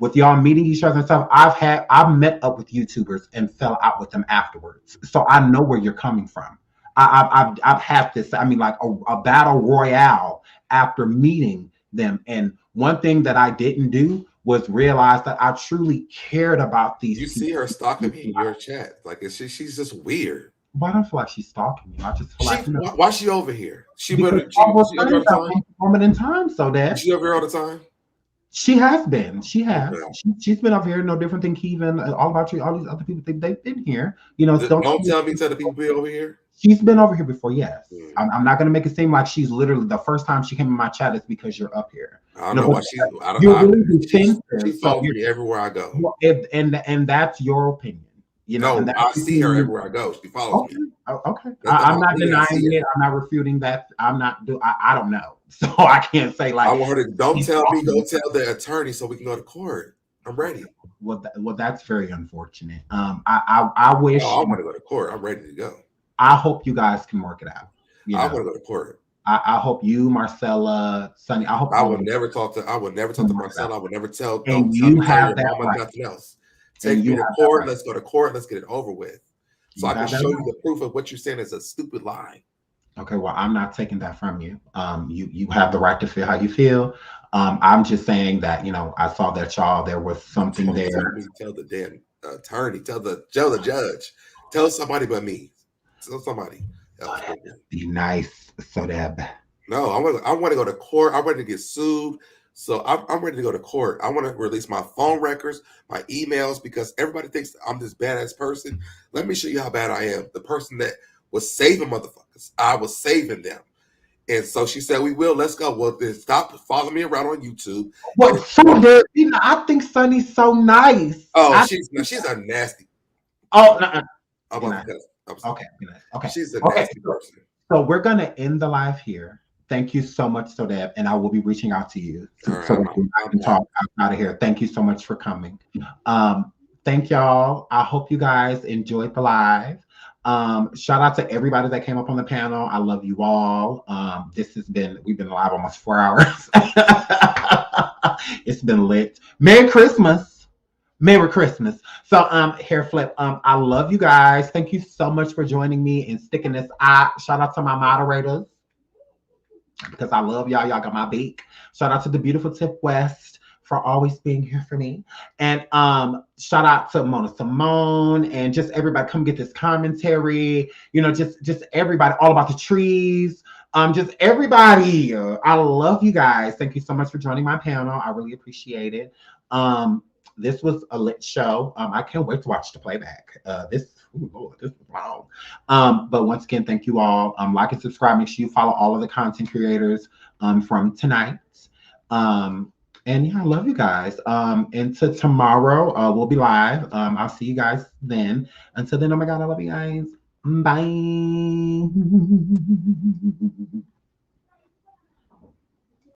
with y'all meeting each other and stuff, I've met up with YouTubers and fell out with them afterwards. So I know where you're coming from. I've had this, I mean, like a battle royale after meeting them. And one thing that I didn't do was realize that I truly cared about these You people. see her stalking me in your chat. Like, she's just weird. Why don't I feel like she's stalking you? I just feel like, you know, Why she over here? She because over all all the time? moment in time, so that She over here all the time? she has been. She has. Okay. She's been up here, no different than Kevin. All about you, all these other people, they've been here. You know, Don't tell the people be over here. She's been over here before, yes. I'm not going to make it seem like she's literally the first time she came in my chat is because you're up here. I don't know why you're really defensive. She follows me everywhere I go. And that's your opinion. You know, no, I see her everywhere I go. She follows me. Okay. I'm not denying it. I'm not refuting that. I don't know. So I can't say like. I want her to don't tell me. Go tell the attorney so we can go to court. I'm ready. Well, that's very unfortunate. I wish. I want to go to court. I'm ready to go. I hope you guys can work it out. I want to go to court. I hope you, Marcella, Sonny. I would never talk to Marcella. I would never tell. And you have that right. Nothing else. Take me to court. Right. Let's go to court. Let's get it over with. So I can show you the proof of what you're saying is a stupid lie. Okay, well, I'm not taking that from you. You have the right to feel how you feel. I'm just saying that, you know, I saw that there was something there. Tell the damn attorney. Tell the judge. Tell somebody but me. Tell somebody else. Be nice, so that. No, I want to go to court. I'm ready to get sued. So I'm ready to go to court. I want to release my phone records, my emails, because everybody thinks I'm this badass person. Let me show you how bad I am. The person that was saving motherfuckers. I was saving them. And so she said, we will. Let's go. Well, then stop following me around on YouTube. Well, so there, you know, I think Sunny's so nice. Oh, she's a nasty. Oh, no. Okay. She's a nasty person. So we're going to end the live here. Thank you so much, Sodeb, and I will be reaching out to you so we can talk out of here. Thank you so much for coming. Thank y'all. I hope you guys enjoyed the live. Shout out to everybody that came up on the panel. I love you all. We've been live almost 4 hours. It's been lit. Merry Christmas. Merry Christmas. So hair flip. I love you guys. Thank you so much for joining me and sticking this out. Shout out to my moderators, because I love y'all. Y'all got my beak. Shout out to the beautiful Tip West for always being here for me. And shout out to Mona Simone and just everybody. Come get this commentary. You know, just everybody, all about the trees. Just everybody. I love you guys. Thank you so much for joining my panel. I really appreciate it. This was a lit show. I can't wait to watch the playback. This was long. But once again, thank you all. Like and subscribe. Make sure you follow all of the content creators from tonight. And yeah, I love you guys. Until tomorrow, we'll be live. I'll see you guys then. Until then, oh my God, I love you guys. Bye.